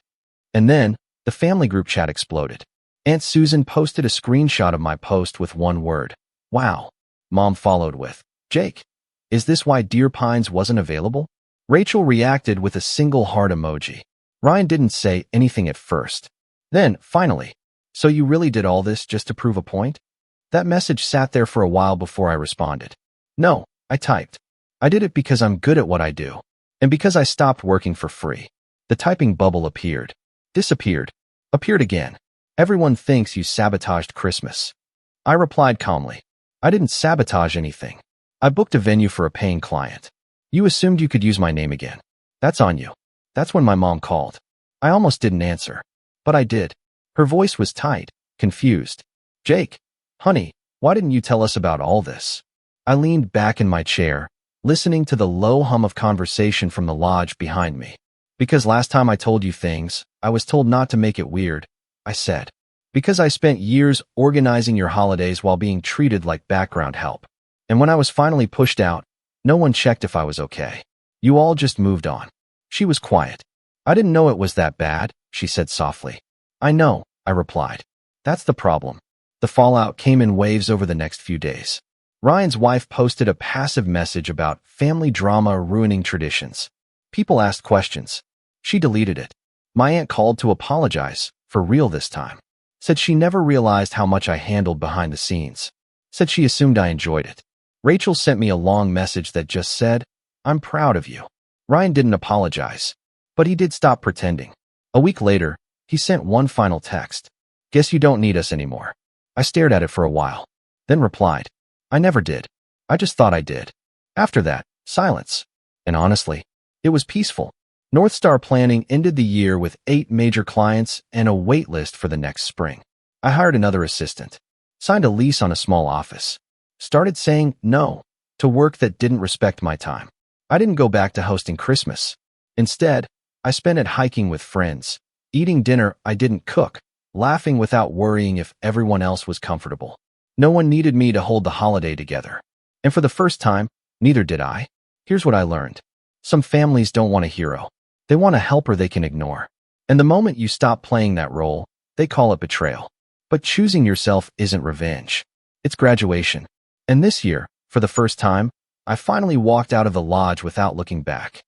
And then, the family group chat exploded. Aunt Susan posted a screenshot of my post with one word. Wow. Mom followed with, Jake, is this why Deer Pines wasn't available? Rachel reacted with a single heart emoji. Ryan didn't say anything at first. Then, finally, so you really did all this just to prove a point? That message sat there for a while before I responded. No, I typed. I did it because I'm good at what I do. And because I stopped working for free. The typing bubble appeared. Disappeared. Appeared again. Everyone thinks you sabotaged Christmas. I replied calmly. I didn't sabotage anything. I booked a venue for a paying client. You assumed you could use my name again. That's on you. That's when my mom called. I almost didn't answer. But I did. Her voice was tight, confused. Jake, honey, why didn't you tell us about all this? I leaned back in my chair, listening to the low hum of conversation from the lodge behind me. Because last time I told you things, I was told not to make it weird, I said. Because I spent years organizing your holidays while being treated like background help. And when I was finally pushed out, no one checked if I was okay. You all just moved on. She was quiet. I didn't know it was that bad, she said softly. I know, I replied. That's the problem. The fallout came in waves over the next few days. Ryan's wife posted a passive message about family drama ruining traditions. People asked questions. She deleted it. My aunt called to apologize, for real this time. Said she never realized how much I handled behind the scenes. Said she assumed I enjoyed it. Rachel sent me a long message that just said, I'm proud of you. Ryan didn't apologize, but he did stop pretending. A week later, he sent one final text. Guess you don't need us anymore. I stared at it for a while, then replied, I never did. I just thought I did. After that, silence. And honestly, it was peaceful. North Star Planning ended the year with 8 major clients and a wait list for the next spring. I hired another assistant, signed a lease on a small office, started saying no to work that didn't respect my time. I didn't go back to hosting Christmas. Instead, I spent it hiking with friends, eating dinner I didn't cook, laughing without worrying if everyone else was comfortable. No one needed me to hold the holiday together. And for the first time, neither did I. Here's what I learned. Some families don't want a hero. They want a helper they can ignore. And the moment you stop playing that role, They call it betrayal. But choosing yourself isn't revenge. It's graduation. And this year, for the first time, I finally walked out of the lodge without looking back.